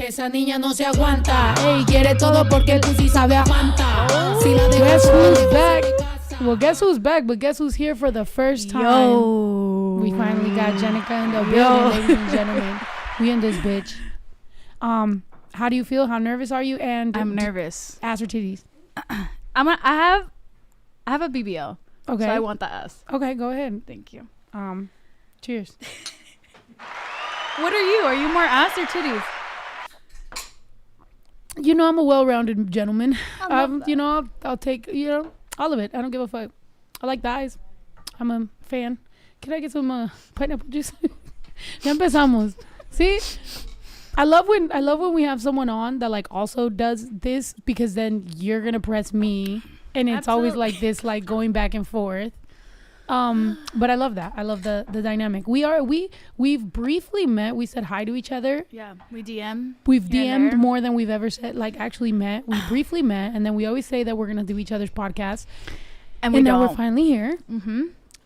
Esa niña no se aguanta. Ey, quiere todo porque el pussy sabe a Fanta. Guess who's back? Well, guess who's back, but guess who's here for the first time? Yo. We finally got Jenicka in the building, ladies and gentlemen. We in this bitch. How do you feel? How nervous are you? And I'm nervous. Ass or titties? I have a BBL. Okay. So I want the ass. Okay, go ahead. Thank you. Cheers. What are you? Are you more ass or titties? You know, I'm a well-rounded gentleman. I love that. You know, I'll take, all of it. I don't give a fuck. I like thighs. I'm a fan. Can I get some pineapple juice? Ya empezamos. See? I love when we have someone on that like also does this, because then you're gonna press me and it's always like this, like going back and forth. But I love that. I love the dynamic. We've briefly met. We said hi to each other. Yeah, we've DM'd more than we've ever said, like actually met. We briefly met, and then we always say that we're gonna do each other's podcasts, and now we're finally here.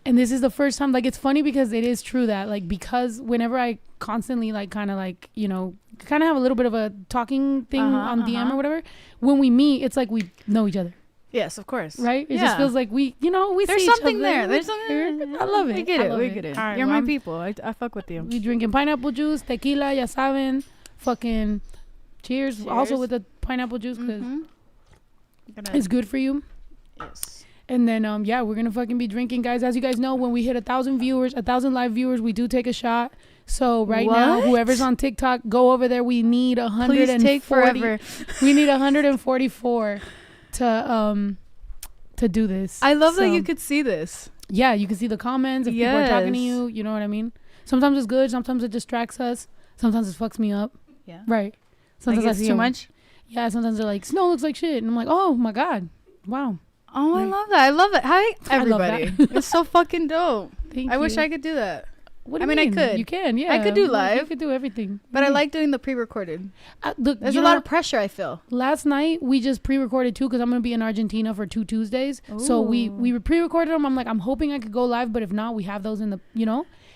And this is the first time. Like, it's funny because it is true that, like, because whenever I constantly like kind of like, kind of have a little bit of a talking thing on DM or whatever, when we meet, it's like we know each other. Yes, of course. Right? It just feels like we There's see something each other. there. There's something. I love it. We get it. All right, You're my people. I fuck with you. We drinking pineapple juice, tequila, ya saben. Fucking cheers. Also with the pineapple juice, because it's good for you. Yes. And then, we're going to fucking be drinking, guys. As you guys know, when we hit 1,000 live viewers, we do take a shot. So now, whoever's on TikTok, go over there. We need 140. Please take forever. We need 144 to do this. I love that you could see this. Yeah, you can see the comments. If people are talking to you, you know what I mean? Sometimes it's good. Sometimes it distracts us. Sometimes it fucks me up. Yeah. Right. Sometimes like it's too much? Yeah, sometimes they're like, snow looks like shit. And I'm like, oh, my God. Wow. Oh, I love that. I love it. Hi, everybody. It's so fucking dope. Thank I you. wish I could do that. What do you mean? I could. You can, yeah. I could do live. You could do everything. But I like doing the pre-recorded. Look, there's a lot of pressure, I feel. Last night, we just pre-recorded too, because I'm going to be in Argentina for 2 Tuesdays. Ooh. So we pre-recorded them. I'm like, I'm hoping I could go live, but if not, we have those in the,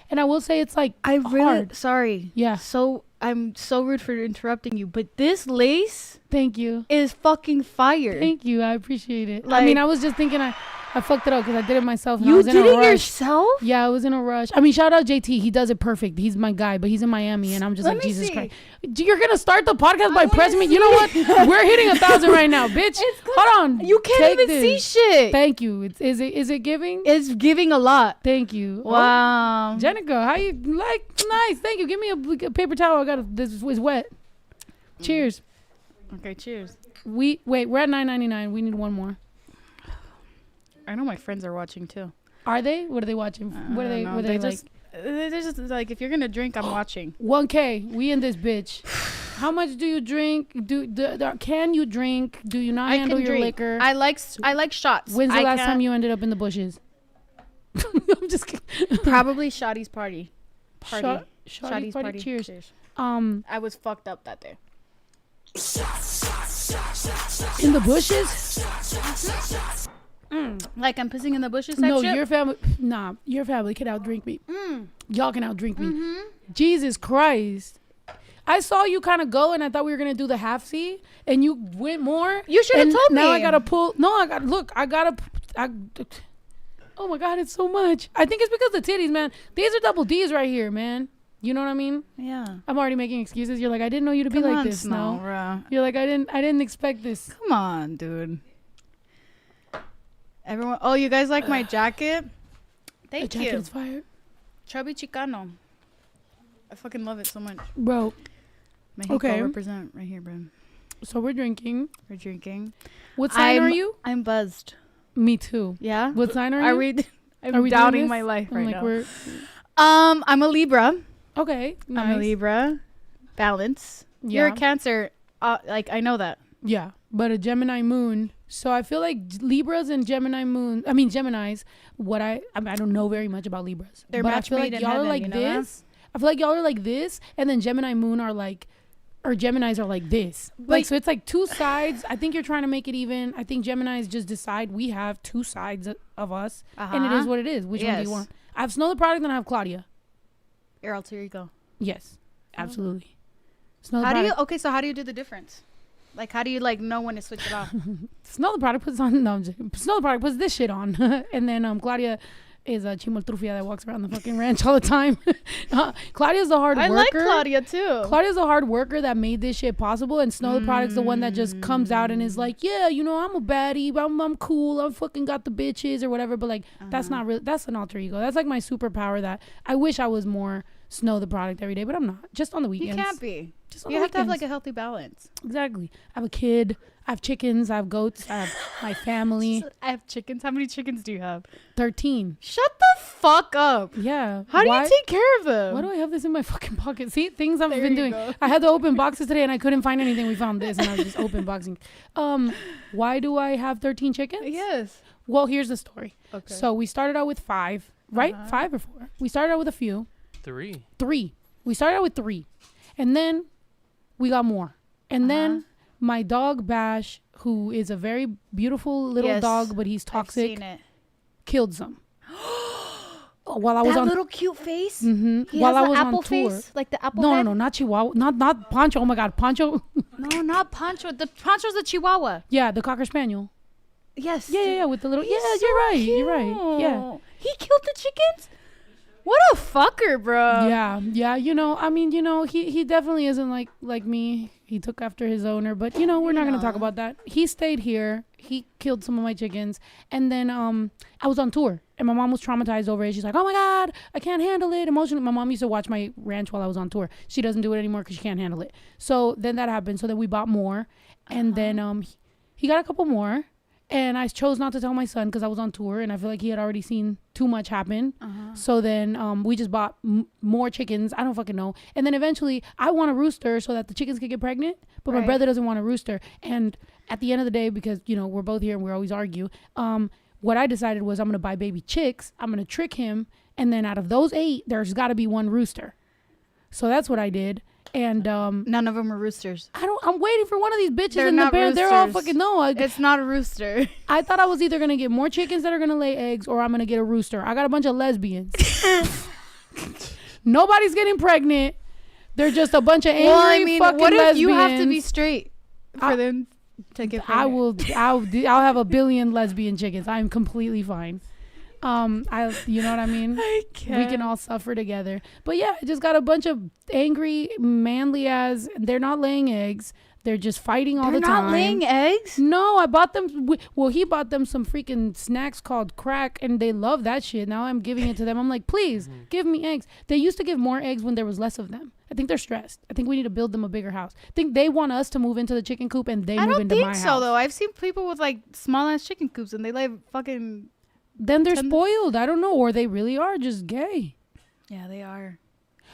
And I will say it's like hard. Sorry. Yeah. So I'm so rude for interrupting you, but this lace. Thank you. Is fucking fire. Thank you. I appreciate it. I mean, I was just thinking I fucked it up because I did it myself. And you I was did in a it rush. yourself? Yeah, I was in a rush. I mean, shout out JT. He does it perfect. He's my guy, but he's in Miami, and I'm just Jesus Christ. You're gonna start the podcast by pressing me. You know what? We're hitting 1,000 right now, bitch. Hold on. You can't even see shit. Thank you. Is it giving? It's giving a lot. Thank you. Wow. Jenicka, how you like? Nice. Thank you. Give me a paper towel. I got this is wet. Cheers. Okay, cheers. We're at $9.99. We need one more. I know my friends are watching too. Are they? What are they watching? What are they? What are they like? They're just like, if you're gonna drink, I'm watching. 1K. We in this bitch. How much do you drink? Can you drink? Do you not handle your liquor? I like shots. When's the last time you ended up in the bushes? I'm just kidding. Probably Shotty's party. Shotty's party. Cheers. I was fucked up that day. In the bushes? Like I'm pissing in the bushes. No, your family. Nah, your family can outdrink me. Y'all can outdrink me. Jesus Christ! I saw you kind of go, and I thought we were gonna do the half C, and you went more. You should have told me. Now I gotta pull. No, I gotta look. Oh my God, it's so much. I think it's because the titties, man. These are double D's right here, man. You know what I mean? Yeah. I'm already making excuses. You're like, I didn't know you to be like this. Snow, no. bro. You're like, I didn't expect this. Come on, dude. Everyone. Oh, you guys like my jacket? Thank you. The jacket is fire. Chubby Chicano. I fucking love it so much, bro. Mexico represent right here, bro. So we're drinking. What sign are you? I'm buzzed. Me too. Yeah. What sign are you? I'm doubting my life right now. I'm a Libra. Okay. Nice. I'm a Libra. Balance. Yeah. You're a Cancer. I know that. Yeah, but a Gemini moon. So I feel like Libras and Geminis. I don't know very much about Libras. They're match made in heaven. Y'all are like this. I feel like y'all are like this, and then Gemini moon are like, or Geminis are like this. Like, so it's like two sides. I think you're trying to make it even. I think Geminis just decide we have two sides of us, and it is what it is. Which one do you want? I have Snow the product, and I have Claudia. Your alter ego. Yes, absolutely. Snow the How do product. you? Okay, so how do you do the difference? Like, how do you like know when to switch it off? Snow the product puts on. No, I'm just, Snow the product puts this shit on, and then Claudia is a chimoltrufia that walks around the fucking ranch all the time. Claudia's the hard worker. I like Claudia too. Claudia's a hard worker that made this shit possible, and Snow the product's the one that just comes out and is like, yeah, you know, I'm a baddie, I'm cool, I'm fucking got the bitches or whatever. But like, that's not real. That's an alter ego. That's like my superpower that I wish I was more Snow the product every day, but I'm not. Just on the weekends. You can't be. Just on You the have to have weekends. like a healthy balance. Exactly. I have a kid. I have chickens. I have goats. I have my family. I have chickens. How many chickens do you have? 13. Shut the fuck up. Yeah. How do you take care of them? Why do I have this in my fucking pocket? See, things I've There been you doing. go. I had to open boxes today and I couldn't find anything. We found this and I was just open boxing. Why do I have 13 chickens? Yes. Well, here's the story. Okay. So we started out with 5, right? 5 or 4. We started out with a few. 3. 3. We started out with 3. And then we got more. And then my dog Bash, who is a very beautiful little dog, but he's toxic, I've seen it. killed some. While I was that on little cute face. Mm-hmm. He While has I was the apple on tour. face, like the apple. No, head? no, not Chihuahua. Not Pancho. Oh my God, Pancho. No, not Pancho. The Pancho's the Chihuahua. Yeah, the Cocker Spaniel. Yes. Yeah, with the little. He's Yeah, so you're right. cute. You're right. Yeah. He killed the chickens? What a fucker, bro. Yeah. You know, I mean, you know, he definitely isn't like me. He took after his owner, but you know, we're not gonna talk about that. He stayed here. He killed some of my chickens, and then I was on tour, and my mom was traumatized over it. She's like, "Oh my God, I can't handle it emotionally." My mom used to watch my ranch while I was on tour. She doesn't do it anymore because she can't handle it. So then that happened. So then we bought more, and then he got a couple more. And I chose not to tell my son because I was on tour and I feel like he had already seen too much happen. So then we just bought more chickens. I don't fucking know. And then eventually I want a rooster so that the chickens can get pregnant. But my brother doesn't want a rooster. And at the end of the day, because, you know, we're both here and we always argue, what I decided was I'm going to buy baby chicks. I'm going to trick him. And then out of those 8, there's got to be 1 rooster. So that's what I did. And none of them are roosters. I'm waiting for one of these bitches They're in the not bear. They're all roosters. fucking no. It's not a rooster. I thought I was either gonna get more chickens that are gonna lay eggs or I'm gonna get a rooster. I got a bunch of lesbians. Nobody's getting pregnant. They're just a bunch of angry fucking what if lesbians. you have to be straight for them to get pregnant? I'll have a billion lesbian chickens. I'm completely fine. You know what I mean? I can't. We can all suffer together. But yeah, I just got a bunch of angry, manly ass. They're not laying eggs. They're just fighting all the time. They're not laying eggs? No, I bought them. Well, he bought them some freaking snacks called crack, and they love that shit. Now I'm giving it to them. I'm like, please give me eggs. They used to give more eggs when there was less of them. I think they're stressed. I think we need to build them a bigger house. I think they want us to move into the chicken coop, and they move into my house. I don't think so, though. I've seen people with like small ass chicken coops, and they lay fucking. Then they're spoiled. I don't know, or they really are just gay. Yeah, they are.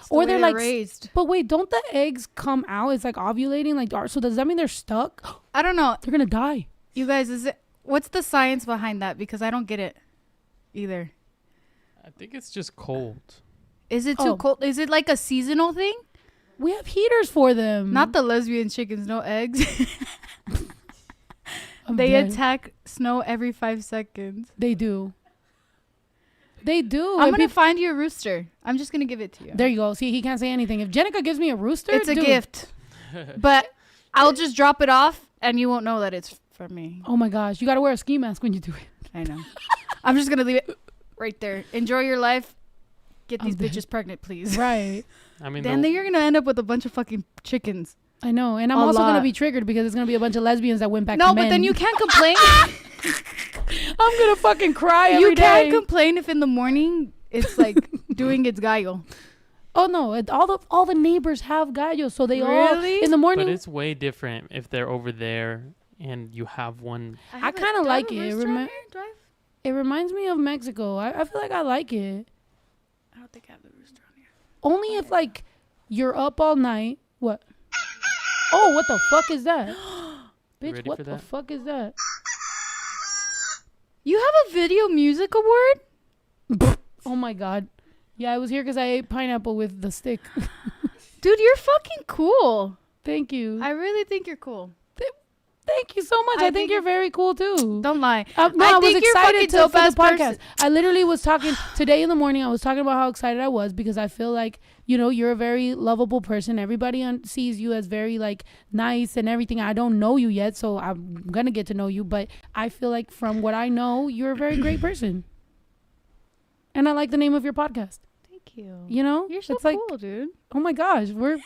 Or they're like raised. But wait, don't the eggs come out? It's like ovulating, like so. Does that mean they're stuck? I don't know. They're gonna die. You guys, what's the science behind that? Because I don't get it either. I think it's just cold. Is it too cold? Is it like a seasonal thing? We have heaters for them. Not the lesbian chickens, no eggs. They dead. attack Snow every 5 seconds. They do. They do. I'm gonna find you a rooster. I'm just gonna give it to you. There you go. See, he can't say anything. If Jenicka gives me a rooster, It's a gift. But I'll just drop it off and you won't know that it's from me. Oh my gosh, you gotta wear a ski mask when you do it. I know. I'm just gonna leave it right there. Enjoy your life. Get these dead. bitches pregnant, please. Right. I mean, Then you're gonna end up with a bunch of fucking chickens. I know, and I'm A also lot. gonna be triggered because it's gonna be a bunch of lesbians that went back. No, to but men. then you can't complain. I'm gonna fucking cry every You can't day. complain if in the morning it's like doing its gallo. Oh no, all the neighbors have gallos, so they all Really? in the morning. but it's way different if they're over there and you have one. I kind of like it. It reminds me of Mexico. I feel like I like it. I don't think I have the rooster on here. Only if like you're up all night. What? Oh, what the fuck is that? Bitch, Ready what for the that? fuck is that? You have a video music award? Oh my god. Yeah, I was here because I ate pineapple with the stick. Dude, you're fucking cool. Thank you. I really think you're cool. Thank you so much. I think you're very cool too. Don't lie. No, I was think you're excited fucking for the dope-ass podcast. person. I literally was talking today in the morning. I was talking about how excited I was because I feel like, you know, you're a very lovable person. Everybody sees you as very like nice and everything. I don't know you yet, so I'm gonna get to know you, but I feel like from what I know, you're a very great person. And I like the name of your podcast. Thank you. You know, You're so it's cool, like, dude. oh my gosh, we're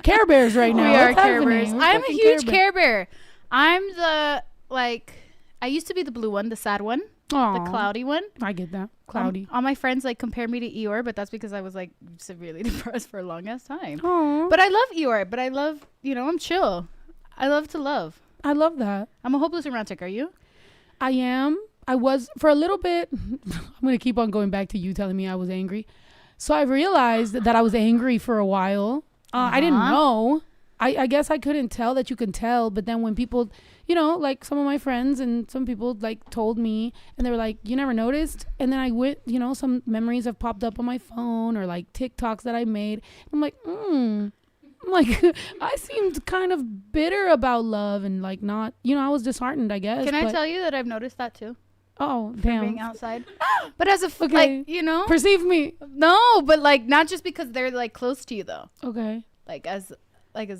Care Bears right now. We are What's Care happening? Bears. We're I'm a fucking huge Care Bear. I'm the I used to be the blue one, the sad one, Aw, the cloudy one. I get that. Cloudy. All my friends like compare me to Eeyore, but that's because I was like severely depressed for a long ass time. Aww. But I love Eeyore. But I love, you know, I'm chill. I love to love. I love that. I'm a hopeless romantic. Are you? I am. I was for a little bit. I'm going to keep on going back to you telling me I was angry. So I realized that I was angry for a while. I didn't know. I guess I couldn't tell that you can tell. But then when people, you know, like some of my friends and some people like told me and they were like, you never noticed? And then I went, you know, some memories have popped up on my phone or like TikToks that I made. I'm like, I'm like, I seemed kind of bitter about love and like not, you know, I was disheartened, I guess. Can I tell you that I've noticed that too? Oh, From damn. being outside. But as a, Okay. like, you know. Perceive me. No, but like not just because they're like close to you though. Okay. Like as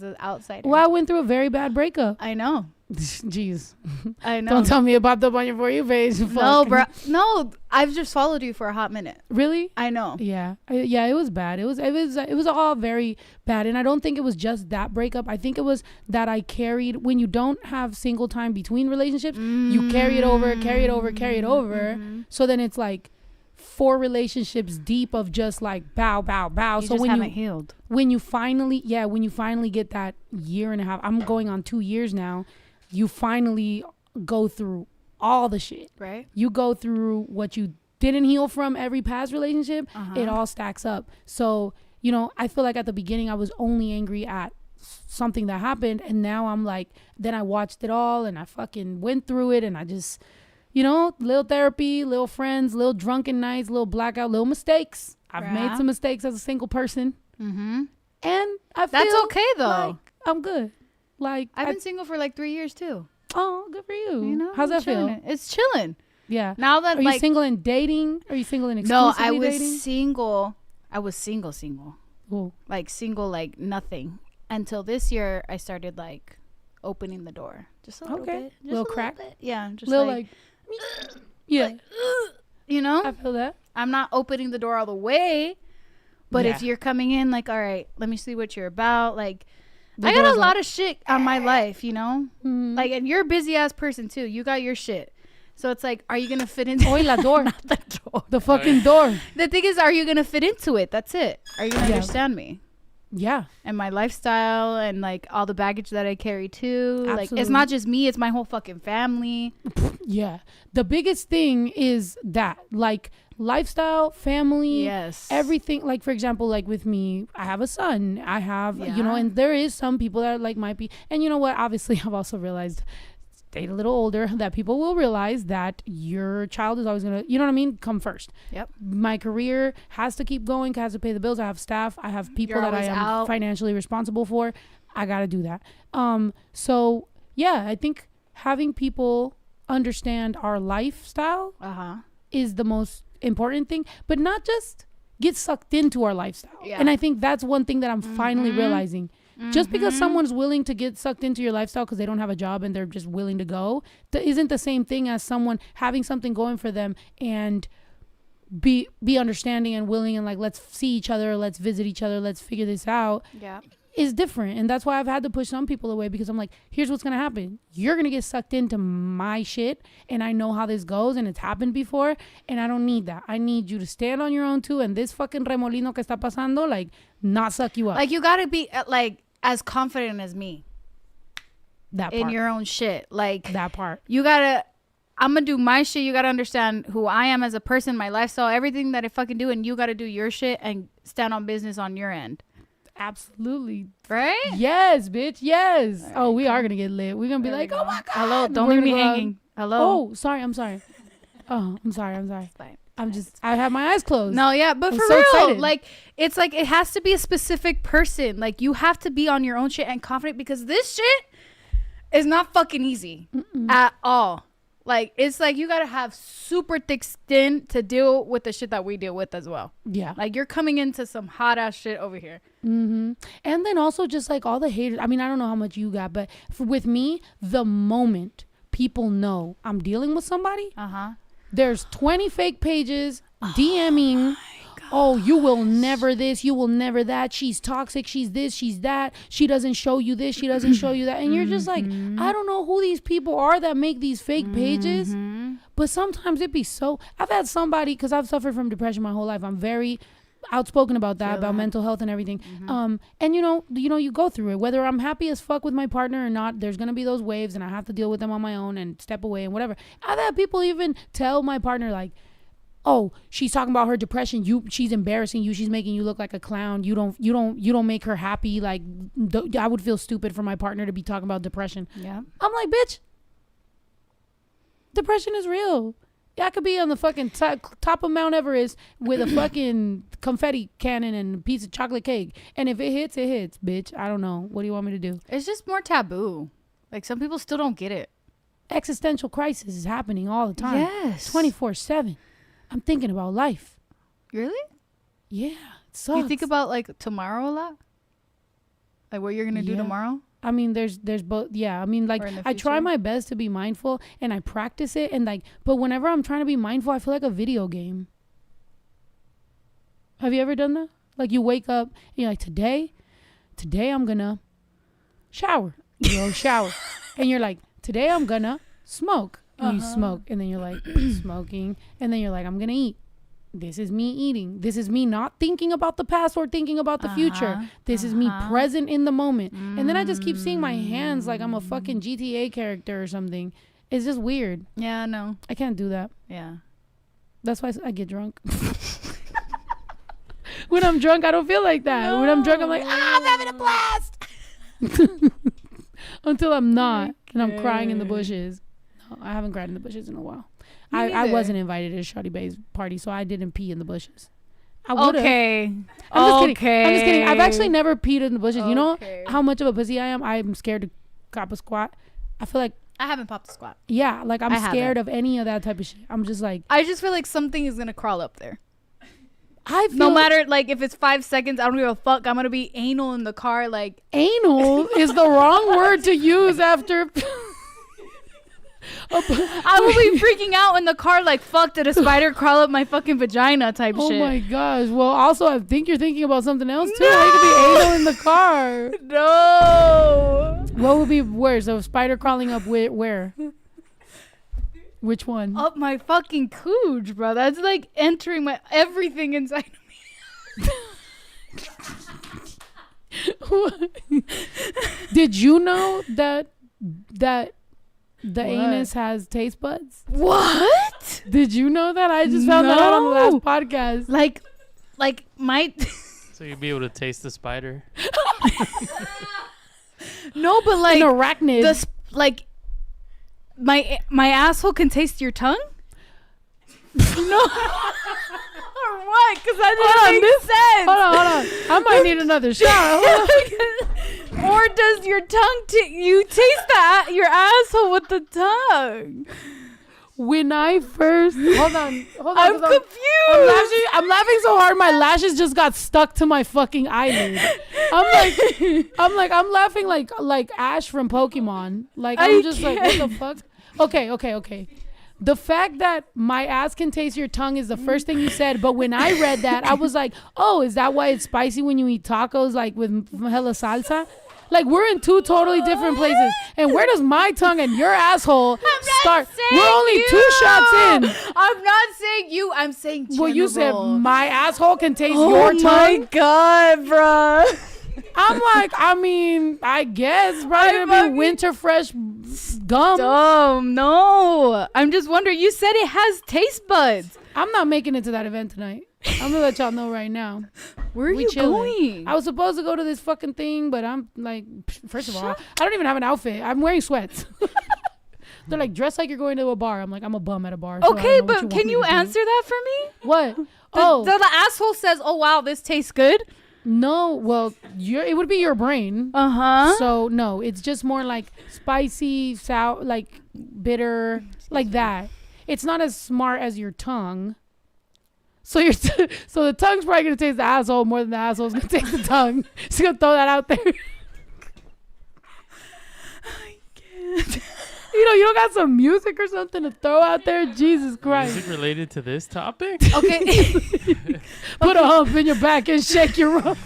an outsider. Well, I went through a very bad breakup. I know. Jeez. I know. Don't tell me it popped up on your For You page. No, Fuck. bro. No, I've just followed you for a hot minute. Really? I know. Yeah. Yeah, it was bad. It was all very bad. And I don't think it was just that breakup. I think it was that I carried, when you don't have single time between relationships, you carry it over. So then it's like 4 relationships deep of just like bow. You So just when haven't healed. when you finally get that year and a half, I'm going on 2 years now, you finally go through all the shit. Right. You go through what you didn't heal from every past relationship. It all stacks up. So, you know, I feel like at the beginning I was only angry at something that happened, and now I'm like, then I watched it all and I fucking went through it, and I just, you know, little therapy, little friends, little drunken nights, little blackout, little mistakes. I've made some mistakes as a single person. And I feel That's okay though. like I'm good. Like I've been single for like 3 years too. Oh, good for you. You know, how's that feel? It's chilling. Yeah. Now that Are you single and dating? Are you single and exclusively I was dating? single. I was single. Ooh. Like single, like nothing. Until this year, I started like opening the door. Just a little bit. Just little a crack? Little bit. Yeah. Just Little like yeah. like, you know? I feel that. I'm not opening the door all the way. But Yeah. if you're coming in like, all right, let me see what you're about. Like, The I got door's a lot of shit on my life, you know? Mhm. Like, and you're a busy ass person too. You got your shit. So it's like, are you going to fit into Oy, la door. Not the door. The fucking door. The thing is, are you going to fit into it? That's it. Are you going to Yeah. understand me? Yeah. And my lifestyle and like all the baggage that I carry too. Like, it's Absolutely. not just me, it's my whole fucking family. Yeah. The biggest thing is that, like, lifestyle, family, Yes. everything. Like, for example, like with me, I have a son. I have, you know, Yeah. and there is some people that like might be, and you know what? Obviously, I've also realized, stayed a little older, that people will realize that your child is always gonna, you know what I mean, come first. Yep. My career has to keep going, has to pay the bills. I have staff. I have people You're that I always am out. financially responsible for. I gotta do that. So yeah, I think having people understand our lifestyle is the most important thing, but not just get sucked into our lifestyle. Yeah. And I think that's one thing that I'm finally realizing. Just because someone's willing to get sucked into your lifestyle because they don't have a job and they're just willing to go, isn't the same thing as someone having something going for them and be understanding and willing and like, let's see each other, let's visit each other, let's figure this out. Yeah. Is different. And that's why I've had to push some people away, because I'm like, here's what's gonna happen. You're gonna get sucked into my shit, and I know how this goes, and it's happened before, and I don't need that. I need you to stand on your own too, and this fucking remolino que está pasando, like, not suck you up. Like, you gotta be like as confident as me that part. in your own shit. Like, that part. you gotta, I'm gonna do my shit. You gotta understand who I am as a person, my lifestyle, everything that I fucking do, and you gotta do your shit and stand on business on your end. Absolutely. Right? Yes, bitch. Yes. Oh, we are gonna get lit. We're gonna be like, oh my god. Hello, don't We're leave me gonna go out. hanging. Hello. Oh, sorry. I'm sorry. Oh, I'm sorry. Fine. I have my eyes closed. No, yeah, but I'm for so real, excited. like, it's like it has to be a specific person. Like, you have to be on your own shit and confident, because this shit is not fucking easy at all. Like, it's like you gotta have super thick skin to deal with the shit that we deal with as well. Yeah. Like, you're coming into some hot ass shit over here. Mm-hmm. And then also just like all the haters. I mean, I don't know how much you got, but with me, the moment people know I'm dealing with somebody, there's 20 fake pages DMing. Oh, you will never this, you will never that. She's toxic. She's this, she's that. She doesn't show you this, she doesn't show you that. And you're just like, I don't know who these people are that make these fake pages. But sometimes it be so. I've had somebody, because I've suffered from depression my whole life. I'm very outspoken about that, about mental health and everything. And you go through it. Whether I'm happy as fuck with my partner or not, there's gonna be those waves, and I have to deal with them on my own and step away and whatever. I've had people even tell my partner like, oh, she's talking about her depression. She's embarrassing you. She's making you look like a clown. You don't make her happy. Like, I would feel stupid for my partner to be talking about depression. Yeah. I'm like, bitch, depression is real. Yeah, I could be on the fucking top of Mount Everest with a fucking confetti cannon and a piece of chocolate cake. And if it hits, it hits, bitch. I don't know. What do you want me to do? It's just more taboo. Like, some people still don't get it. Existential crisis is happening all the time. Yes. 24/7. I'm thinking about life. Really? Yeah, it sucks. You think about like tomorrow a lot? Like what you're gonna do tomorrow? I mean, there's both. Yeah, I mean, like I try my best to be mindful and I practice it, and like, but whenever I'm trying to be mindful, I feel like a video game. Have you ever done that? Like, you wake up and you're like, today I'm gonna shower. You go shower, and you're like, today I'm gonna smoke. And you smoke, and then you're like smoking, and then you're like, I'm gonna eat. This is me eating. This is me not thinking about the past or thinking about the future. This is me present in the moment. And then I just keep seeing my hands like I'm a fucking GTA character or something. It's just weird. Yeah, no, I can't do that. Yeah, that's why I get drunk. When I'm drunk, I don't feel like that. When I'm drunk, I'm like, I'm having a blast. Until I'm not, and I'm crying in the bushes. I haven't cried in the bushes in a while. I wasn't invited to Shawty Bay's party, so I didn't pee in the bushes. I would've. Okay. I'm just kidding. I've actually never peed in the bushes. Okay. You know how much of a pussy I am? I'm scared to cop a squat. I feel like I haven't popped a squat. Yeah, like I'm scared of any of that type of shit. I'm just like, I just feel like something is gonna crawl up there. No matter, like, if it's 5 seconds, I don't give a fuck. I'm gonna be anal in the car. Like, anal is the wrong word to use after. I will be freaking out in the car like, fuck, did a spider crawl up my fucking vagina type shit. Oh my gosh. Well, also, I think you're thinking about something else too. No! It could be anal in the car. No. What would be worse? A spider crawling up where? Which one? Up my fucking cooch, bro. That's like entering my everything inside of me. Did you know that the anus has taste buds? What? Did you know that? I just found that out on the last podcast. Like my. So you'd be able to taste the spider. No, but like an arachnid. Like my asshole can taste your tongue. No. Or what? Because that didn't make sense. Hold on. I might need another shot. Or does your tongue you taste your asshole with the tongue? When I first hold on, I'm confused. I'm laughing so hard my lashes just got stuck to my fucking eyelid. I'm laughing like Ash from Pokemon. Like, I'm just like, what the fuck? Okay. The fact that my ass can taste your tongue is the first thing you said, but when I read that, I was like, oh, is that why it's spicy when you eat tacos, like with hella salsa? Like, we're in two totally different places. And where does my tongue and your asshole start? We're only 2 shots in. I'm not saying you. I'm saying general. Well, you said my asshole can taste your tongue. Oh my God, bro. I'm like, I mean, I guess, bro. It's gonna be winter fresh gum. Dumb. No. I'm just wondering. You said it has taste buds. I'm not making it to that event tonight. I'm gonna let y'all know right now. Where are you going? I was supposed to go to this fucking thing, but I'm like, first of all, I don't even have an outfit. I'm wearing sweats. They're like, dress like you're going to a bar. I'm like, I'm a bum at a bar. So okay, but can you answer that for me? What? The asshole says, oh wow, this tastes good. No, well, it would be your brain. Uh-huh. So no, it's just more like spicy, sour, like bitter. like that. It's not as smart as your tongue. So so the tongue's probably gonna taste the asshole more than the asshole's gonna taste the tongue. Just gonna throw that out there. I can't. You don't got some music or something to throw out there? Jesus Christ. Music related to this topic? Okay. Put a hump in your back and shake your rump.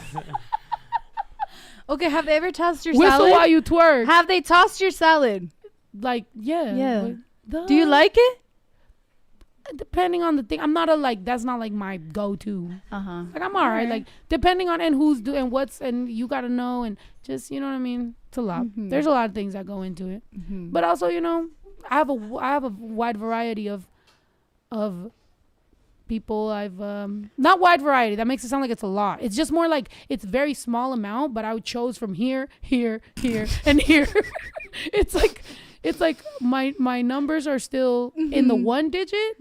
Okay, have they ever tossed your Whistle salad? while you twerk. Have they tossed your salad? Like, yeah. Do you like it? Depending on the thing. I'm not that's not like my go-to. Uh-huh. Like, I'm all right. Like, depending on and who's doing what's, and you got to know, and just, you know what I mean? It's a lot. Mm-hmm. There's a lot of things that go into it. Mm-hmm. But also, I have a wide variety of people. I've not wide variety. That makes it sound like it's a lot. It's just more like it's very small amount, but I would chose from here, here, and here. It's like my numbers are still in the one digit,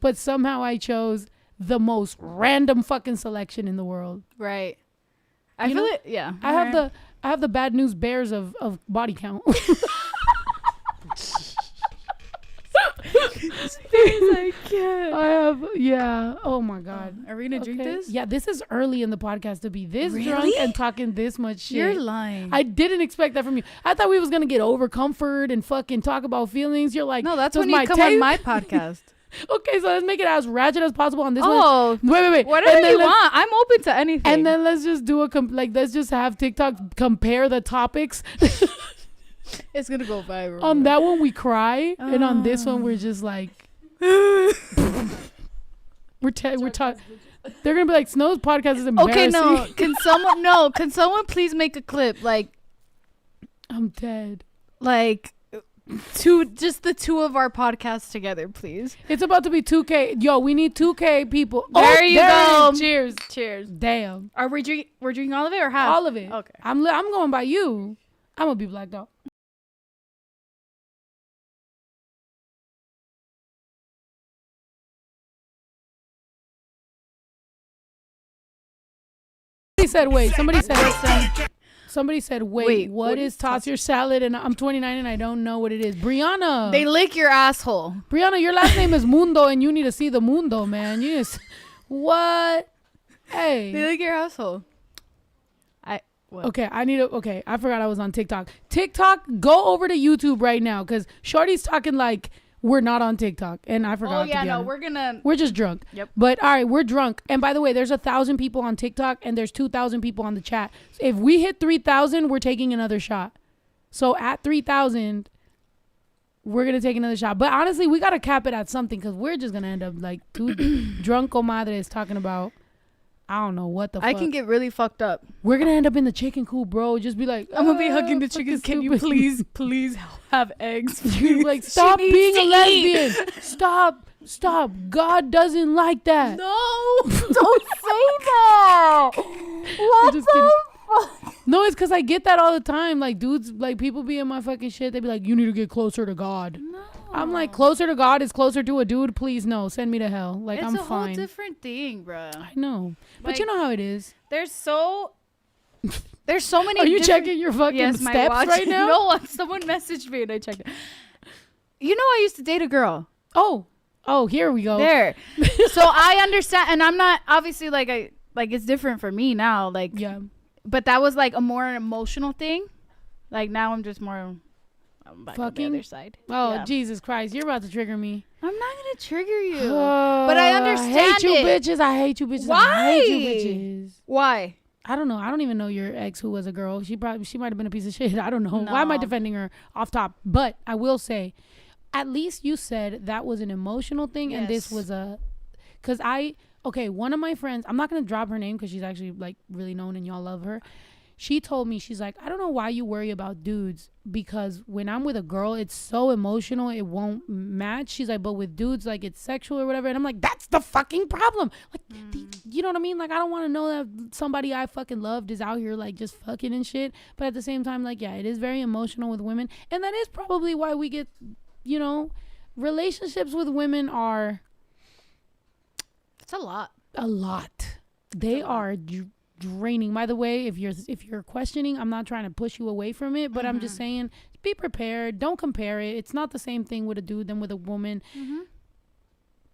but somehow I chose the most random fucking selection in the world. Right. I feel it. Yeah. I have the bad news bears of body count. I can't. I have, yeah. Oh my God. Are we gonna drink this? Yeah, this is early in the podcast to be this drunk Really? and talking this much shit. You're lying. I didn't expect that from you. I thought we was gonna get over comfort and fucking talk about feelings. You're like, no, that's does when you my come on taste- my podcast. Okay, so let's make it as ratchet as possible on this one. Oh, Wait. whatever And then you let's- want. I'm open to anything. And then let's just do let's just have TikTok compare the topics. it's gonna go viral. On that one we cry, and on this one we're just like, we're talking. They're gonna be like, Snow's podcast is embarrassing. Okay, can someone please make a clip like I'm dead. like just the two of our podcasts together, please. It's about to be 2K. Yo, we need 2K people. There you go. Cheers. Cheers. Damn. Are we we're drinking all of it or half? All of it. Okay. I'm going by you. I'm gonna be blacked out. Somebody said, wait, what is toss your salad? And I'm 29 and I don't know what it is. Brianna. They lick your asshole. Brianna, your last name is Mundo and you need to see the Mundo, man. What? Hey. They lick your asshole. Okay, I forgot I was on TikTok. Go over to YouTube right now because Shorty's talking like we're not on TikTok, and I forgot. Oh yeah, to be no, honest. We're just drunk. Yep. But all right, we're drunk. And by the way, there's 1,000 people on TikTok, and there's 2,000 people on the chat. If we hit 3,000, we're taking another shot. So at 3,000, we're gonna take another shot. But honestly, we gotta cap it at something because we're just gonna end up like two drunk comadres talking about. I don't know what the fuck. I can get really fucked up. We're gonna end up in the chicken coop, bro. Just be like, I'm gonna be hugging the chickens. Can you please have eggs? Like, stop being a lesbian. Stop. God doesn't like that. No, don't say that. What the fuck? No, it's because I get that all the time. Like, dudes, like, people be in my fucking shit. They be like, you need to get closer to God. No. I'm like, closer to God is closer to a dude. Please, no. Send me to hell. Like, I'm fine. It's a whole different thing, bro. I know. But Like, you know how it is. There's so many. Are you checking your fucking steps right now? No, someone messaged me and I checked it. You know, I used to date a girl. Oh, here we go. There. So I understand. And I'm not, obviously, it's different for me now. Like, yeah. But that was like a more emotional thing. Like now I'm just more back on the other side. Oh, yeah. Jesus Christ. You're about to trigger me. I'm not going to trigger you. But I understand I hate you bitches. I hate you bitches. Why? I hate you bitches. Why? I don't know. I don't even know your ex who was a girl. She might have been a piece of shit. I don't know. No. Why am I defending her off top? But I will say, at least you said that was an emotional thing. Yes. And this was one of my friends, I'm not going to drop her name because she's actually like really known and y'all love her. She told me, she's like, I don't know why you worry about dudes because when I'm with a girl, it's so emotional, it won't match. She's like, but with dudes, like it's sexual or whatever. And I'm like, that's the fucking problem. Like, you know what I mean? Like, I don't want to know that somebody I fucking loved is out here like just fucking and shit. But at the same time, like, yeah, it is very emotional with women. And that is probably why we get, relationships with women are... It's a lot. A lot. They are draining. By the way, if you're questioning, I'm not trying to push you away from it, but I'm just saying, be prepared. Don't compare it. It's not the same thing with a dude than with a woman.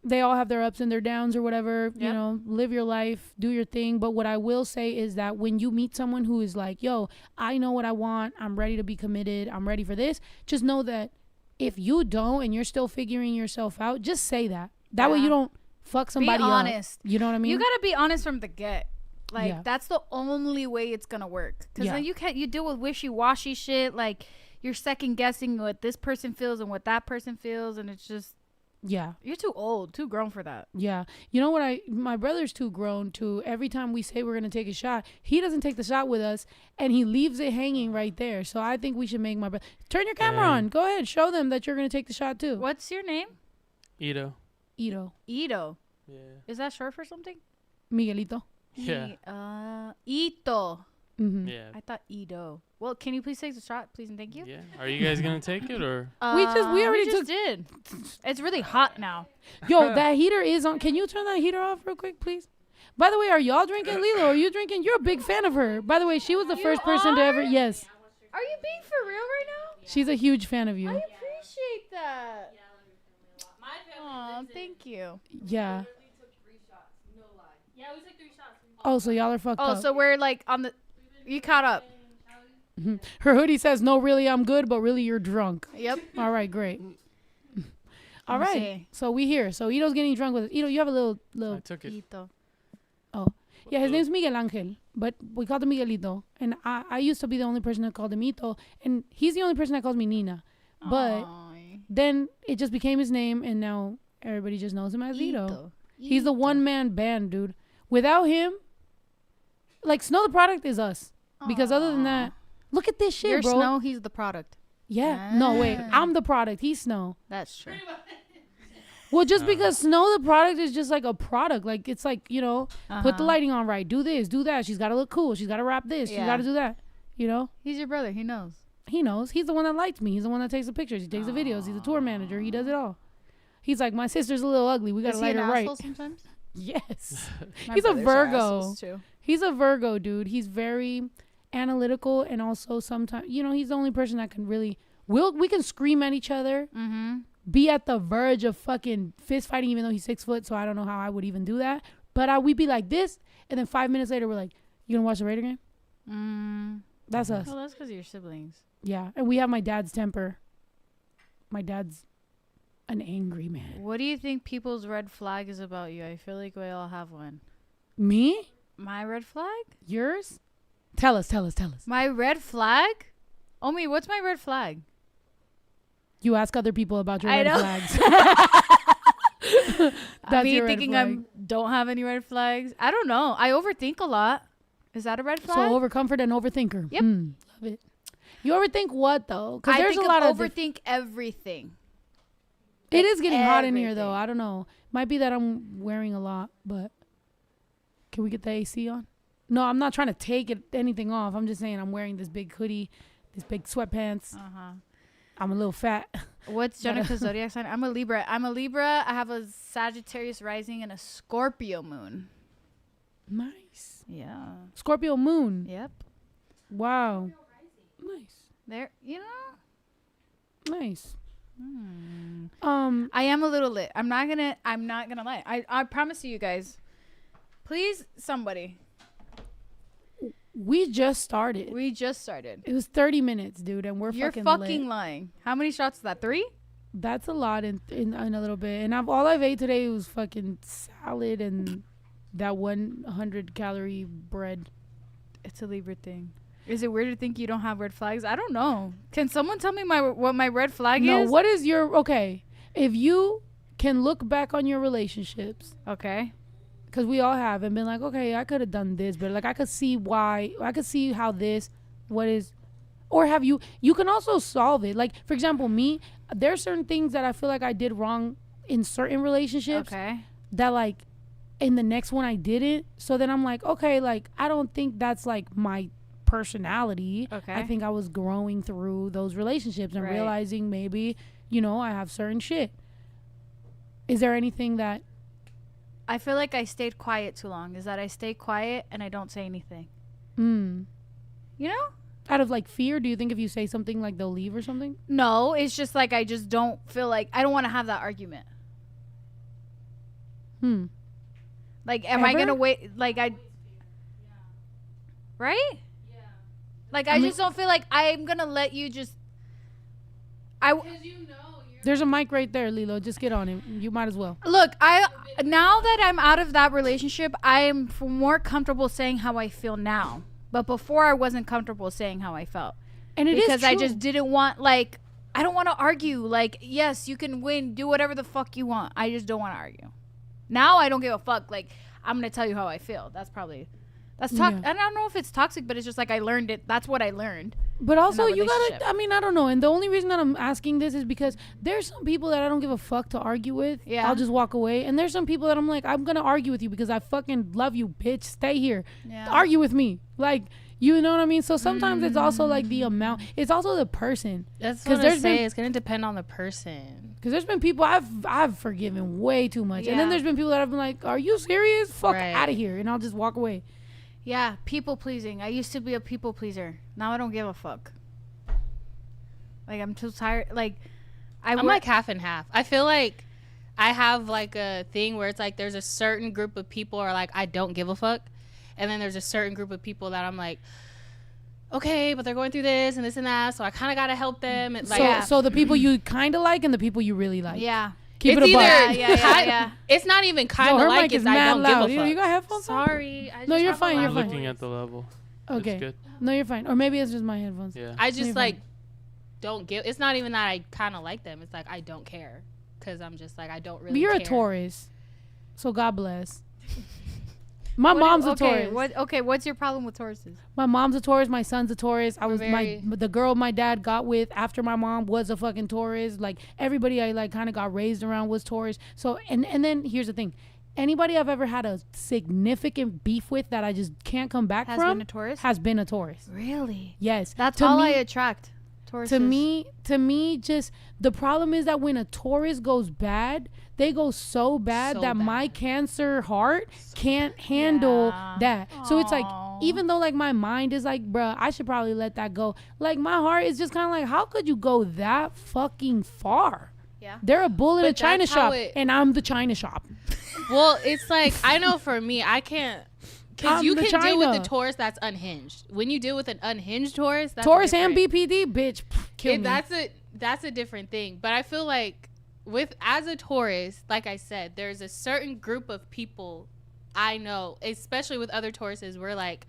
They all have their ups and their downs or whatever. You know, live your life, do your thing. But what I will say is that when you meet someone who is like, yo, I know what I want, I'm ready to be committed, I'm ready for this, just know that if you don't and you're still figuring yourself out, just say that. That way you don't fuck somebody be honest. up. You know what I mean? You gotta be honest from the get. Like that's the only way it's gonna work. Because then you deal with wishy-washy shit. Like you're second guessing what this person feels and what that person feels, and it's just you're too old, too grown for that. Yeah. You know what? My brother's too grown to, every time we say we're gonna take a shot, he doesn't take the shot with us, and he leaves it hanging right there. So I think we should make my brother turn your camera on. Go ahead, show them that you're gonna take the shot too. What's your name? Ito. Ito. Yeah. Is that short for something? Miguelito. Yeah. Ito. Yeah. I thought Ito. Well, can you please take the shot, please and thank you? Yeah. Are you guys gonna take it or? We already did. It's really hot now. Yo, that heater is on. Can you turn that heater off real quick, please? By the way, are y'all drinking, Lilo? Are you drinking? You're a big fan of her. By the way, she was the first person to ever. Yes. Are you being for real right now? She's a huge fan of you. I appreciate that. Oh, thank you. Yeah. Oh, so y'all are fucked up. Oh, so we're like on the. You caught up. Her hoodie says, "No, really, I'm good, but really, you're drunk." Yep. All right, great. All right. So we here. So Ito's getting drunk with us. Ito, you have a little. I took it. Ito. Oh, yeah. His name's Miguel Angel, but we called him Miguelito. And I used to be the only person that called him Ito, and he's the only person that calls me Nina. But then it just became his name, and now everybody just knows him as Ito. He's the one-man band, dude. Without him, like Snow the Product is us. Because other than that, look at this shit, You're bro. Snow, he's the product. Yeah. No, wait. I'm the product. He's Snow. That's true. Well, just because Snow the Product is just like a product. Like, it's like, you know, put the lighting on right. Do this, do that. She's got to look cool. She's got to rap this. She's got to do that. You know? He's your brother. He knows. He knows. He's the one that likes me. He's the one that takes the pictures. He takes the videos. He's a tour manager. He does it all. He's like, my sister's a little ugly. We got to light her right. Sometimes? Yes. He's a Virgo. Too. He's a Virgo, dude. He's very analytical, and also sometimes, you know, he's the only person that can really, we can scream at each other, be at the verge of fucking fist fighting, even though he's 6 foot, so I don't know how I would even do that. But we'd be like this, and then 5 minutes later, we're like, you gonna watch the Raider game? That's us. Well, that's because of your siblings. Yeah, and we have my dad's temper. My dad's an angry man. What do you think people's red flag is about you? I feel like we all have one. Me? My red flag? Yours? Tell us. My red flag? Omi, what's my red flag? You ask other people about your red flags. That's me thinking I don't have any red flags. I don't know. I overthink a lot. Is that a red flag? So overcomfort and overthinker. Yep. Love it. You overthink what though? Because I there's think a lot of overthink everything. It is getting hot in here though. I don't know. Might be that I'm wearing a lot, but can we get the AC on? No, I'm not trying to take anything off. I'm just saying I'm wearing this big hoodie, this big sweatpants. I'm a little fat. What's Jenicka's zodiac sign? I'm a Libra. I have a Sagittarius rising and a Scorpio moon. Nice. Yeah. Scorpio moon. Yep. Wow. Nice. There, you know. Nice. I am a little lit. I'm not gonna lie. I promise you guys. Please, somebody. We just started. It was 30 minutes, dude, and You're fucking lying. How many shots is that? 3? That's a lot in a little bit. And all I've ate today was fucking salad and that 100 calorie bread. It's a Libra thing. Is it weird to think you don't have red flags? I don't know. Can someone tell me what my red flag is? No, what is your... Okay, if you can look back on your relationships... Okay. Because we all have, and been like, okay, I could have done this, but like I could see why, I could see how this, what is, or have you can also solve it. Like, for example, me, there are certain things that I feel like I did wrong in certain relationships. Okay. That like, in the next one I didn't. So then I'm like, okay, like, I don't think that's like my personality. Okay. I think I was growing through those relationships and realizing maybe, you know, I have certain shit. Is there anything that I feel like I stayed quiet too long. Is that I stay quiet and I don't say anything. You know? Out of like fear, do you think if you say something like they'll leave or something? No, it's just like I just don't feel like I don't want to have that argument. Like, am I gonna wait? Like right? Yeah. Like I just don't feel like I'm gonna let you just. There's a mic right there, Lilo. Just get on it. You might as well. Look, now that I'm out of that relationship, I am more comfortable saying how I feel now. But before, I wasn't comfortable saying how I felt. And it is because true. I just didn't want, like, I don't want to argue. Like, yes, you can win, do whatever the fuck you want. I just don't want to argue. Now I don't give a fuck. Like, I'm gonna tell you how I feel. That's toxic. I don't know if it's toxic, but it's just like I learned it. That's what I learned. But also, you gotta. I mean, I don't know. And the only reason that I'm asking this is because there's some people that I don't give a fuck to argue with. Yeah. I'll just walk away. And there's some people that I'm like, I'm gonna argue with you because I fucking love you, bitch. Stay here. Yeah. Argue with me, like. You know what I mean? So sometimes it's also like the amount. It's also the person. That's what I say. It's gonna depend on the person. Because there's been people I've forgiven way too much, and then there's been people that I've been like, "Are you serious? Fuck out of here!" And I'll just walk away. Yeah, people pleasing. I used to be a people pleaser. Now I don't give a fuck. Like I'm too tired. Like I'm like half and half. I feel like I have like a thing where it's like there's a certain group of people are like I don't give a fuck. And then there's a certain group of people that I'm like, okay, but they're going through this and this and that, so I kind of got to help them. And like, so the people you kind of like and the people you really like. Yeah. Keep it a buck. Yeah. It's not even kind of like it's I don't loud. give a fuck. You got headphones on? Sorry. No, you're fine. You're fine. Looking at the level. Okay. It's good. No, you're fine. Or maybe it's just my headphones. Yeah. I just like don't give. It's not even that I kind of like them. It's like I don't care because I'm just like I don't really. But you're care. a Taurus, so God bless. My mom's a Taurus. What's your problem with Tauruses? My mom's a Taurus. My son's a Taurus. The girl my dad got with after my mom was a fucking Taurus. Like everybody I like kind of got raised around was Taurus. So and then here's the thing. Anybody I've ever had a significant beef with that I just can't come back from has been a Taurus. Really? Yes. That's all I attract. Tauruses. To me, just the problem is that when a Taurus goes bad, they go so bad that my Cancer heart can't handle that. Aww. So it's like, even though like my mind is like, bruh, I should probably let that go. Like my heart is just kind of like, how could you go that fucking far? Yeah. They're a bull in a china shop and I'm the china shop. Well, it's like, I know for me, I can't. Because you can deal with a Taurus that's unhinged. When you deal with an unhinged Taurus, that's Taurus and BPD, bitch, kill me. That's a different thing. But I feel like as a Taurus, like I said, there's a certain group of people I know, especially with other Tauruses, we're like,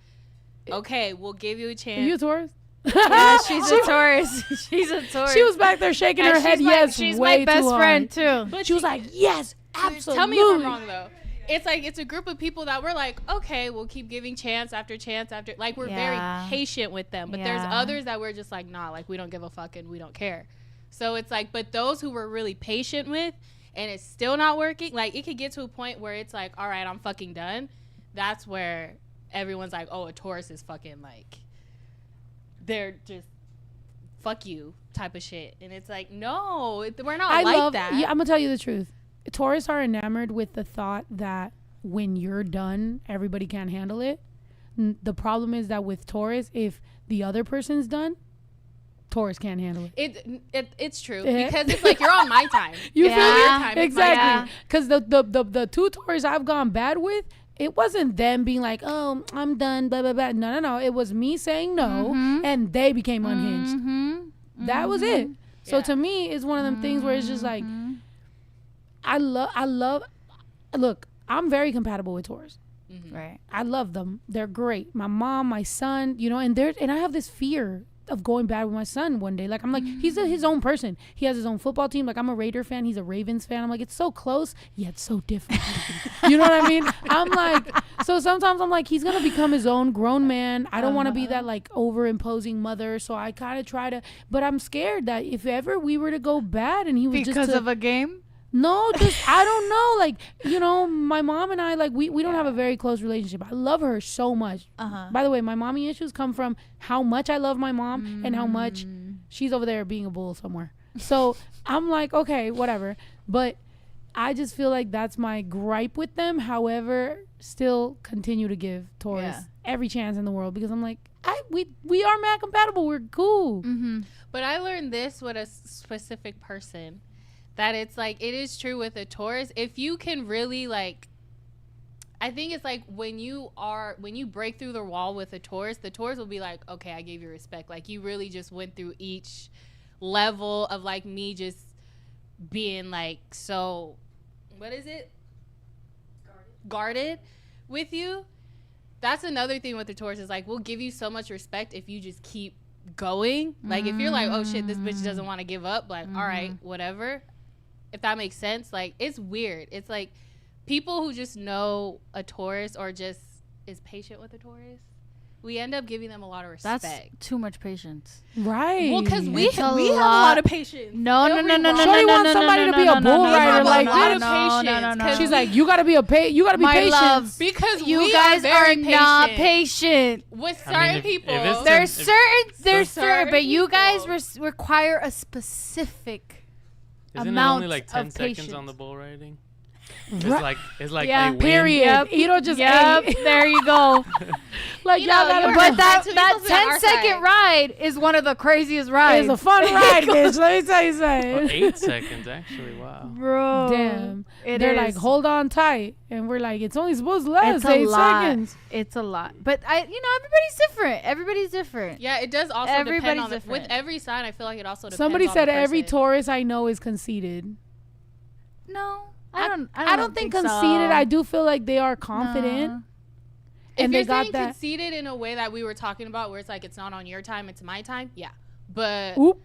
okay, we'll give you a chance. Are you a Taurus? Yeah, she's a Taurus. She's a Taurus. She was back there shaking her head. Yes, she's my best friend too. But she was like, yes, absolutely. Tell me if I'm wrong though. It's like it's a group of people that we're like, okay, we'll keep giving chance after chance after. Like we're very patient with them, but there's others that we're just like, nah, like we don't give a fuck and we don't care. So it's like, but those who we're really patient with and it's still not working, like it could get to a point where it's like, all right, I'm fucking done. That's where everyone's like, oh, a Taurus is fucking like, they're just fuck you type of shit. And it's like, no, we're not that. Yeah, I'm gonna tell you the truth. Taurus are enamored with the thought that when you're done, everybody can't handle it. The problem is that with Taurus, if the other person's done, Taurus can't handle it. It's true because it's like you're on my time. You feel me? Time, exactly. Because the two Taurus I've gone bad with, it wasn't them being like, oh, I'm done, blah, blah, blah. No. It was me saying no, and they became unhinged. That was it. So to me, it's one of them things where it's just like, I love, look, I'm very compatible with Taurus. Right. I love them. They're great. My mom, my son, you know, and I have this fear of going bad with my son one day. Like, I'm like, he's his own person. He has his own football team. Like, I'm a Raider fan. He's a Ravens fan. I'm like, it's so close, yet so different. You know what I mean? I'm like, so sometimes I'm like, he's going to become his own grown man. I don't want to be that, like, over-imposing mother. So I kind of try to, but I'm scared that if ever we were to go bad and he was because of a game? No, just, I don't know. Like, you know, my mom and I, like, we don't have a very close relationship. I love her so much. By the way, my mommy issues come from how much I love my mom and how much she's over there being a bull somewhere. So I'm like, okay, whatever. But I just feel like that's my gripe with them. However, still continue to give Taurus every chance in the world because I'm like, we are mad compatible. We're cool. Mm-hmm. But I learned this with a specific person, that it's like, it is true with a Taurus. If you can really like, I think it's like when you break through the wall with the Taurus will be like, okay, I gave you respect. Like you really just went through each level of like me just being like, so what is it? Guarded with you. That's another thing with the Taurus is like, we'll give you so much respect if you just keep going. Like if you're like, oh shit, this bitch doesn't want to give up, like all right, whatever, if that makes sense. Like it's weird. It's like people who just know a Taurus or just is patient with a Taurus, we end up giving them a lot of respect. That's too much patience. Right. Well, because we have a lot of patience. No. Shorty wants somebody to be a bull rider like No. She's like, you gotta be patient. Love, because you guys are not patient with certain people. There's certain, but you guys require a specific Isn't amount it only like 10 of seconds patience. on the bull riding? Right. It's like Yeah, they win. Period. Ito just ate. There you go. Like You y'all know, gotta you're But that Somebody's on our 10-second side. ride is one of the craziest rides. It's a fun ride, bitch. Let me tell you Oh, something. 8 seconds, actually. Wow. Bro. Damn. It They're is. like, hold on tight. And we're like, it's only supposed to last It's a 8 lot. seconds. It's a lot. But everybody's different. Yeah, it does also depend Everybody's on with different. every sign. I feel like it also depends. Somebody on said the every person. Taurus I know is conceited. No. I don't think conceited. I do feel like they are confident. No. If And you're they got saying that. conceited in a way that we were talking about, where it's like it's not on your time, it's my time. Yeah, but Oop.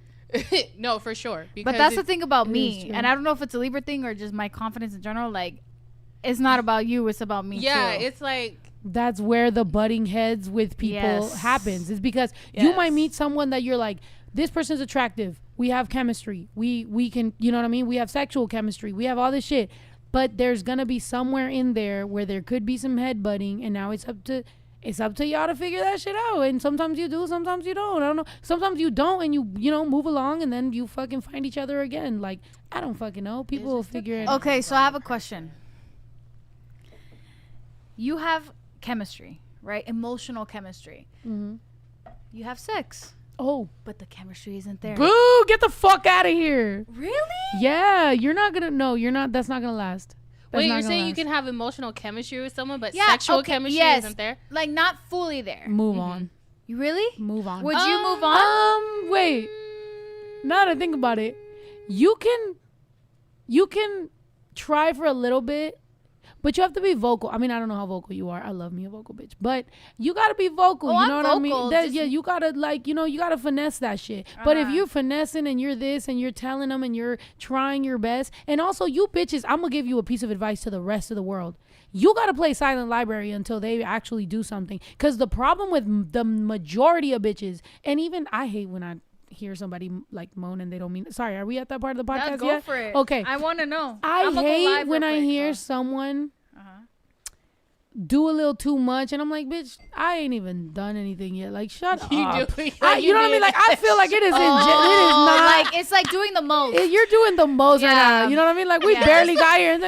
no, for sure. But that's the thing about it is me. true. And I don't know if it's a Libra thing or just my confidence in general. Like, it's not about you. It's about me, Yeah, too. it's like That's where the butting heads with people Yes. happens. Is because you might Yes. meet someone that you're like, this person's attractive. We have chemistry. We can, you know what I mean? We have sexual chemistry. We have all this shit. But there's gonna be somewhere in there where there could be some head butting, and now it's up to y'all to figure that shit out. And sometimes you do, sometimes you don't. I don't know. Sometimes you don't, and you know move along, and then you fucking find each other again. Like, I don't fucking know. People will figure it out. Okay, so I have a question. You have chemistry, right? Emotional chemistry. Mm-hmm. You have sex, Oh, but the chemistry isn't there. boo! Get the fuck out of here. Really? Yeah, you're not gonna. No, you're not. That's not gonna last. That's wait, not you're gonna saying you last. can have emotional chemistry with someone, but Yeah, sexual okay, chemistry yes. isn't there. Like, not fully there. move on. You really? Move on. Would you move on? Wait. Now that I think about it, you can try for a little bit, but you have to be vocal. I mean, I don't know how vocal you are. I love me a vocal bitch, but you gotta be vocal. Oh, you I'm know what vocal, I mean? That, just- yeah, you gotta you gotta finesse that shit. But if Uh-huh. you're finessing and you're this and you're telling them and you're trying your best, and also you bitches, I'm gonna give you a piece of advice to the rest of the world. You gotta play silent library until they actually do something. Cause the problem with the majority of bitches, and even I hate when I hear somebody like moan and they don't mean it. Sorry, are we at that part of the podcast Go yet? for it. Okay. I want to know. I I'ma go hate live when real I quick. hear someone Uh-huh. do a little too much, and I'm like, bitch, I ain't even done anything yet. Like, shut up. You You do. know what I mean? Like, I feel like it is. It is Oh, not. like, it's like doing the most. You're doing the most right Yeah. now. You know what I mean? Like, we Yes. barely got here,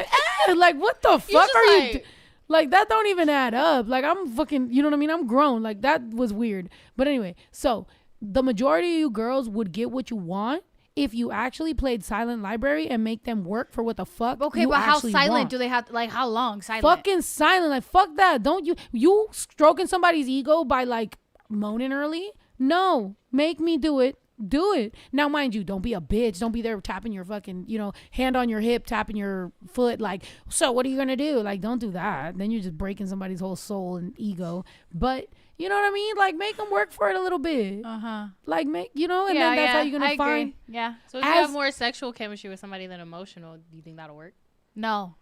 and like, what the fuck just are you? like- Like, that don't even add up. Like, I'm fucking. You know what I mean? I'm grown. Like, that was weird. But anyway, so the majority of you girls would get what you want if you actually played silent library and make them work for what the fuck. Okay, you but how actually silent want. do they have to, like, how long silent? Fucking silent. Like, fuck that. Don't you stroking somebody's ego by like moaning early? No, make me do it. Do it. Now, mind you, don't be a bitch. Don't be there tapping your fucking, hand on your hip, tapping your foot. Like, so what are you going to do? Like, don't do that. Then you're just breaking somebody's whole soul and ego. But you know what I mean? Like, make them work for it a little bit. Uh-huh. Like, and then that's how you're going to find. Agree. Yeah. So if you have more sexual chemistry with somebody than emotional, do you think that'll work? No.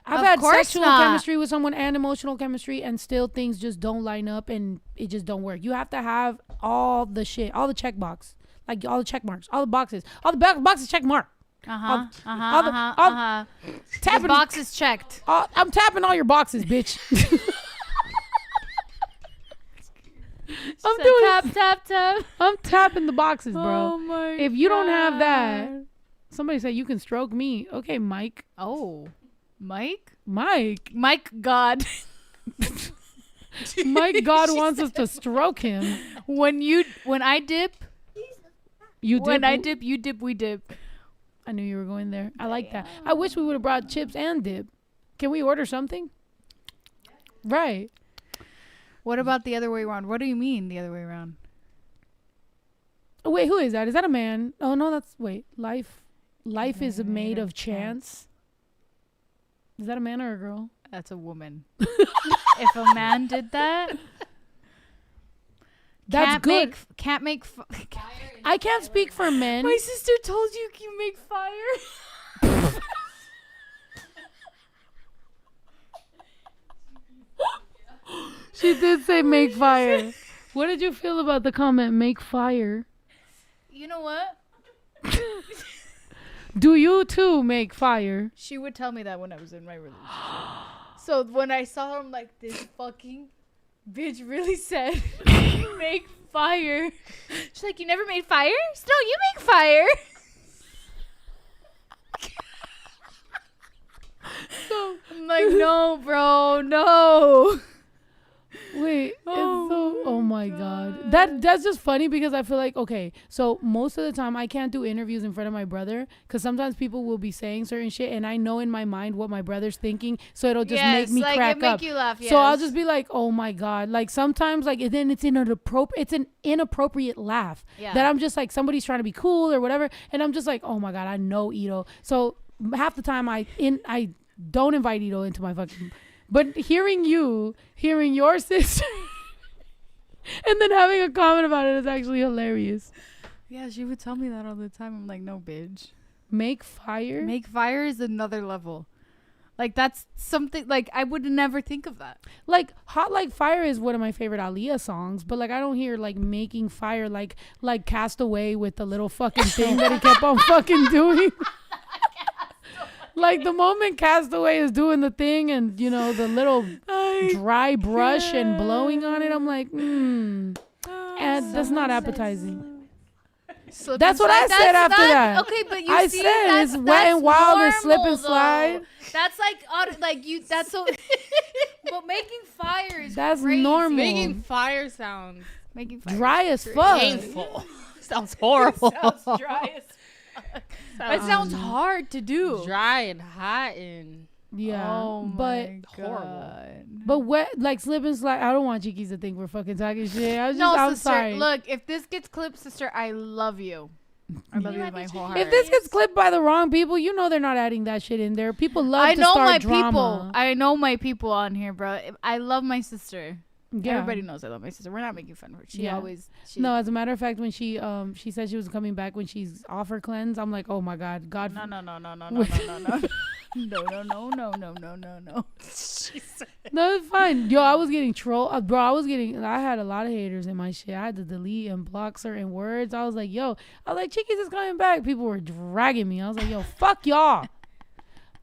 I've Of had course sexual not. chemistry with someone and emotional chemistry, and still things just don't line up and it just don't work. You have to have all the shit, all the check box, like all the check marks, all the boxes, all the boxes check mark. Uh-huh. all the- Tapping, The box is checked. I'm tapping all your boxes, bitch. I'm doing tap. I'm tapping the boxes, bro. Oh my If you don't have that, Somebody said you can stroke me. Okay, Mike. Oh, Mike Mike God. God wants us to stroke him. When I dip, You dip. when I dip, you dip, we dip. I knew you were going there. I like that. I wish we would have brought chips and dip. Can we order something? Right. What about the other way around? What do you mean the other way around? Oh, wait, who is that? Is that a man? Oh no, life is made of chance. Is that a man or a girl? That's a woman. If a man did that, That's good. Can't make. I can't speak for men. My sister told you can make fire. She did say make fire. What did you feel about the comment make fire? You know what? Do you too make fire? She would tell me that when I was in my relationship. So when I saw her, I'm like, this fucking bitch really said make fire. She's like, you never made fire? No, you make fire. I'm like, no, bro, no. Wait, oh my god. That's just funny because I feel like, okay, so most of the time I can't do interviews in front of my brother because sometimes people will be saying certain shit and I know in my mind what my brother's thinking, so it'll just make me crack up. You laugh, yes. So I'll just be like, oh my god. Like sometimes like, and then it's an inappropriate laugh that I'm just like, somebody's trying to be cool or whatever, and I'm just like, oh my god, I know Ito. So half the time I don't invite Ito into my fucking. But hearing your sister and then having a comment about it is actually hilarious. Yeah, she would tell me that all the time. I'm like, no, bitch. Make fire? Make fire is another level. Like, that's something, like, I would never think of that. Like, Hot Like Fire is one of my favorite Aaliyah songs, but, like, I don't hear, like, making fire, like Castaway with the little fucking thing that he kept on fucking doing. Like the moment Castaway is doing the thing and, you know, the little dry brush and blowing on it, I'm like, and that's not appetizing. That's what I said after that. Okay, but you I see, said it's wet and wild and slip and slide. That's like you. That's so. But making fire is that's crazy. normal. Making fire sounds dry as fuck. Painful. Sounds horrible. Sounds dry as fuck. It sounds hard to do. Dry and hot and but horrible. But wet, like slip and slide. I don't want Cheekies to think we're fucking talking shit. I'm sister, sorry. Look, if this gets clipped, sister, I love you. I love you with my whole heart. If this gets clipped by the wrong people, you know they're not adding that shit in there. People love to start drama. I know my people on here, bro. I love my sister. Yeah. Everybody knows I love my sister. We're not making fun of her. She always. No, as a matter of fact, when she said she was coming back when she's off her cleanse, I'm like, oh my god, No. No. No, it's fine. Yo, I was getting trolled, bro. I had a lot of haters in my shit. I had to delete and block certain words. I was like, Cheekies is coming back. People were dragging me. I was like, yo, fuck y'all.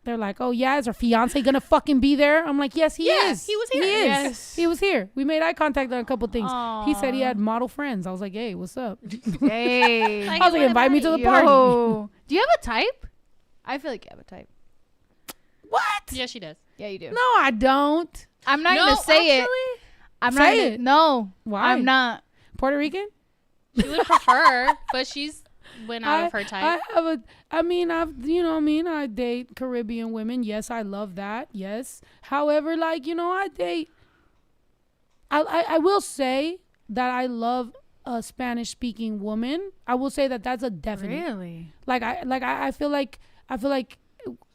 They're like, oh yeah, is her fiance gonna fucking be there? I'm like, yes, he is. He was here. He is. Yes. He was here. We made eye contact on a couple things. Aww. He said he had model friends. I was like, hey, what's up? Hey. I was like, invite me to the party. Do you have a type? I feel like you have a type. What? Yeah, she does. Yeah, you do. No, I don't. I'm not gonna say it. I'm not say it. No. Why? I'm not. Puerto Rican? She would prefer, but she's went out of her type. I date Caribbean women. Yes, I love that. Yes. However, I date. I will say that I love a Spanish-speaking woman. I will say that that's a definite. Really? I feel like,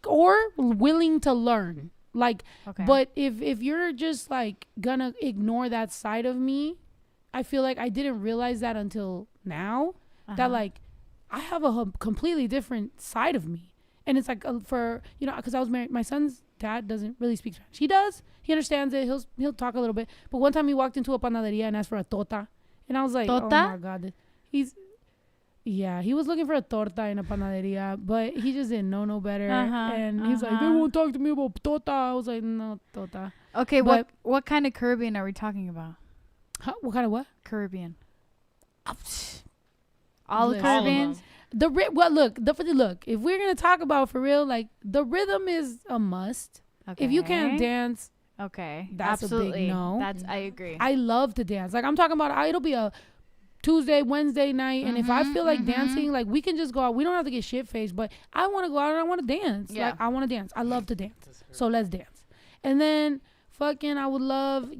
or willing to learn. Okay. But if you're just gonna ignore that side of me, I feel like I didn't realize that until now. That I have a completely different side of me. And it's because I was married, my son's dad doesn't really speak Spanish. He does. He understands it. He'll talk a little bit. But one time he walked into a panaderia and asked for a torta. And I was like, Torta? oh my God. He was looking for a torta in a panaderia, but he just didn't know no better. And he's like, they won't talk to me about torta. I was like, no, torta. Okay, but what kind of Caribbean are we talking about? What kind of what? Caribbean. All the Caribbeans? look. If we're gonna talk about for real, like the rhythm is a must. Okay. If you can't dance, okay, that's absolutely. a big no. I agree. I love to dance. Like I'm talking about, it'll be a Tuesday, Wednesday night, and if I feel like dancing, like we can just go out. We don't have to get shit faced, but I want to go out and I want to dance. Yeah. Like I want to dance. I love to dance. So let's dance. And then fucking, I would love,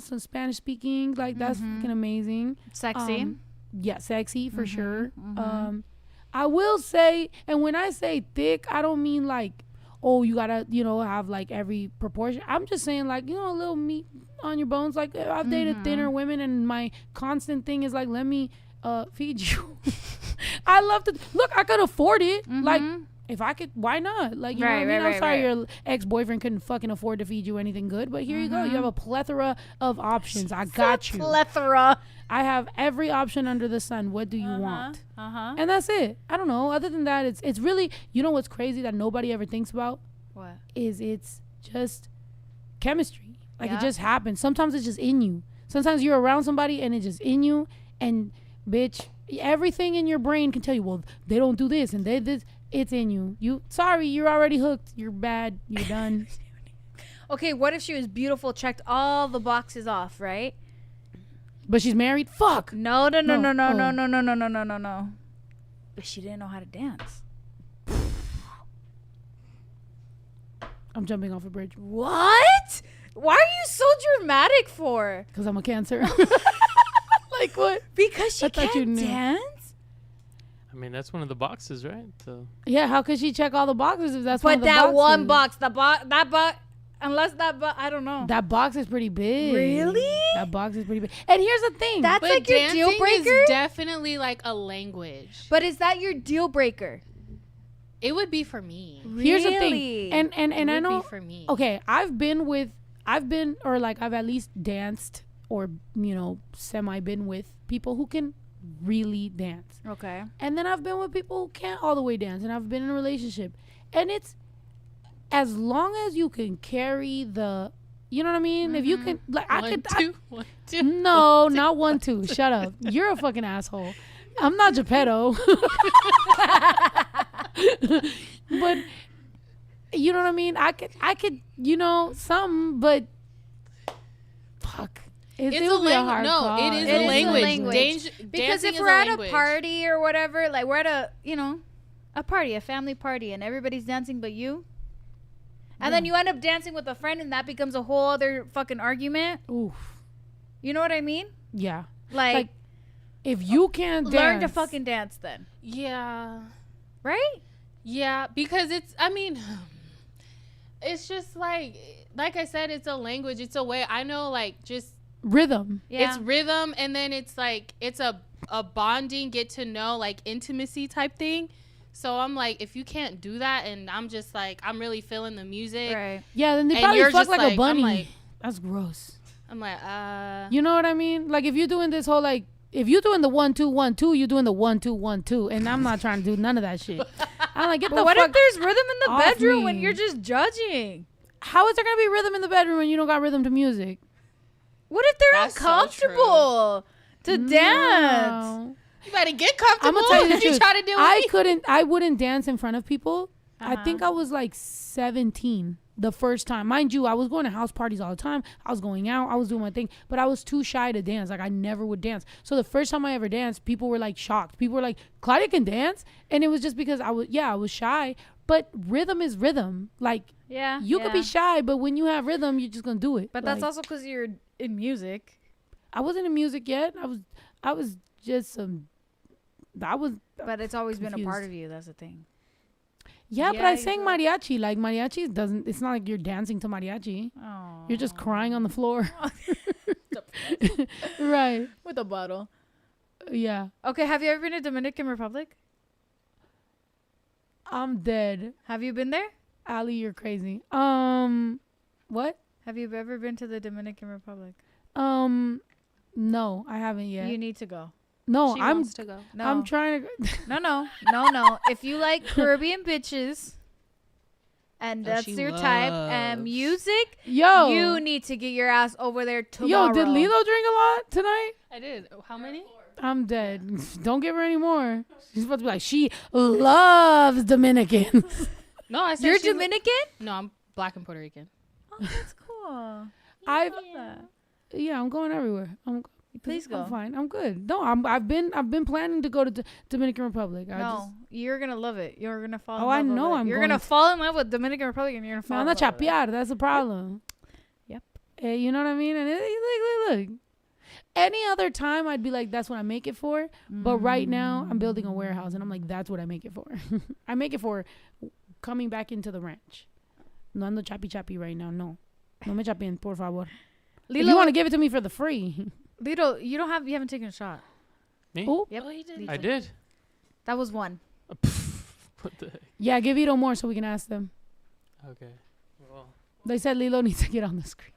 some Spanish speaking. Like that's fucking amazing. Sexy. Yeah, sexy for sure. I will say, and when I say thick, I don't mean like, oh, you gotta, have like every proportion. I'm just saying like, a little meat on your bones. Like I've dated thinner women, and my constant thing is like, let me feed you. I love to look. I could afford it. Like if I could, why not? Like, you know what I mean? I'm sorry your ex-boyfriend couldn't fucking afford to feed you anything good, but here you go. You have a plethora of options. I got you. Plethora. I have every option under the sun. What do you want? And that's it. I don't know. Other than that, it's really, what's crazy that nobody ever thinks about? What? Is it's just chemistry. Like it just happens. Sometimes it's just in you. Sometimes you're around somebody and it's just in you, and bitch, everything in your brain can tell you, well, they don't do this and they this. It's in you. You're already hooked. You're bad. You're done. Okay, what if she was beautiful, checked all the boxes off, right? But she's married? Fuck. No. But she didn't know how to dance. I'm jumping off a bridge. What? Why are you so dramatic for? Because I'm a Cancer. Like what? Because she can't dance? I mean, that's one of the boxes, right? So. Yeah, how could she check all the boxes if that's one of the boxes? But that one box, that box, unless that box, I don't know. That box is pretty big. Really? That box is pretty big. And here's the thing. That's but like your deal breaker? Is definitely like a language. But is that your deal breaker? It would be for me. Here's the thing. And I know. Be for me. Okay, I've at least danced or, semi been with people who can really dance. Okay. And then I've been with people who can't all the way dance, and I've been in a relationship. And it's as long as you can carry the, you know what I mean? If you can, like, One, two. No, not 1, 2. Shut up. You're a fucking asshole. I'm not Geppetto. But you know what I mean? I could, something, but fuck. It would be a hard call. It is a language. Because if we're at a party or whatever, like we're at a party, a family party, and everybody's dancing but you, and then you end up dancing with a friend, and that becomes a whole other fucking argument. Oof. You know what I mean? Yeah. Like if you can't dance, learn to fucking dance then. Yeah. Right? Yeah, because it's just like I said, it's a language. It's a way. I know, like, just rhythm. Yeah. It's rhythm, and then it's like it's a bonding, get to know, like, intimacy type thing. So I'm like, if you can't do that, and I'm just like, I'm really feeling the music, right? Yeah, then they probably fuck like a bunny. That's gross. I'm like, you know what I mean? Like if you're doing this whole like, if you're doing the 1 2 1 2, you're doing the 1 2 1 2, and I'm not trying to do none of that shit. I'm like, But what if there's rhythm in the bedroom when you're just judging? How is there gonna be rhythm in the bedroom when you don't got rhythm to music? What if they're uncomfortable to dance? No. You better get comfortable. I'm gonna tell you the truth. Try to do I wouldn't dance in front of people. Uh-huh. I think I was like 17 the first time. Mind you, I was going to house parties all the time. I was going out. I was doing my thing. But I was too shy to dance. Like, I never would dance. So the first time I ever danced, people were like shocked. People were like, Claudia can dance? And it was just because I was shy. But rhythm is rhythm. Like, you could be shy, but when you have rhythm, you're just going to do it. But that's also because you're in music. I wasn't in music yet. I was just But it's always confused. been a part of you. That's the thing. Yeah, but I sang mariachi. Like, mariachi it's not like you're dancing to mariachi. Oh. You're just crying on the floor. Right. With a bottle. Yeah. Okay, have you ever been to Dominican Republic? I'm dead. Have you been there? Ali, you're crazy. What? Have you ever been to the Dominican Republic? No, I haven't yet. You need to go. No, She I'm wants to go. No. I'm trying to No. If you like Caribbean bitches and that's she your type and loves. music, Yo. you need to get your ass over there tomorrow. Yo, did Lilo drink a lot tonight? I did. How many? I'm dead. Don't give her any more. She's supposed to be like, she loves Dominicans. No, I said You're Dominican? No, I'm Black and Puerto Rican. Oh, that's cool. I'm going everywhere. Please go. I'm fine. I'm good. No, I've been planning to go to Dominican Republic. You're gonna love it. You're gonna fall. Oh, I know. You're gonna fall in love with Dominican Republic, and you're gonna fall. I'm not chapear. That's the problem. Yep. You know what I mean? And look. Any other time, I'd be like, that's what I make it for. But right now, I'm building a warehouse, and I'm like, that's what I make it for. I make it for coming back into the ranch. No ando chapi right now. No me chapien, por favor. Lilo, if you want to give it to me for the free. Lito, you haven't taken a shot. Me? Ooh. Yep. Oh, he did. I did. That was one. What the heck? Yeah, give Ito more so we can ask them. Okay. Well. They said Lilo needs to get on the screen.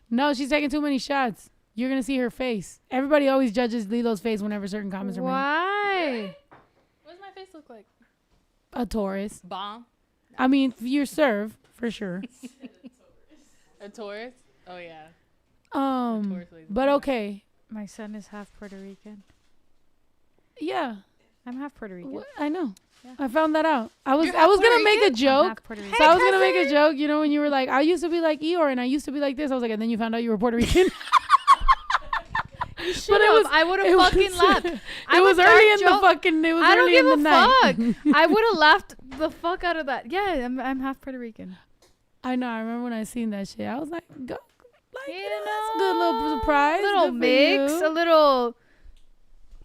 No, she's taking too many shots. You're going to see her face. Everybody always judges Lilo's face whenever certain comments are made. Why? What does my face look like? A Taurus. Bomb. I mean, you're serve, for sure. A Taurus? Oh, yeah. But okay. My son is half Puerto Rican. Yeah. I'm half Puerto Rican. I know. Yeah. I found that out. I was You're half gonna Puerto make a Rican? joke. Puerto So Rican. I was gonna make a joke, you know, when you were like, I used to be like Eeyore and I used to be like this. I was like, and then you found out you were Puerto Rican. But I would have fucking laughed. It was early in the fucking. It was I don't early in give the a night. fuck. I would have laughed the fuck out of that. Yeah, I'm half Puerto Rican. I know. I remember when I seen that shit. I was like, go. Like, You that's a good little surprise. A little Good for mix, you. a little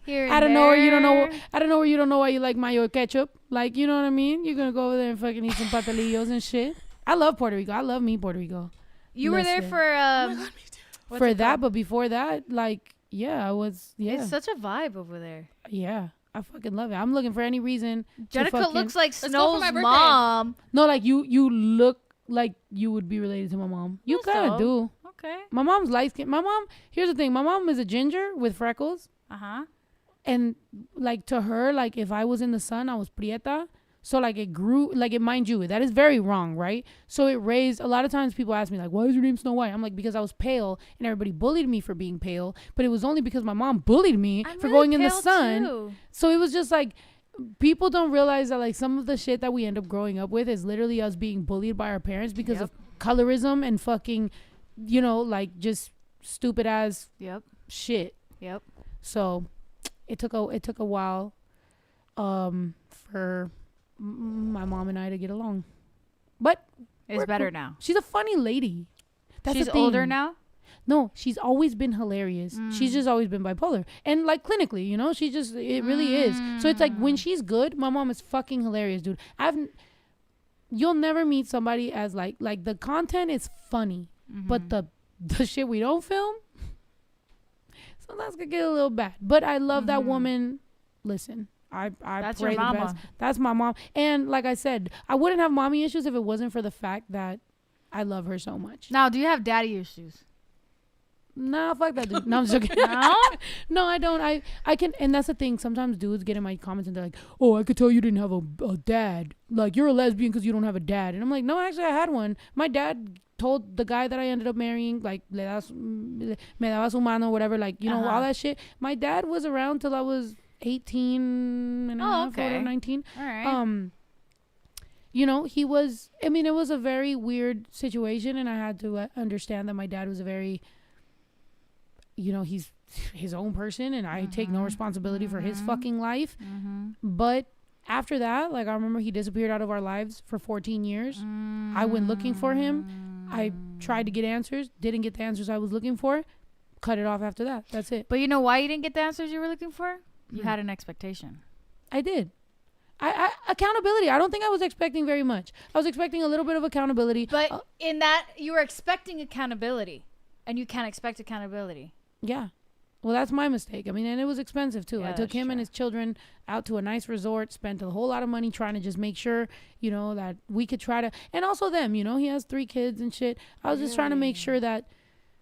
here and I don't know where you don't know. there. I don't know where you don't know why you like mayo ketchup. Like, you know what I mean? You're gonna go over there and fucking eat some pastelillos and shit. I love Puerto Rico. I love me Puerto Rico. You were there Listen. for For that, but before that, like, yeah, I was. Yeah, It's such a vibe over there. yeah. I fucking love it. I'm looking for any reason. Jenicka looks like go for Snow's my birthday. mom. No, like you look like you would be related to my mom. You That's kind of dope. do. Okay. My mom's light skin. My mom. Here's the thing. My mom is a ginger with freckles. Uh-huh. And like to her, like if I was in the sun, I was prieta. So like it grew, like it, mind you, that is very wrong, right? So it raised, a lot of times people ask me like, why is your name Snow White? I'm like, because I was pale and everybody bullied me for being pale, but it was only because my mom bullied me I'm for really going in the pale sun. too. So it was just like, people don't realize that like some of the shit that we end up growing up with is literally us being bullied by our parents because Yep. of colorism and fucking, you know, like just stupid ass Yep. shit. Yep. So it took a while for my mom and I to get along, but It's we're better cool. now. She's a funny lady. That's She's the thing. older now? No, she's always been hilarious. She's just always been bipolar, and like clinically, you know, it really is. So it's like when she's good, my mom is fucking hilarious, dude. You'll never meet somebody as like the content is funny, but the shit we don't film, sometimes could get a little bad. But I love that woman. Listen, I That's pray your the mama. best. That's my mom. And like I said, I wouldn't have mommy issues if it wasn't for the fact that I love her so much. Now, do you have daddy issues? Nah, fuck that dude. No, I'm joking. No? No, I don't. I can, and that's the thing. Sometimes dudes get in my comments and they're like, "Oh, I could tell you didn't have a dad. Like you're a lesbian because you don't have a dad." And I'm like, "No, actually, I had one. My dad told the guy that I ended up marrying, like, me daba su mano, whatever, like, you know, all that shit. My dad was around till I was 18 and a half, okay. or 19. All right. You know, he was. I mean, it was a very weird situation, and I had to understand that my dad was a very, you know, he's his own person, and I take no responsibility for his fucking life. But after that, like, I remember he disappeared out of our lives for 14 years. I went looking for him. I tried to get answers, didn't get the answers I was looking for, cut it off after that. That's it. But you know why you didn't get the answers you were looking for? You had an expectation. I did. I accountability. I don't think I was expecting very much. I was expecting a little bit of accountability. But in that, you were expecting accountability, and you can't expect accountability. Yeah. Well, that's my mistake. I mean, and it was expensive too. Yeah, I took him and his children out to a nice resort, spent a whole lot of money trying to just make sure, you know, that we could try to, and also them, you know, he has 3 kids and shit. I was just trying to make sure that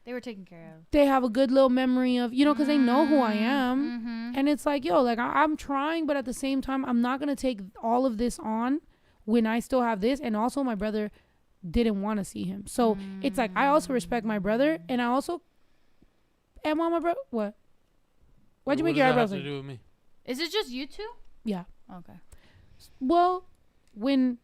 They were taken care of. they have a good little memory of, you know, because they know who I am. And it's like, yo, like I'm trying, but at the same time, I'm not going to take all of this on when I still have this. And also my brother didn't want to see him. So it's like, I also respect my brother, and I also am on my brother. What Why'd you make your eyebrows? What does that have to do with me? Is it just you two? Yeah. Okay. Well, when,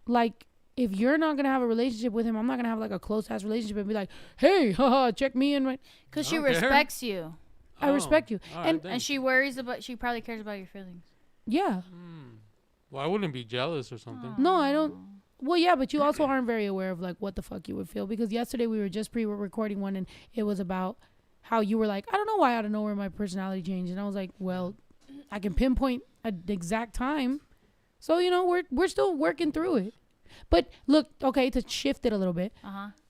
like, if you're not gonna have a relationship with him, I'm not gonna have like a close ass relationship and be like, hey, haha, check me in, right? Because she respects you. I respect you, right, and she worries about. She probably cares about your feelings. yeah. Well, I wouldn't be jealous or something. No, I don't. Well, yeah, but you also aren't very aware of like what the fuck you would feel, because yesterday we were just recording one and it was about how you were like, I don't know why out of nowhere my personality changed, and I was like, well, I can pinpoint an exact time, so you know we're still working through it. But look, okay, to shift it a little bit,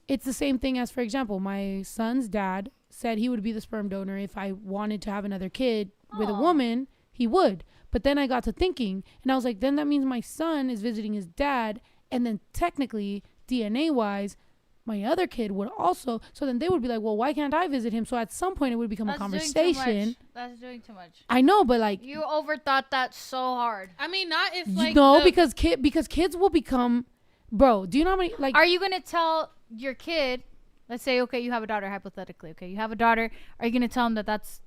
it's the same thing as, for example, my son's dad said he would be the sperm donor if I wanted to have another kid with a woman, he would. But then I got to thinking, and I was like, then that means my son is visiting his dad, and then technically, DNA-wise, my other kid would also. So then they would be like, well, why can't I visit him? So at some point, it would become a conversation. That's doing too much. I know, but like, you overthought that so hard. I mean, not if like because kids will become, bro. Do you know how many like? Are you gonna tell your kid? Let's say, okay, you have a daughter. Hypothetically, okay, you have a daughter. Are you gonna tell him that that's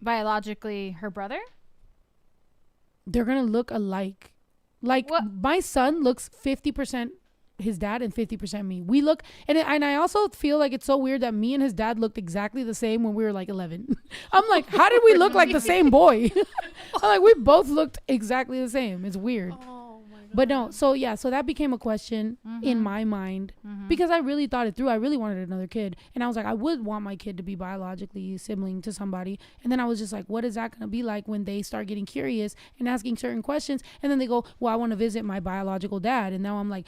biologically her brother? They're gonna look alike. Like what? My son looks 50% his dad and 50% me. We look, and I also feel like it's so weird that me and his dad looked exactly the same when we were like 11. I'm like, how did we look like the same boy? I'm like, we both looked exactly the same. It's weird. But no, so yeah, so that became a question in my mind because I really thought it through. I really wanted another kid, and I was like, I would want my kid to be biologically sibling to somebody. And then I was just like, what is that going to be like when they start getting curious and asking certain questions? And then they go, well, I want to visit my biological dad. And now I'm like,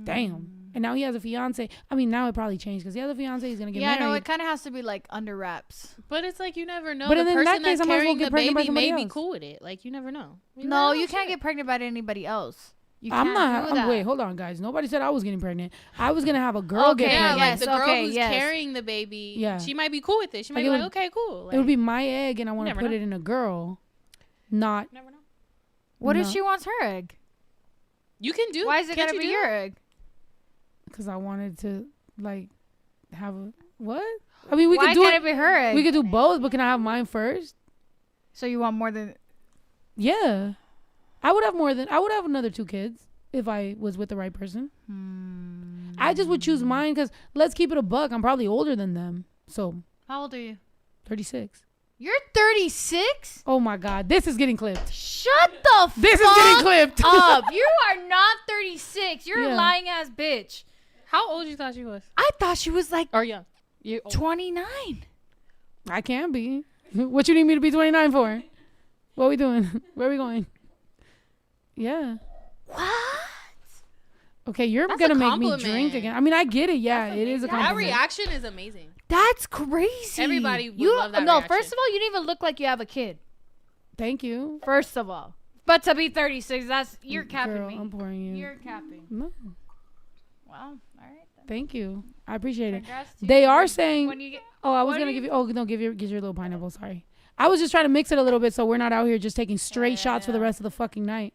damn. And now he has a fiance. I mean, now it probably changed because he has a fiance. He's going to get married. Yeah, no, it kind of has to be like under wraps. But it's like you never know. But the in person that case, that's I might as well carrying get the pregnant by baby somebody may be else. cool with it. Like you never know. No, you can't get pregnant by anybody else. Wait, hold on, guys. Nobody said I was getting pregnant. I was gonna have a girl get pregnant. Like the girl who's carrying the baby. Yeah, she might be cool with it. She might be like, okay, cool. Like, it would be my egg, and I want to put it in a girl. Not. Never know. What if she wants her egg? You can do. Why is it gotta be your egg? Because I wanted to like have a what? I mean, we could do Why can't it be her egg? We could do both, but can I have mine first? So you want more than? Yeah. I would have another 2 kids if I was with the right person. I just would choose mine because let's keep it a buck. I'm probably older than them. So. How old are you? 36. You're 36? Oh my God. This is getting clipped. Shut the This is getting clipped. up. You are not 36. You're a lying ass bitch. How old you thought she was? I thought she was like. Or young. 29. I can be. What you need me to be 29 for? What are we doing? Where are we going? Yeah. What? Okay, you're going to make me drink again. I mean, I get it. Yeah, it is a compliment. That reaction is amazing. That's crazy. Everybody would love that reaction. First of all, you didn't even look like you have a kid. Thank you. First of all. But to be 36, you're capping Girl, me. I'm pouring you. You're capping. No. Wow. All right. Then. Thank you. I appreciate it. You. They are saying. When you get, I was going to give you. Oh, no, get your little pineapple. Sorry. I was just trying to mix it a little bit so we're not out here just taking straight shots for the rest of the fucking night.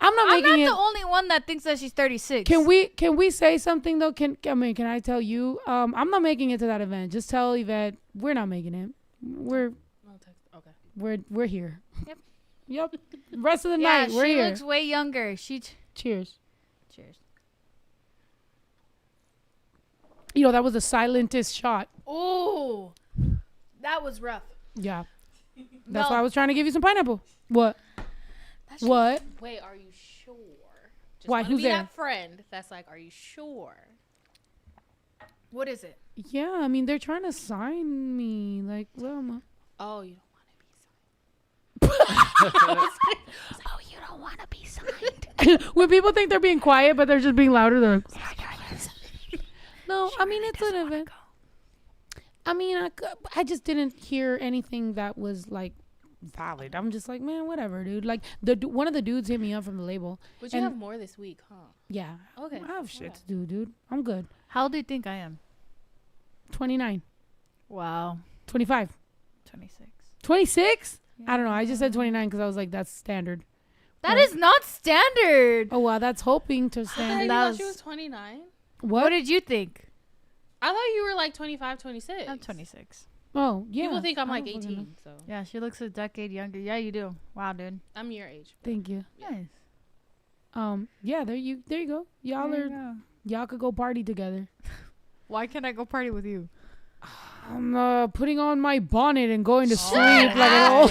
I'm not the only one that thinks that she's 36. Can we say something though? Can I tell you? I'm not making it to that event. Just tell Yvette we're not making it. We're here. Yep. Rest of the night we're here. She looks way younger. Cheers. You know that was the silentest shot. Oh, that was rough. Yeah. That's why I was trying to give you some pineapple. What? What? Wait, are you sure? Just why? Who's be there? That friend that's like, are you sure? What is it? Yeah, I mean they're trying to sign me. Like, well, oh, you don't want to be signed. Oh, you don't want to be signed. when people think they're being quiet, but they're just being louder, they're like, no, I mean it's an event. I mean, I just didn't hear anything that was like valid. I'm just like, man, whatever, dude. Like one of the dudes hit me up from the label. But you have more this week, huh? Yeah. Okay. I have shit to do, dude. I'm good. How old do you think I am? 29. Wow. 25. 26. 26? Yeah. I don't know. I just said 29 because I was like, that's standard. That is not standard. Oh, wow. That's hoping to standard. I thought she was 29. What did you think? I thought you were like 25, 26. I'm 26. Oh, yeah. People think I'm I like don't fucking 18, so Yeah, she looks a decade younger. Yeah, you do. Wow, dude. I'm your age. Thank you. Nice. Yeah, there you go. Y'all could go party together. Why can't I go party with you? I'm putting on my bonnet and going to sleep like an old.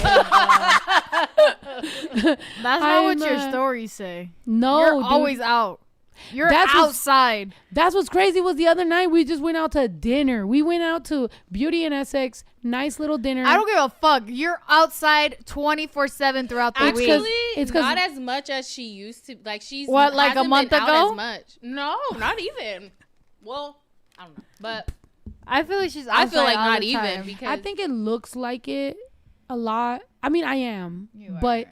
That's not what your stories say. No, You're dude. always out. You're That's outside. That's what's crazy was the other night we just went out to dinner. We went out to Beauty in Essex, nice little dinner. I don't give a fuck. You're outside 24/7 throughout the week. Actually, it's not as much as she used to. Like she's What, like a hasn't month been out ago? As much. No, not even. Well, I don't know, but I feel like she's outside I feel like all not the even time. because I think it looks like it a lot. I mean, I am, but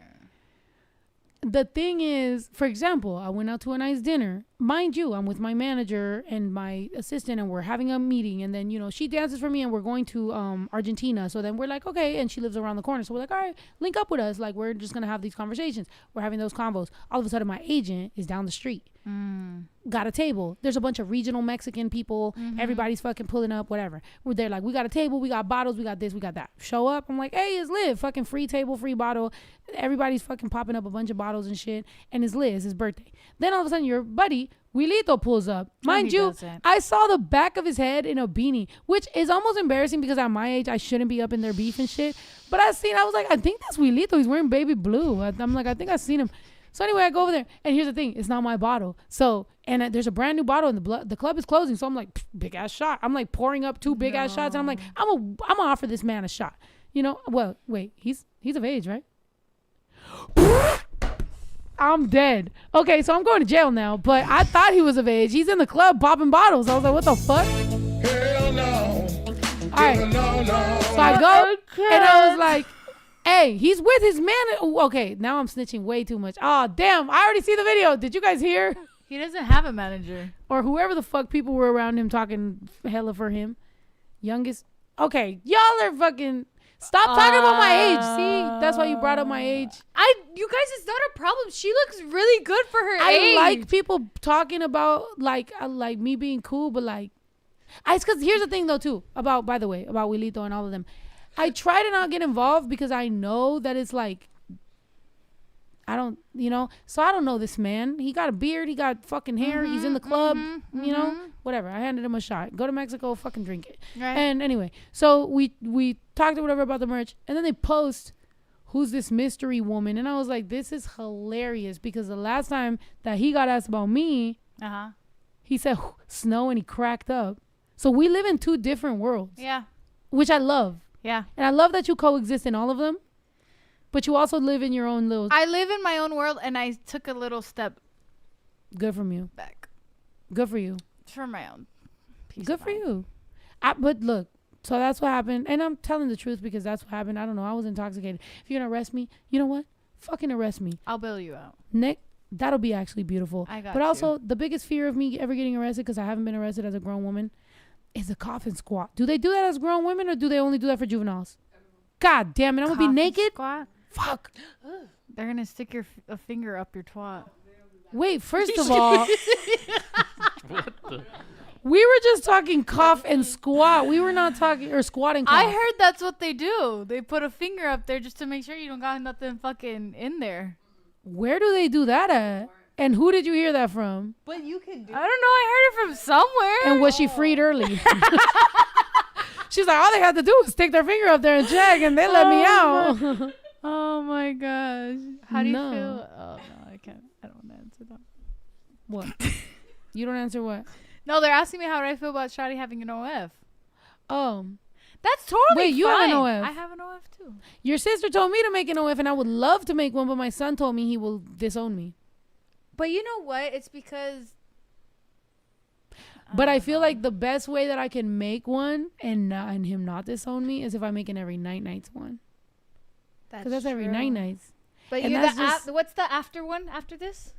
the thing is, for example, I went out to a nice dinner. Mind you, I'm with my manager and my assistant and we're having a meeting. And then, she dances for me and we're going to Argentina. So then we're like, okay. And she lives around the corner. So we're like, all right, link up with us. Like, we're just going to have these conversations. We're having those convos. All of a sudden, my agent is down the street. Got a table. There's a bunch of regional Mexican people. Everybody's fucking pulling up, whatever. We're there like, we got a table, we got bottles, we got this, we got that. Show up. I'm like, hey, it's Liv. Fucking free table, free bottle. Everybody's fucking popping up a bunch of bottles and shit. And it's Liz, his birthday. Then all of a sudden, your buddy, Wilito, pulls up. Mind you, I saw the back of his head in a beanie, which is almost embarrassing because at my age, I shouldn't be up in their beef and shit. But I was like, I think that's Wilito. He's wearing baby blue. I'm like, I think I've seen him. So anyway, I go over there, and here's the thing: it's not my bottle. So, and there's a brand new bottle, and the club is closing. So I'm like, big ass shot. I'm like pouring up 2 big ass shots, and I'm like, I'm gonna offer this man a shot. Well, wait, he's of age, right? I'm dead. Okay, so I'm going to jail now. But I thought he was of age. He's in the club popping bottles. I was like, what the fuck? Hell no. All right. So I go, and I was like, hey, he's with his man. Okay, now I'm snitching way too much. Oh, damn. I already see the video. Did you guys hear? He doesn't have a manager. Or whoever the fuck people were around him talking hella for him. Youngest. Okay, y'all are fucking... Stop talking about my age. See? That's why you brought up my age. You guys, it's not a problem. She looks really good for her age. I like people talking about, like me being cool, but like... It's because here's the thing, though, too. About Wilito and all of them. I try to not get involved because I know that it's like, I don't know this man. He got a beard. He got fucking hair. He's in the club, whatever. I handed him a shot. Go to Mexico, fucking drink it. Right. And anyway, so we talked or whatever about the merch. And then they post, who's this mystery woman? And I was like, this is hilarious because the last time that he got asked about me, he said snow and he cracked up. So we live in 2 different worlds. Yeah. Which I love. Yeah. And I love that you coexist in all of them, but you also live in your own little... I live in my own world, and I took a little step... Good from you. Back. Good for you. For my own peace. Good for you. But look, so that's what happened. And I'm telling the truth because that's what happened. I don't know. I was intoxicated. If you're going to arrest me, you know what? Fucking arrest me. I'll bail you out. Nick, that'll be actually beautiful. I got But you. also, the biggest fear of me ever getting arrested, because I haven't been arrested as a grown woman, is a coffin squat. Do they do that as grown women or do they only do that for juveniles? God damn it, I'm going to be naked? Squat? Fuck. They're going to stick a finger up your twat. Wait, first of all, What the? we were just talking cough and squat. We were not talking, or squat and cough. I heard that's what they do. They put a finger up there just to make sure you don't got nothing fucking in there. Where do they do that at? And who did you hear that from? But you can do. I don't know. I heard it from somewhere. And was she freed early? She's like, all they had to do was stick their finger up there and check, and they let me out. Oh my gosh. How do you No. feel? Oh no, I can't. I don't want to answer that. What? You don't answer what? No, they're asking me how do I feel about Shadi having an OF. That's totally Wait, you have fine. an OF? I have an OF too. Your sister told me to make an OF, and I would love to make one, but my son told me he will disown me. But you know what? It's because... But I feel like the best way that I can make one and him not disown me is if I make an every nights one. Because that's every nights. But and you that's what's the after one after this?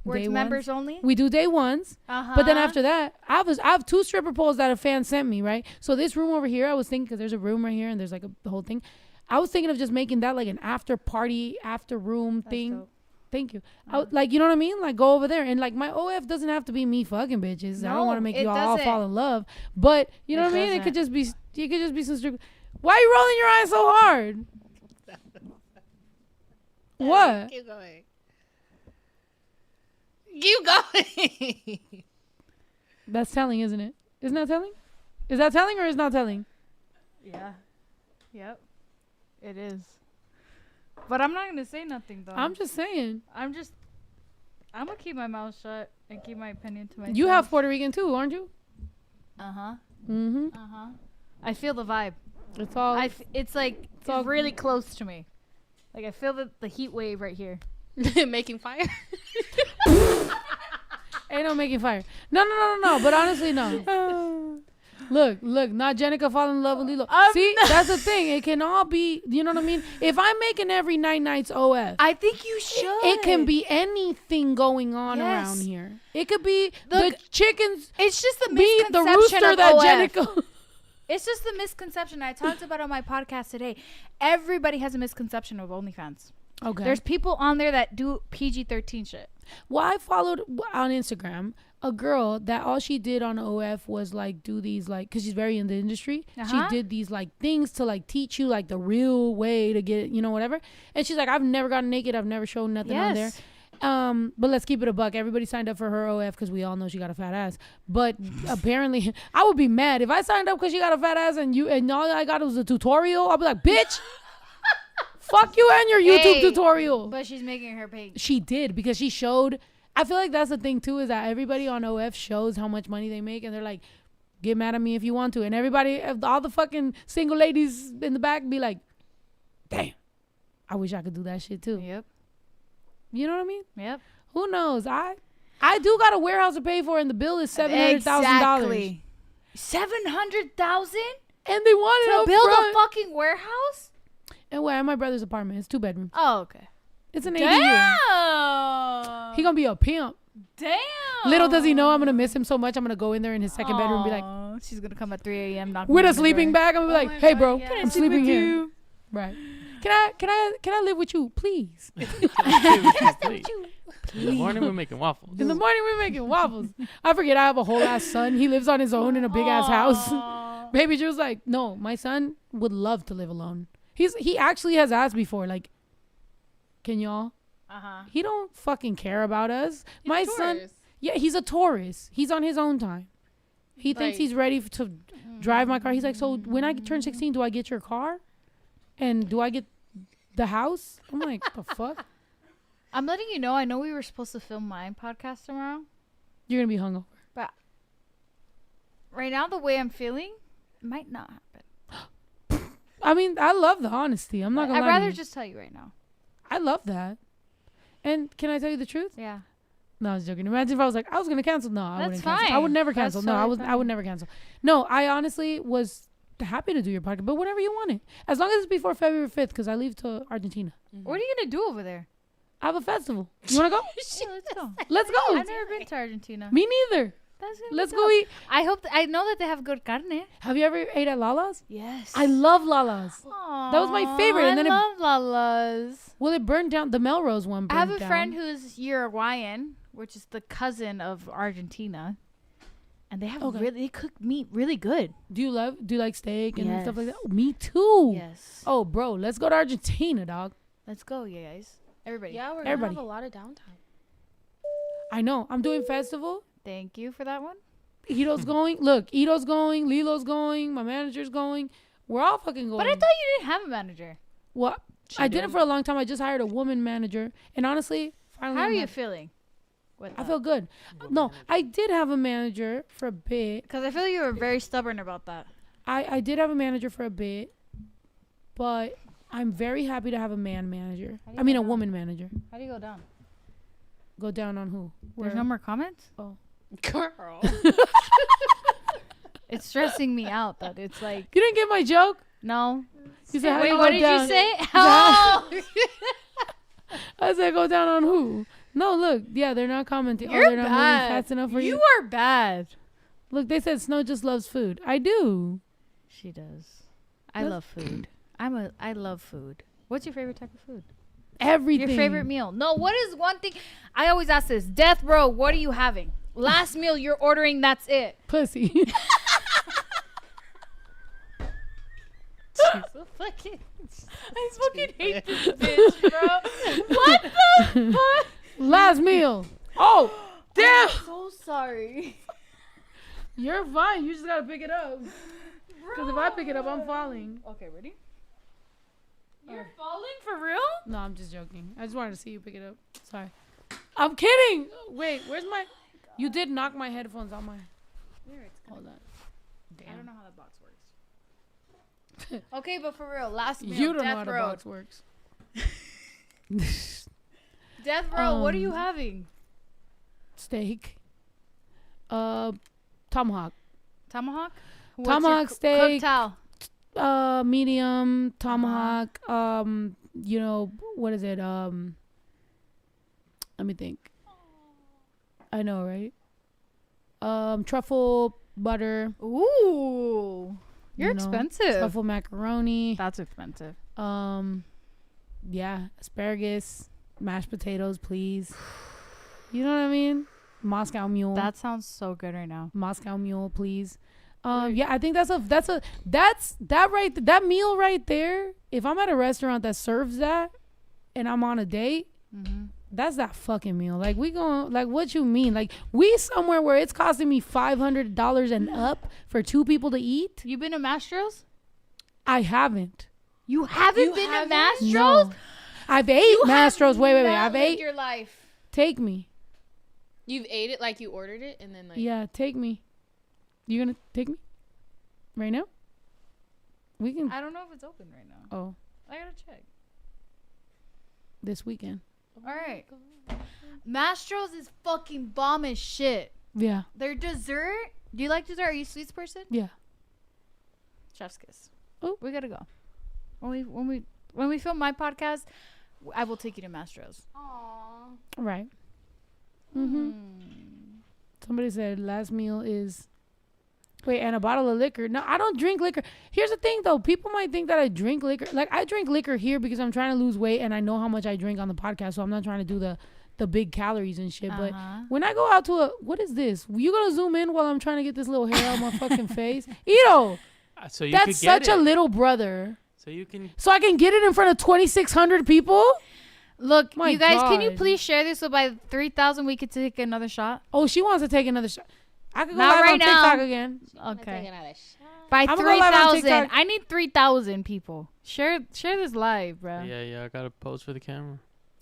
Where it's Day members ones. only? We do day ones. But then after that, I have 2 stripper poles that a fan sent me, right? So this room over here, I was thinking, because there's a room right here and there's like the whole thing. I was thinking of just making that like an after party, after room thing. Dope. Thank you. Like, you know what I mean? Like, go over there. And like, my OF doesn't have to be me fucking bitches. I don't want to make you all fall in love. But you know what I mean? It could just be some stripper. Why are you rolling your eyes so hard? What? Keep going. Keep going. That's telling, isn't it? Isn't that telling? Is that telling or is not telling? Yeah. Yep. It is. But I'm not gonna say nothing though. I'm just saying. I'm gonna keep my mouth shut and keep my opinion to myself. You have Puerto Rican too, aren't you? Mm-hmm. I feel the vibe. It's all. It's like it's all really close to me. Like I feel the heat wave right here. Making fire. Ain't no making fire. No. But honestly, no. Look. Not Jenicka fall in love with Lilo. See, that's the thing. It can all be. You know what I mean? If I'm making every nights OF, I think you should. it can be anything going on around here. It could be the chickens. It's just the be misconception the rooster of that OF. Jenicka. It's just the misconception I talked about on my podcast today. Everybody has a misconception of OnlyFans. Okay. There's people on there that do PG-13 shit. Well, I followed on Instagram a girl that all she did on OF was like do these like, because she's very in the industry. She did these like things to like teach you like the real way to get, you know, whatever. And she's like, I've never gotten naked. I've never shown nothing on there. But let's keep it a buck. Everybody signed up for her OF because we all know she got a fat ass. But apparently, I would be mad if I signed up because she got a fat ass and all I got was a tutorial. I'll be like, bitch, fuck you and your YouTube tutorial. But she's making her pay. She did because she showed. I feel like that's the thing too, is that everybody on OF shows how much money they make, and they're like, get mad at me if you want to, and everybody, all the fucking single ladies in the back be like, damn, I wish I could do that shit too. Yep. You know what I mean? Yep. Who knows? I do got a warehouse to pay for, and the bill is $700,000. $700,000. And they wanted To up build front. a fucking warehouse? And we're at my brother's apartment. It's 2 bedrooms. Oh, okay. It's an ADU. Damn. He gonna be a pimp. Damn. Little does he know I'm gonna miss him so much. I'm gonna go in there in his second bedroom and be like, she's gonna come at 3 a.m. knocking with on a the sleeping door. bag. I'm gonna be like, hey bro, yeah. I'm sleeping here. Right. Can I live with you, please? In the morning we're making waffles. In the morning we're making waffles. I forget I have a whole ass son. He lives on his own in a big ass house. Baby Drew's like, no, my son would love to live alone. He actually has asked before, like, can y'all? He don't fucking care about us. My son, yeah, he's a Taurus. He's on his own time. He thinks he's ready to drive my car. He's like, so when I turn 16, do I get your car? And do I get the house? I'm like, the fuck? I'm letting you know. I know we were supposed to film my podcast tomorrow. You're gonna be hungover. But right now, the way I'm feeling, it might not happen. I mean, I love the honesty. I'm not gonna lie I'd to rather you. just tell you right now. I love that. And can I tell you the truth? Yeah. No, I was joking. Imagine if I was like, I was gonna cancel. No, I That's wouldn't cancel. I fine. would never That's cancel. No, totally I would fine. never cancel. No, I honestly was happy to do your podcast, but whenever you want it, as long as it's before February 5th, because I leave to Argentina. What are you gonna do over there? I have a festival. You wanna go? Yeah, let's go. Let's go. I've never been to Argentina. Me neither. That's gonna be Let's dope. go eat. I hope. I know that they have good carne. Have you ever ate at Lala's? Yes. I love Lala's. That was my favorite. And then I love Lala's. Well, it burned down. The Melrose one burned I have a down. friend who's Uruguayan, which is the cousin of Argentina, and they have they cook meat really good. Do you like steak and stuff like Yes. that? Oh, me too. Yes. Oh, bro, let's go to Argentina, dog. Let's go, you guys. Everybody. Yeah, we're Everybody. gonna have a lot of downtime. I know. I'm doing festival. Thank you for that one. Ito's going. Look, Ito's going. Lilo's going. My manager's going. We're all fucking going. But I thought you didn't have a manager. Well, I did it for a long time. I just hired a woman manager. And honestly, finally. How are I'm you happy. feeling? I feel good. No, I did have a manager for a bit. Because I feel you were very stubborn about that. I did have a manager for a bit. But I'm very happy to have a man manager. I mean, a woman manager. How do you go down? Go down on who? There's no more comments? Oh. Girl. It's stressing me out that it's like, You didn't get my joke? no. You said, how Wait, you what go did down? you say? Oh! I said, go down on who? No, look. Yeah, they're not commenting. You're they're not bad. moving fast enough for you. You are bad. Look, they said Snow just loves food. I do. She does. I love food. I love food. What's your favorite type of food? Everything. Your favorite meal? No, what is one thing? I always ask this. Death Row, what are you having? Last meal you're ordering, that's it. Pussy. So fucking. I fucking hate this bitch, bro. What the fuck? Last meal. Oh, damn. I'm so sorry. You're fine. You just gotta pick it up. Because if I pick it up, I'm falling. Okay, ready? You're falling for real? No, I'm just joking. I just wanted to see you pick it up. Sorry. I'm kidding. Wait, where's my... You did knock my headphones on my... Hold on. Damn. I don't know how the box works. Okay, but for real, last meal. You don't know how Death the Row. box works. Death Row, what are you having? Steak. Tomahawk. Tomahawk? Tomahawk steak. Cooked how? Medium tomahawk. You know, what is it? Let me think. I know, right? Truffle butter. Ooh. You're expensive. Truffle macaroni. That's expensive. Yeah, asparagus, mashed potatoes, please. You know what I mean? Moscow Mule. That sounds so good right now. Moscow Mule, please. Yeah, I think that meal right there. If I'm at a restaurant that serves that, and I'm on a date, that's that fucking meal. Like we going, like what you mean? Like we somewhere where it's costing me $500 and up for 2 people to eat. You been to Mastro's? I haven't. You haven't been to Mastro's? No. I've ate Mastro's. Wait. I've ate your life. Take me. You've ate it like you ordered it, and then like Yeah, take me. You gonna take me right now? We can. I don't know if it's open right now. Oh, I gotta check. this weekend. All right. Mastro's is fucking bomb as shit. Yeah. Their dessert. Do you like dessert? Are you a sweets person? Yeah. Chef's kiss. Oh, we gotta go. When we film my podcast, I will take you to Mastro's. Aww. Right. Somebody said last meal is and a bottle of liquor. No, I don't drink liquor. Here's the thing though, people might think that I drink liquor. Like I drink liquor here because I'm trying to lose weight and I know how much I drink on the podcast, so I'm not trying to do the big calories and shit. But when I go out to what is this? You gonna zoom in while I'm trying to get this little hair out my fucking face? Ito, So you that's could get such a little brother. So you can. So I can get it in front of 2,600 people. Look, My you guys, can you God. please share this so by 3,000 we could take another shot? Oh, she wants to take another shot. I could go Not live right on now. TikTok again. Okay. By I'ma go live on 3,000. TikTok. I need 3,000 people. Share this live, bro. Yeah. I gotta pose for the camera.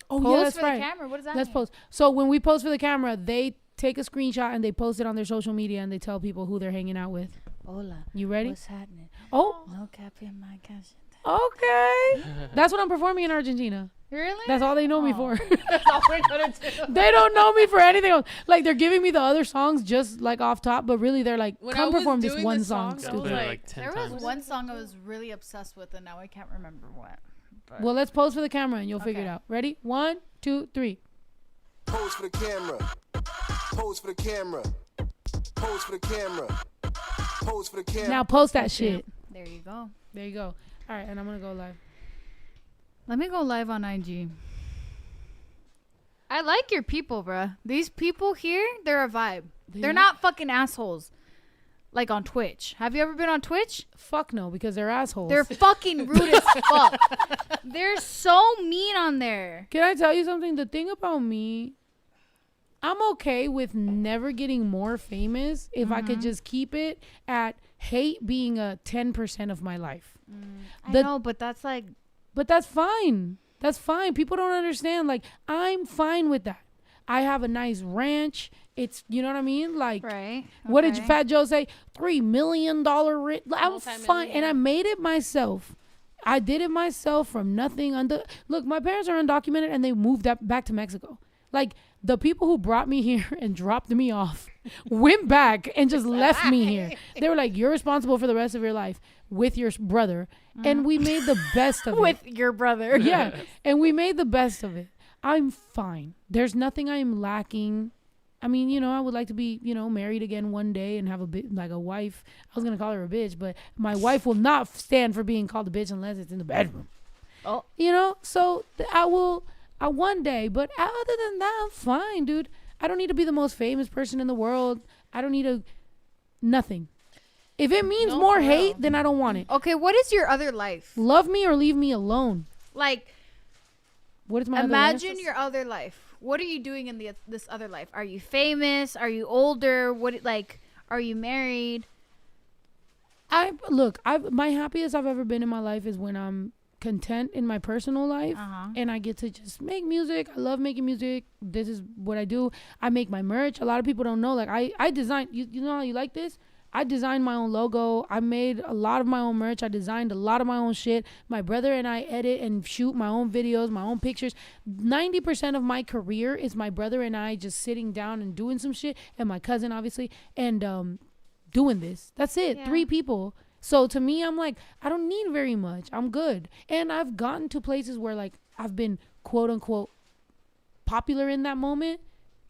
Oh, Post yeah, that's for right. the camera. What does that Let's mean? post. So when we post for the camera, they take a screenshot and they post it on their social media and they tell people who they're hanging out with. Hola. You ready? What's happening? Oh, No cap in my cash. okay. That's what I'm performing in Argentina. Really? That's all they know me for. That's all we're gonna do. They don't know me for anything else. Like they're giving me the other songs just like off top, but really they're like, When I come was perform this doing one the song. songs, I Gotta was play it like- like 10 There times. was one song I was really obsessed with, and now I can't remember what. But Well, let's pose for the camera and you'll figure it Okay. out. Ready? 1, 2, 3. Pose for the camera. Pose for the camera. Pose for the camera. Pose for the camera. Now post that shit. there you go. There you go. All right, and I'm gonna go live. Let me go live on IG. I like your people, bruh. These people here, they're a vibe. They're not fucking assholes. Like on Twitch. Have you ever been on Twitch? Fuck no, because they're assholes. They're fucking rude as fuck. They're so mean on there. Can I tell you something? The thing about me, I'm okay with never getting more famous if I could just keep it at hate being a 10% of my life. I The- know, but that's like... But that's fine. That's fine. People don't understand. Like, I'm fine with that. I have a nice ranch. It's, you know what I mean? Like, Right. what did okay. Fat Joe say? $3 million rich. I'm fine. And I made it myself. I did it myself from nothing. Look, my parents are undocumented and they moved back to Mexico. Like, the people who brought me here and dropped me off went back and just left me here. They were like, you're responsible for the rest of your life with your brother. And we made the best of it. With your brother. Yeah. And we made the best of it. I'm fine. There's nothing I'm lacking. I mean, you know, I would like to be, you know, married again one day and have a wife. I was going to call her a bitch, but my wife will not stand for being called a bitch unless it's in the bedroom. Oh. You know, so I one day, but other than that, I'm fine, dude. I don't need to be the most famous person in the world. I don't need nothing. If it means No, more for hate, real. then I don't want it. Okay, what is your other life? Love me or leave me alone. Like, What is my imagine other life? your other life. What are you doing in this other life? Are you famous? Are you older? Are you married? My happiest I've ever been in my life is when I'm content in my personal life, and I get to just make music. I love making music. This is what I do. I make my merch. A lot of people don't know. Like I design. You know how you like this? I designed my own logo. I made a lot of my own merch. I designed a lot of my own shit. My brother and I edit and shoot my own videos, my own pictures. 90% of my career is my brother and I just sitting down and doing some shit, and my cousin obviously, and doing this. That's it. Yeah. 3 people. So to me, I'm like, I don't need very much. I'm good. And I've gotten to places where like I've been quote unquote popular in that moment.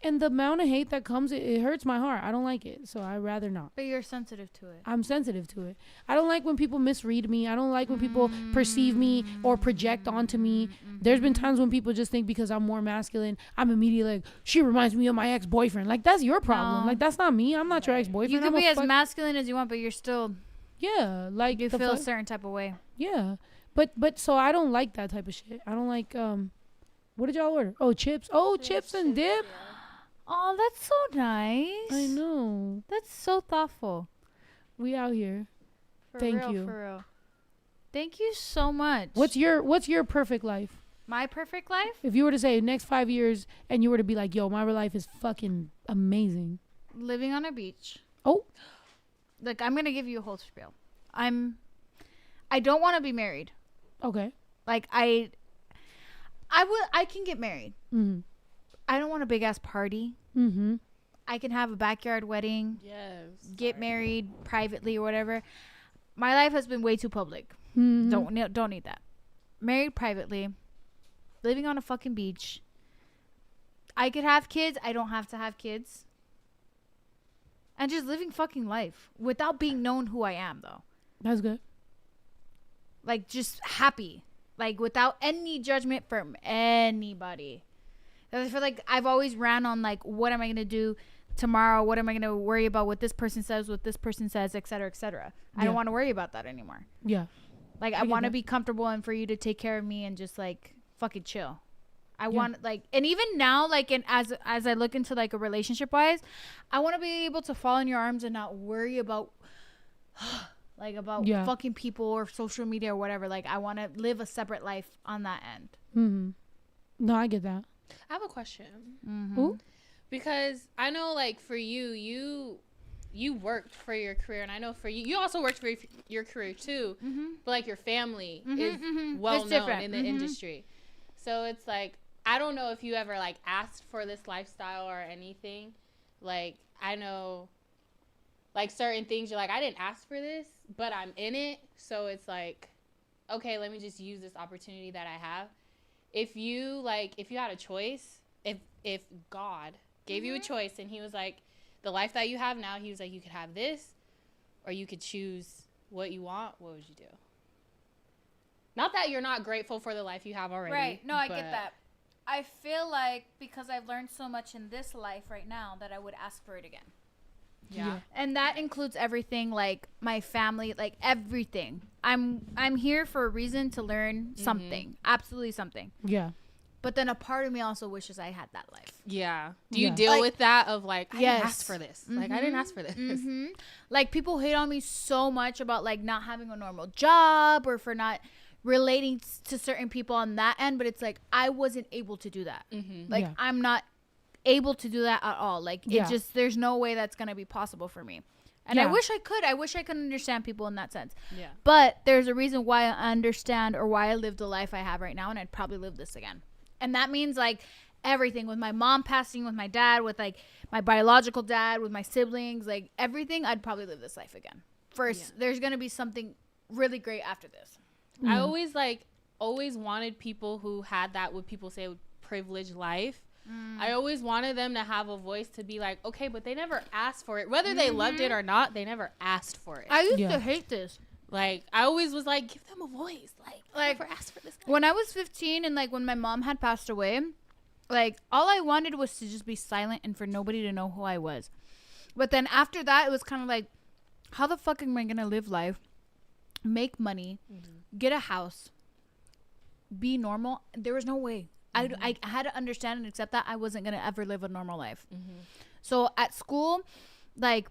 And the amount of hate that comes, it hurts my heart. I don't like it. So I'd rather not. But you're sensitive to it. I'm sensitive to it. I don't like when people misread me. I don't like when people perceive me or project onto me. There's been times when people just think because I'm more masculine, I'm immediately like, she reminds me of my ex-boyfriend. Like, that's your problem. No. Like, that's not me. I'm not your ex-boyfriend. You can I'm be a as masculine as you want, but you're still, yeah, like you the feel a fuck? certain type of way. Yeah. But so I don't like that type of shit. I don't like, what did y'all order? Oh, chips. Oh, chips and dip. Oh, that's so nice. I know. That's so thoughtful. We out here. For Thank real, you. For real. Thank you so much. What's your perfect life? My perfect life? If you were to say next 5 years and you were to be like, yo, my life is fucking amazing. Living on a beach. Oh. Like, I'm going to give you a whole spiel. I don't want to be married. Okay. Like, I can get married. Mm-hmm. I don't want a big ass party. Mm-hmm. I can have a backyard wedding. Yes. Get married privately or whatever. My life has been way too public. Mm-hmm. Don't need that. Married privately. Living on a fucking beach. I could have kids. I don't have to have kids. And just living fucking life without being known who I am, though. That's good. Like, just happy. Like, without any judgment from anybody. I feel like I've always ran on, like, what am I going to do tomorrow? What am I going to worry about? What this person says, et cetera, et cetera. I don't want to worry about that anymore. Yeah. Like, I want to be comfortable and for you to take care of me and just, like, fucking chill. I want, like, and even now, like, as I look into, like, a relationship wise, I want to be able to fall in your arms and not worry about like about fucking people or social media or whatever. Like, I want to live a separate life on that end. Mm-hmm. No, I get that. I have a question. Mm-hmm. Ooh. Because I know, like, for you worked for your career, and I know for you also worked for your career too. Mm-hmm. But like your family Mm-hmm, is mm-hmm. well It's known different. in the Mm-hmm. industry, so it's like I don't know if you ever like asked for this lifestyle or anything. Like I know, like certain things you're like I didn't ask for this, but I'm in it, so it's like, okay, let me just use this opportunity that I have. If you had a choice, if God gave you a choice and he was like, the life that you have now, he was like, you could have this or you could choose what you want, what would you do? Not that you're not grateful for the life you have already. Right. No, I get that. I feel like because I've learned so much in this life right now that I would ask for it again. Yeah. And that includes everything, like my family, like everything. I'm here for a reason to learn something. Absolutely something. Yeah. But then a part of me also wishes I had that life. Yeah. Do you Yeah. deal Like, with that of like, I yes. didn't ask for this. Like, I didn't ask for this. Mm-hmm. Like, people hate on me so much about, like, not having a normal job or for not relating to certain people on that end. But it's like, I wasn't able to do that. Mm-hmm. Like, Yeah. I'm not able to do that at all. Like, Yeah. it just, there's no way that's going to be possible for me. And Yeah. I wish I could. I wish I could understand people in that sense. Yeah. But there's a reason why I understand or why I live the life I have right now. And I'd probably live this again. And that means, like, everything with my mom passing, with my dad, with, like, my biological dad, with my siblings, like, everything, I'd probably live this life again. First, there's going to be something really great after this. I always wanted people who had that, what people say, privileged life. I always wanted them to have a voice to be like, okay, but they never asked for it. Whether they loved it or not, they never asked for it. I used to hate this. Like, I always was like, give them a voice. Like never asked for this. When I was 15 and, like, when my mom had passed away, like, all I wanted was to just be silent and for nobody to know who I was. But then after that, it was kind of like, how the fuck am I gonna live life, make money, get a house, be normal? There was no way. I had to understand and accept that I wasn't gonna ever live a normal life. So at school, like,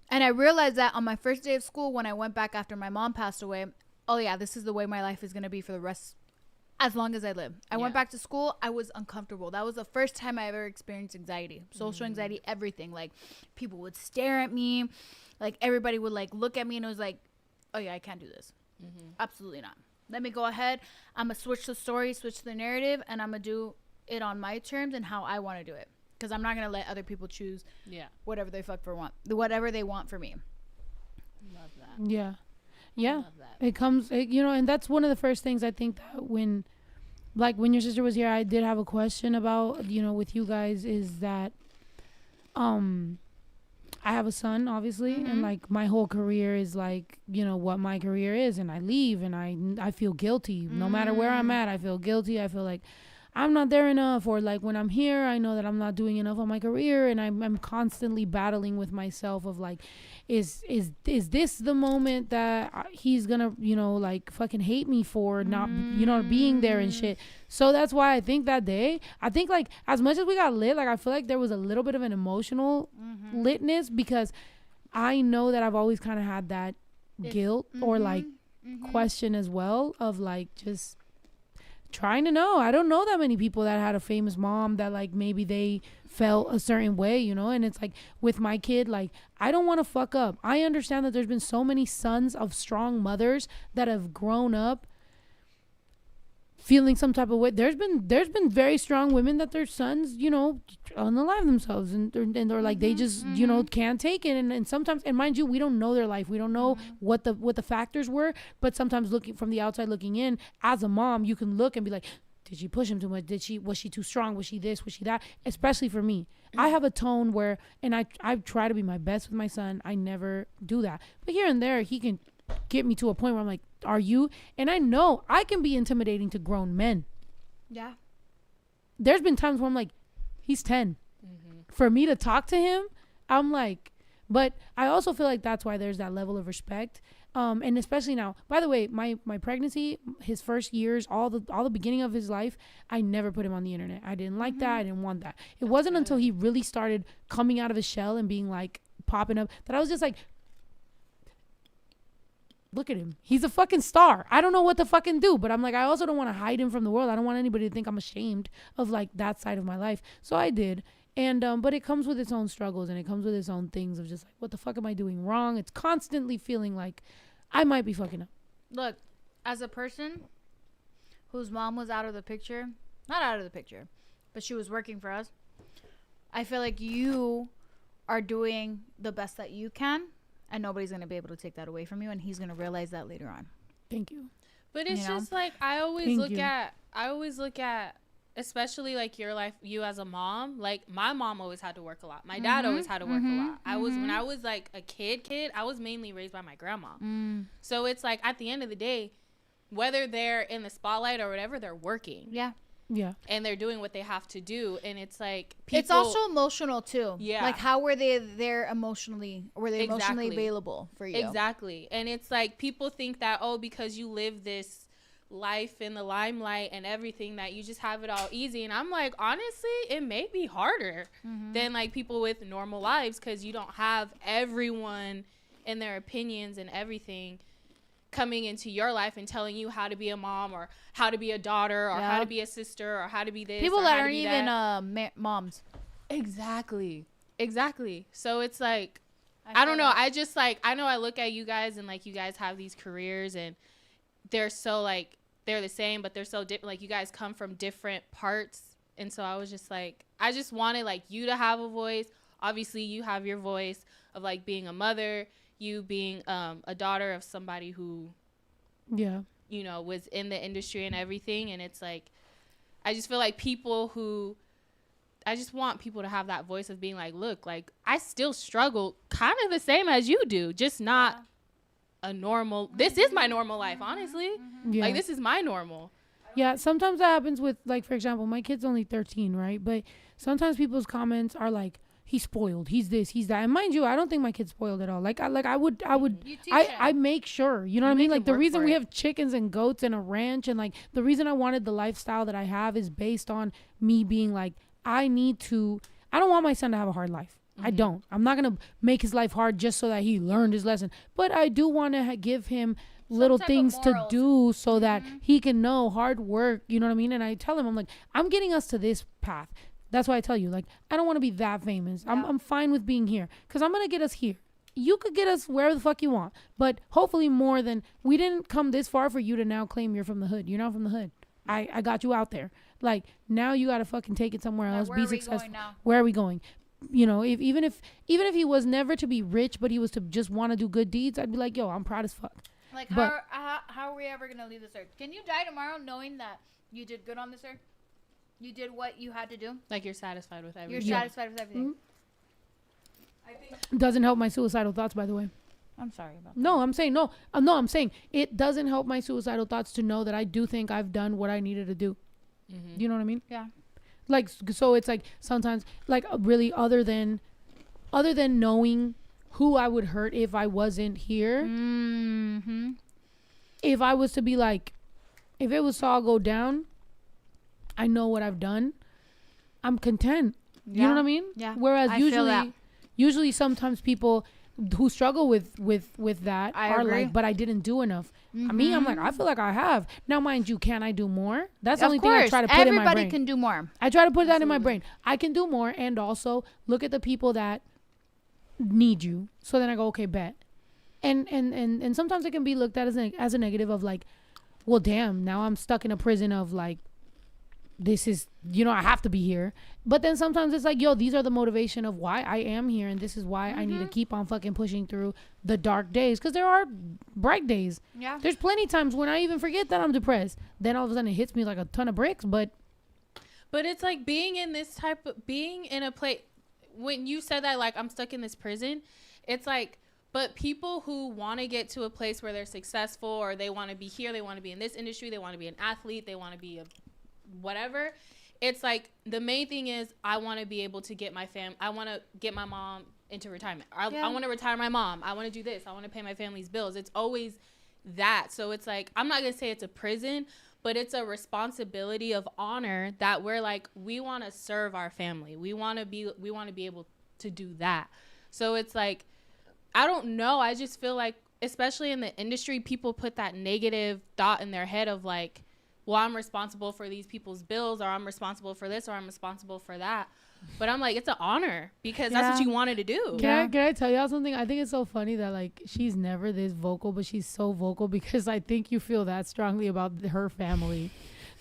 and I realized that on my first day of school when I went back after my mom passed away. Oh yeah, this is the way my life is gonna be for the rest, as long as I live. I went back to school. I was uncomfortable. That was the first time I ever experienced anxiety, social anxiety, everything. Like, people would stare at me, like everybody would like look at me, and it was like, oh yeah, I can't do this. Absolutely not. Let me go ahead. I'm gonna switch the story, switch the narrative, and I'm gonna do it on my terms and how I want to do it. Because I'm not gonna let other people choose whatever they whatever they want for me. Love that. Yeah. Love that. It comes, you know, and that's one of the first things I think that when your sister was here, I did have a question about, you know, with you guys, is that I have a son, obviously, and like my whole career is like, you know, what my career is, and I leave and I feel guilty. No matter where I'm at, I feel guilty. I feel like I'm not there enough, or like when I'm here, I know that I'm not doing enough on my career, and I'm constantly battling with myself of like, is this the moment that he's gonna, you know, like fucking hate me for not, you know, being there and shit. So that's why I think that day, I think like as much as we got lit, like I feel like there was a little bit of an emotional litness, because I know that I've always kind of had that guilt or like question as well of like just trying to know. I don't know that many people that had a famous mom that like maybe they felt a certain way, you know. And it's like with my kid, like I don't want to fuck up. I understand that there's been so many sons of strong mothers that have grown up feeling some type of way. There's been very strong women that their sons, you know, unalive themselves, and they're like they just you know can't take it, and sometimes, and mind you, we don't know their life, we don't know what the factors were, but sometimes looking from the outside looking in, as a mom, you can look and be like, did she push him too much? Was she too strong? Was she this? Was she that? Especially for me, I have a tone where, and I try to be my best with my son. I never do that, but here and there he can get me to a point where I'm like, are you? And I know I can be intimidating to grown men. Yeah. There's been times where I'm like, he's 10. For me to talk to him, I'm like, but I also feel like that's why there's that level of respect. And especially now, by the way, my pregnancy, his first years, all the beginning of his life, I never put him on the internet. I didn't like that. I didn't want that. It wasn't until he really started coming out of his shell and being like popping up that I was just like, look at him. He's a fucking star. I don't know what to fucking do, but I'm like, I also don't want to hide him from the world. I don't want anybody to think I'm ashamed of like that side of my life. So I did. And, but it comes with its own struggles, and it comes with its own things of just like, what the fuck am I doing wrong? It's constantly feeling like I might be fucking up. Look, as a person whose mom was out of the picture, not out of the picture, but she was working for us, I feel like you are doing the best that you can. And nobody's going to be able to take that away from you. And he's going to realize that later on. Thank you. But it's just like, I always look at, especially like your life, you as a mom, like my mom always had to work a lot. My dad always had to work a lot. When I was like a kid, I was mainly raised by my grandma. So it's like at the end of the day, whether they're in the spotlight or whatever, they're working. Yeah. Yeah. And they're doing what they have to do. And it's like, people, it's also emotional too. Yeah. Like how were they there emotionally? Or were they emotionally available for you? Exactly. And it's like people think that, oh, because you live this life in the limelight and everything, that you just have it all easy. And I'm like, honestly, it may be harder than like people with normal lives, because you don't have everyone and their opinions and everything coming into your life and telling you how to be a mom or how to be a daughter or how to be a sister or how to be this. People that aren't even moms. Exactly. So it's like, I don't know. I just like, I know I look at you guys and like you guys have these careers and they're so like, they're the same, but they're so different. Like you guys come from different parts. And so I was just like, I just wanted like you to have a voice. Obviously you have your voice of like being a mother, you being a daughter of somebody who, you know, was in the industry and everything. And it's like, I just feel like I just want people to have that voice of being like, look, like I still struggle kind of the same as you do, just not a normal, this is my normal life, honestly. Like this is my normal. Yeah, sometimes that happens with, like, for example, my kid's only 13, right? But sometimes people's comments are like, he's spoiled, he's this, he's that. And mind you, I don't think my kid's spoiled at all. I make sure, you know what I mean? Like the reason we have chickens and goats and a ranch, and like the reason I wanted the lifestyle that I have is based on me being like, I don't want my son to have a hard life. I don't. I'm not going to make his life hard just so that he learned his lesson. But I do want to give him little things to do so that he can know hard work. You know what I mean? And I tell him, I'm like, I'm getting us to this path. That's why I tell you, like, I don't want to be that famous. Yeah. I'm fine with being here because I'm going to get us here. You could get us wherever the fuck you want. But hopefully more than, we didn't come this far for you to now claim you're from the hood. You're not from the hood. I got you out there. Like, now you got to fucking take it somewhere else. Be successful. Where are we going? You know, even if he was never to be rich, but he was to just want to do good deeds, I'd be like, yo, I'm proud as fuck. Like, how are we ever going to leave this earth? Can you die tomorrow knowing that you did good on this earth? You did what you had to do? Like, you're satisfied with everything. You're satisfied with everything. I think doesn't help my suicidal thoughts, by the way. I'm sorry about that. No, I'm saying no. I'm saying it doesn't help my suicidal thoughts to know that I do think I've done what I needed to do. Do you know what I mean? Yeah. Like, so it's like sometimes, like, really other than knowing who I would hurt if I wasn't here. If I was to be like, if it was to all go down, I know what I've done. I'm content. You know what I mean? Yeah. Whereas usually sometimes people who struggle with that are agree. Like, but I didn't do enough. Me, I'm like, I feel like I have. Now, mind you, can I do more? That's the only thing I try to put in my brain. Everybody can do more. I try to put that in my brain. I can do more, and also look at the people that need you. So then I go, okay, bet. And sometimes it can be looked at as a negative of like, well, damn, now I'm stuck in a prison of like, this is, you know, I have to be here. But then sometimes it's like, yo, these are the motivation of why I am here, and this is why I need to keep on fucking pushing through the dark days, because there are bright days. Yeah. There's plenty times when I even forget that I'm depressed. Then all of a sudden it hits me like a ton of bricks, but it's like being in a place, when you said that, like, I'm stuck in this prison, it's like, but people who want to get to a place where they're successful, or they want to be here, they want to be in this industry, they want to be an athlete, they want to be a whatever, it's like the main thing is I want to be able to get I want to get my mom into retirement. I want to retire my mom. I want to do this. I want to pay my family's bills. It's always that. So it's like, I'm not going to say it's a prison, but it's a responsibility of honor that we're like, we want to serve our family. We want to be able to do that. So it's like, I don't know. I just feel like, especially in the industry, people put that negative thought in their head of like, well, I'm responsible for these people's bills, or I'm responsible for this, or I'm responsible for that. But I'm like, it's an honor, because that's what you wanted to do. Can I tell y'all something? I think it's so funny that like she's never this vocal, but she's so vocal because I think you feel that strongly about her family.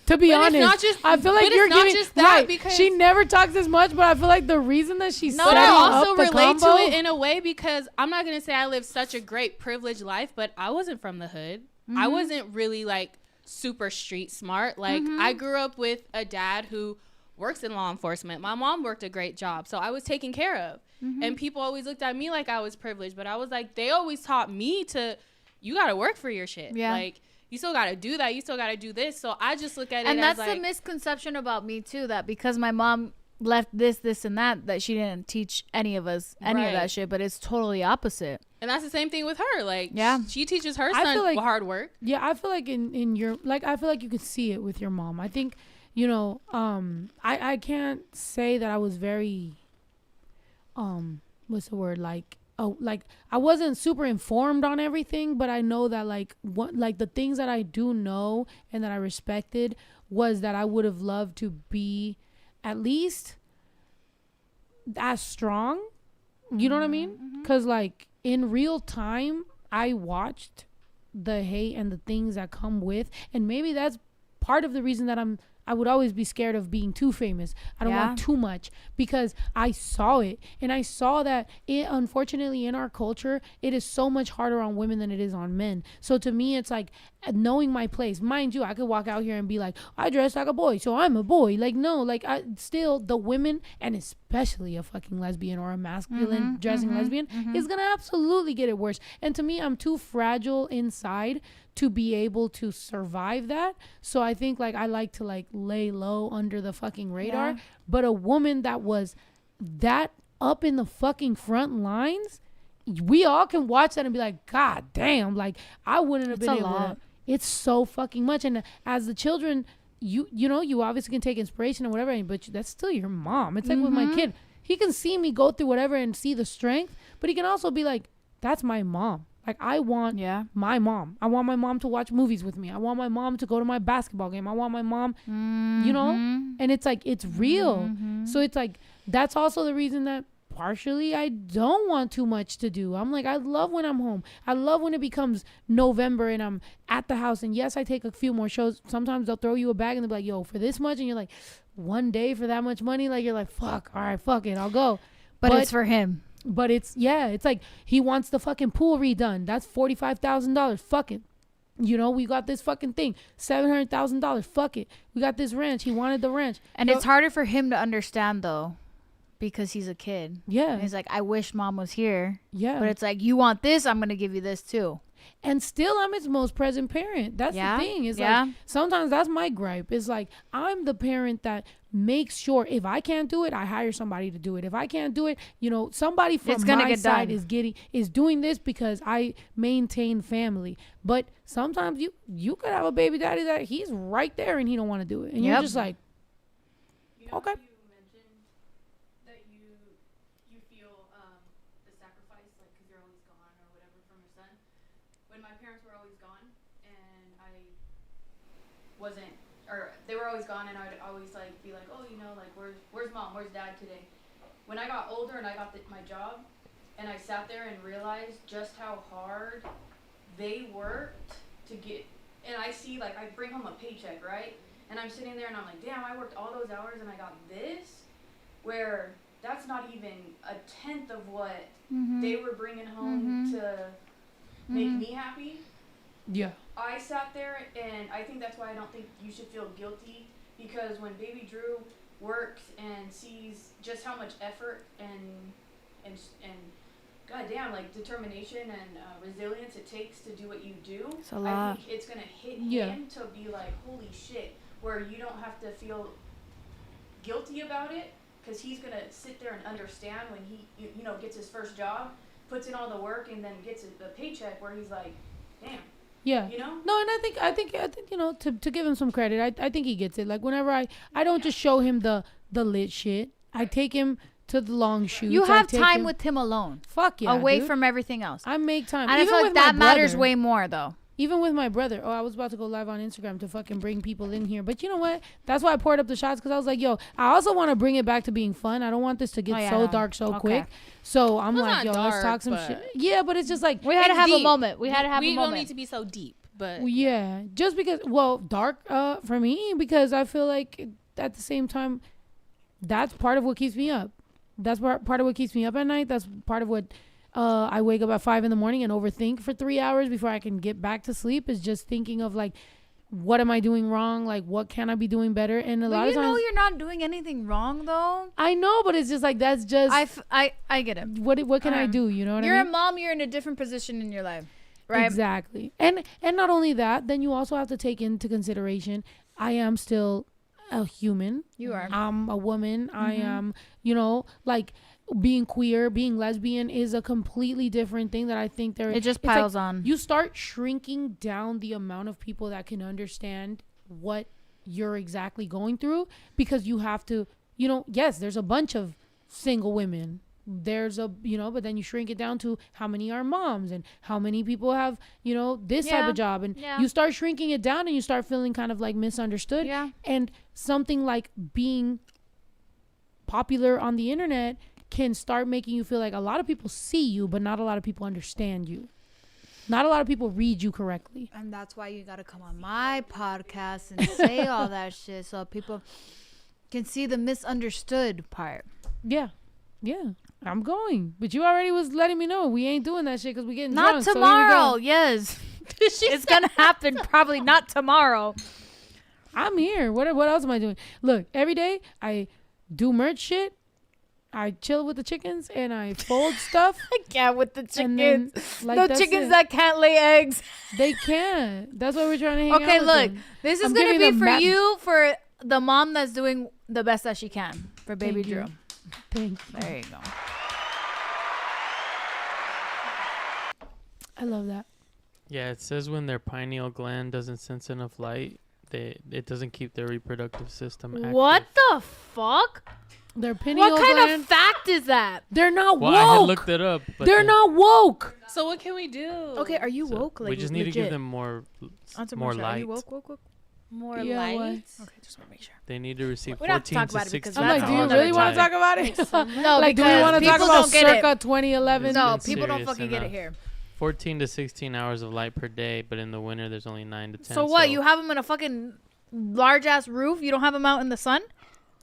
To be honest, I feel like you're giving right. Because she never talks as much, but I feel like the reason that she's but I also relate to it in a way, because I'm not gonna say I lived such a great privileged life, but I wasn't from the hood. I wasn't really like super street smart. Like I grew up with a dad who works in law enforcement. My mom worked a great job, so I was taken care of. And people always looked at me like I was privileged, but I was like, they always taught me you gotta work for your shit. Like, you still gotta do that, you still gotta do this. So I just look at it, and that's like, the misconception about me too, that because my mom left this and that she didn't teach any of us any of that shit. But it's totally opposite. And that's the same thing with her. Like, she teaches her son like, hard work. Yeah, I feel like in your, like, I feel like you could see it with your mom. I think, you know, I can't say that I was very, what's the word? Like, I wasn't super informed on everything, but I know that like the things that I do know and that I respected was that I would have loved to be at least as strong. You know what I mean? Because like in real time, I watched the hate and the things that come with, and maybe that's part of the reason that I would always be scared of being too famous. I don't want too much, because I saw it, and I saw that unfortunately in our culture, it is so much harder on women than it is on men. So to me, it's like knowing my place. Mind you, I could walk out here and be like, I dress like a boy, so I'm a boy. Like, no, like I still, the women, and especially a fucking lesbian or a masculine dressing lesbian, is gonna absolutely get it worse. And to me, I'm too fragile inside to be able to survive that. So I think like I like to like lay low under the fucking radar. But a woman that was that up in the fucking front lines, we all can watch that and be like, God damn, like I wouldn't have been able to. It's so fucking much. And as the children, you know, you obviously can take inspiration and whatever, but that's still your mom. It's like with my kid, he can see me go through whatever and see the strength, but he can also be like, that's my mom. Like I want my mom. I want my mom to watch movies with me. I want my mom to go to my basketball game. I want my mom, you know, and it's like, it's real. So it's like, that's also the reason that partially I don't want too much to do. I'm like, I love when I'm home. I love when it becomes November and I'm at the house. And yes, I take a few more shows. Sometimes they'll throw you a bag and they'll be like, yo, for this much. And you're like, one day for that much money. Like, you're like, fuck. All right, fuck it. I'll go. But it's for him. But it's like he wants the fucking pool redone. That's $45,000. Fuck it. You know, we got this fucking thing. $700,000. Fuck it. We got this ranch. He wanted the ranch. And it's harder for him to understand though. Because he's a kid. Yeah. And he's like, I wish mom was here. Yeah. But it's like, you want this, I'm going to give you this too. And still, I'm his most present parent. That's the thing. Is like, sometimes that's my gripe. It's like, I'm the parent that makes sure if I can't do it, I hire somebody to do it. If I can't do it, you know, somebody from my side is doing this because I maintain family. But sometimes you could have a baby daddy that he's right there and he don't want to do it. And you're just like, okay. They were always gone, and I would always like be like, oh, you know, like where's mom, where's dad today? When I got older and I got my job, and I sat there and realized just how hard they worked to get, and I see like I bring home a paycheck, right? And I'm sitting there and I'm like, damn, I worked all those hours and I got this, where that's not even a tenth of what they were bringing home to make me happy. Yeah. I sat there, and I think that's why I don't think you should feel guilty, because when baby Drew works and sees just how much effort and goddamn, like determination and resilience it takes to do what you do, it's a lot. I think it's gonna hit him to be like, holy shit, where you don't have to feel guilty about it, because he's gonna sit there and understand when he you know gets his first job, puts in all the work, and then gets a paycheck where he's like, damn. Yeah. You know? No, and I think you know, to give him some credit, I think he gets it. Like whenever I don't just show him the lit shit. I take him to the long shoots. You have time with him alone. Fuck yeah. Away from everything else. I make time. And even I feel like that matters way more though. Even with my brother. Oh, I was about to go live on Instagram to fucking bring people in here. But you know what? That's why I poured up the shots, because I was like, yo, I also want to bring it back to being fun. I don't want this to get so dark so quick. So I'm like, yo, let's talk some shit. Yeah, but it's just like, we had to have a moment. We don't need to be so deep. But yeah, just because, dark for me, because I feel like at the same time, that's part of what keeps me up. That's part of what keeps me up at night. That's part of what I wake up at 5 a.m. and overthink for 3 hours before I can get back to sleep, is just thinking of like, what am I doing wrong? Like, what can I be doing better? And a lot of times, you know, you're not doing anything wrong though. I know, but it's just like, that's just, I get it. What can I do? You know what I mean? You're a mom. You're in a different position in your life. Right. Exactly. And not only that, then you also have to take into consideration, I am still a human. You are. I'm a woman. I am, you know, like being queer, being lesbian is a completely different thing that I think it just piles on. You start shrinking down the amount of people that can understand what you're exactly going through, because you have to, you know, yes, there's a bunch of single women. There's a, you know, but then you shrink it down to how many are moms and how many people have, you know, this type of job. And you start shrinking it down and you start feeling kind of like misunderstood. Yeah. And something like being popular on the internet can start making you feel like a lot of people see you, but not a lot of people understand you. Not a lot of people read you correctly. And that's why you got to come on my podcast and say all that shit so people can see the misunderstood part. Yeah. Yeah. I'm going. But you already was letting me know we ain't doing that shit because we getting not drunk. Not tomorrow. So yes. It's going to happen probably not tomorrow. I'm here. What else am I doing? Look, every day I do merch shit. I chill with the chickens and I fold stuff. I can't with the chickens. Then, like, no chickens that can't lay eggs. They can't. That's why we're trying to hang out with look. them. This is going to be for you, for the mom that's doing the best that she can for baby Drew. Thank you. There you go. I love that. Yeah, it says when their pineal gland doesn't sense enough light, it doesn't keep their reproductive system active. What the fuck? Their pineal What kind gland, of fact is that? they're not Well, I had woke. looked it up. But They're not woke. So what can we do? Okay, are you so woke? Like, we just need to give legit? them more Answer more Marsha, Are you light. woke? More Yeah, light. why? Okay, just want to make sure. They need to receive We don't have to 14 talk to about it because 16 I'm like, that's do you all really that want to time. talk about it? No, Like, do we because want to talk people about don't get circa it. 2011? No, been people don't serious fucking get it enough. here. 14 to 16 hours of light per day, but in the winter there's only 9 to 10. So what? You have them in a fucking large ass roof? You don't have them out in the sun?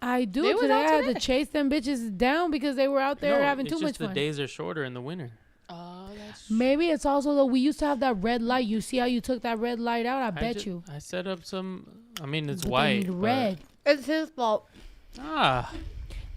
I do. They was Today out I had to today. chase them bitches down because they were out there having it's too just much fun. the days are shorter in the winter. Oh, that's Maybe it's also that we used to have that red light. You see how you took that red light out? I bet ju- you. I set up some. I mean, it's But they white. need but- red. It's his fault.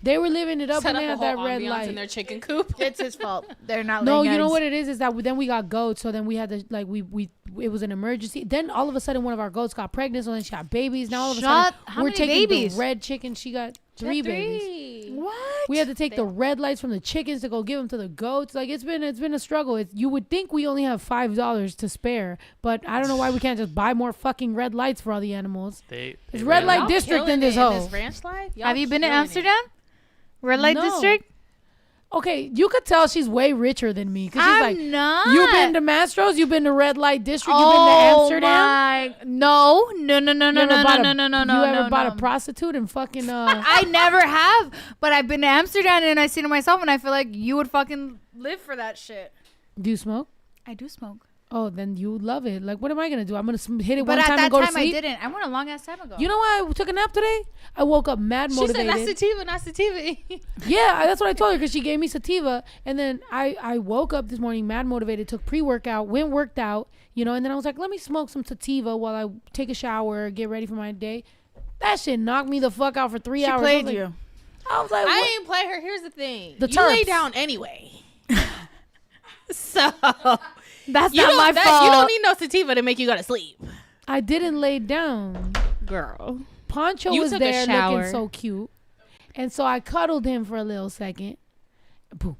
They were living it up set when up they a had whole that red ambiance light. in their chicken coop. It's his fault. They're not. No, laying you know eggs. what it is that then we got goats. So then we had to like we it was an emergency. Then all of a sudden one of our goats got pregnant. So then she got babies. Now all of a sudden How we're many taking babies? the red chicken. She got three babies. What? We had to take the red lights from the chickens to go give them to the goats. Like it's been a struggle. You would think we only have $5 to spare, but I don't know why we can't just buy more fucking red lights for all the animals. They It's red light Y'all district killing in this it hoe. this ranch life? Y'all Have you been to killing it. Amsterdam? Red light No. district? Okay, you could tell she's way richer than me because she's I'm like, not. you've been to Mastro's, you've been to red light district, you've Oh been to Amsterdam. my! No. You ever bought a prostitute and fucking I never have, but I've been to Amsterdam and I seen it myself, and I feel like you would fucking live for that shit. Do you smoke? I do smoke, Oh, then you would love it. Like, what am I gonna do? I'm gonna hit it but one at time that and go to time I sleep. didn't. I went a long ass time ago. You know why I took a nap today? I woke up mad She said motivated. that's sativa, not sativa. Yeah, that's what I told her because she gave me sativa, and then I woke up this morning mad motivated, took pre-workout, worked out, and then I was like, let me smoke some sativa while I take a shower, get ready for my day. That shit knocked me the fuck out for 3 hours. played I was you. like, I was like, what? I ain't play her. Here's the thing. The you lay terps. down anyway. So That's you not don't, my fault. you don't need no sativa to make you go to sleep, I didn't lay down. girl. Poncho You was took a there shower. looking so cute, and so I cuddled him for a little second. Boom.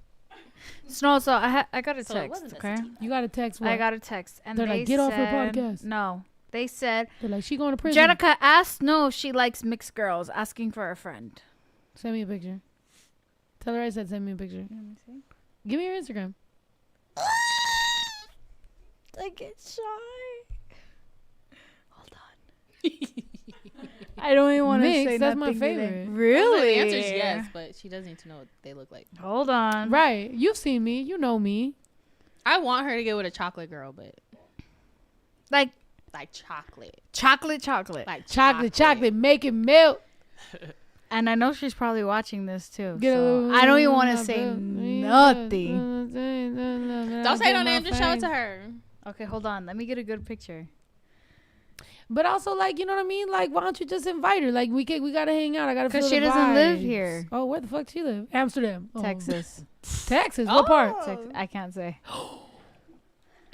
No, so I got a So it text. wasn't a Okay, You got a text. What? I got a text, and They're they like, "Get off her said- podcast." No, they said They're like, she going to prison. Jenicka asked no if she likes mixed girls, asking for a friend. Send me a picture. Tell her I said send me a picture. Give me your Instagram. I get shy. Hold on. I don't even want to Mixed, say that's my nothing today. favorite. Really? The answer is yes, but she does need to know what they look like. Hold on. Right. You've seen me. You know me. I want her to get with a chocolate girl, but Like chocolate, chocolate. like Chocolate. Make it melt. And I know she's probably watching this too. Get a So little- I don't even want to say nothing. Don't say no name. Just show it to her. Okay, hold on. Let me get a good picture. But also, like, you know what I mean? Like, why don't you just invite her? Like, we gotta hang out. I gotta feel Because the she doesn't live vibes. here. Oh, where the fuck she live? Amsterdam. Oh. Texas. Texas. What part? Texas. I can't say.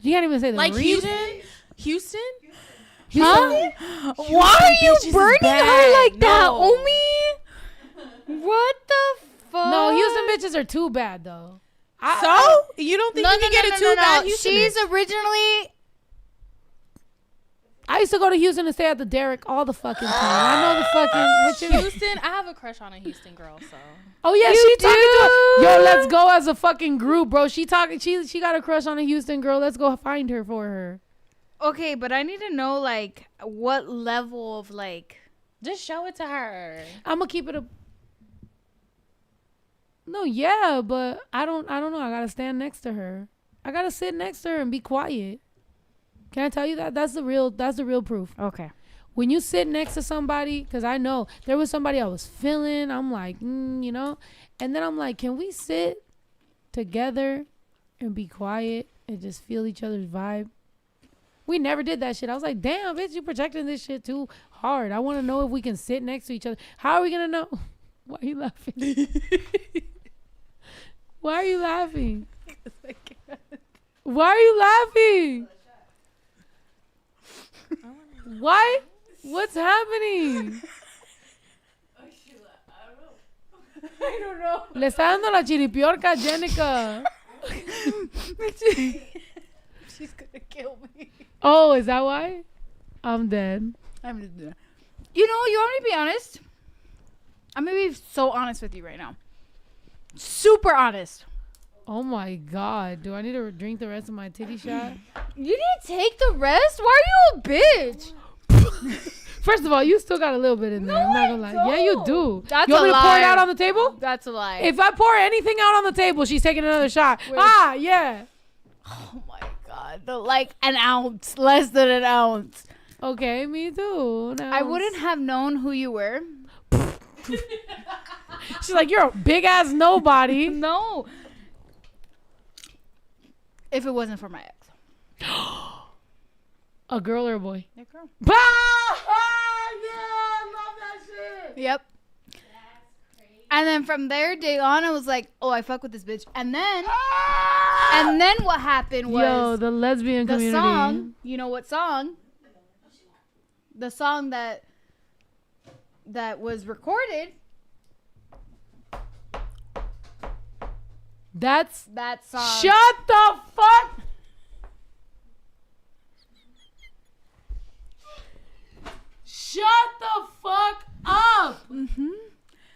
You can't even say the Like region. Houston. Huh? Why are you bitch is burning bad. her like that, No. Omi? What the fuck? No, Houston bitches are too bad though. So you don't think you can get it too bad? Houston She's originally. I used to go to Houston and stay at the Derrick all the fucking time. I know the fucking. What you, Houston. I have a crush on a Houston girl. So oh yeah, You she talking to do? her. Yo, let's go as a fucking group, bro. She talking. She got a crush on a Houston girl. Let's go find her for her. Okay, but I need to know like what level of like. just show it to her. I'm gonna keep it a. No, yeah, but I don't know. I gotta stand next to her. I gotta sit next to her and be quiet. Can I tell you that? That's the real proof. Okay. When you sit next to somebody, because I know there was somebody I was feeling. I'm like, and then I'm like, can we sit together and be quiet and just feel each other's vibe? We never did that shit. I was like, damn, bitch, you projecting this shit too hard. I want to know if we can sit next to each other. How are we gonna know? Why are you laughing? Why are you laughing? Why are you laughing? Why? What's happening? I don't know. Le está dando la chiripiorca a Jenicka. She's gonna kill me. Oh, is that why? I'm dead. I'm just, you know, you want me to be honest? I'm gonna be so honest with you right now. Super honest. Oh my God. Do I need to drink the rest of my titty shot? You need to take the rest? Why are you a bitch? First of all, you still got a little bit in there. No, I'm not gonna lie. Yeah, you do. That's you want a me to pour it lie. out on the table? That's a lie. If I pour anything out on the table, she's taking another shot. Wait. Yeah. Oh my God. Like an ounce. Less than an ounce. Okay, me too. I wouldn't have known who you were. She's like, you're a big ass nobody. No. If it wasn't for my ex. A girl or a boy? A girl. Bah! Yeah, I love that shit. Yep. And then from there, day on, I was like, oh, I fuck with this bitch. And then what happened was Yo, the lesbian the community. song. You know what song? The song that was recorded. That's That song. shut the fuck. Shut the fuck up. Mm-hmm.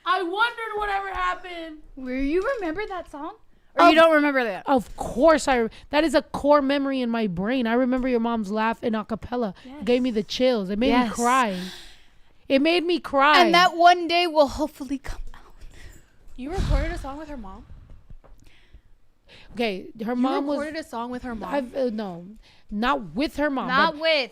I wondered whatever happened. Where you remember that song? Or you don't remember that? Of course, that is a core memory in my brain. I remember your mom's laugh in acapella. Yes. Gave me the chills. It made me Yes. cry. It made me cry. And that one day will hopefully come out. You recorded a song with her mom? Okay, her You mom recorded was. a song with her mom? No, not with her mom. Not but with.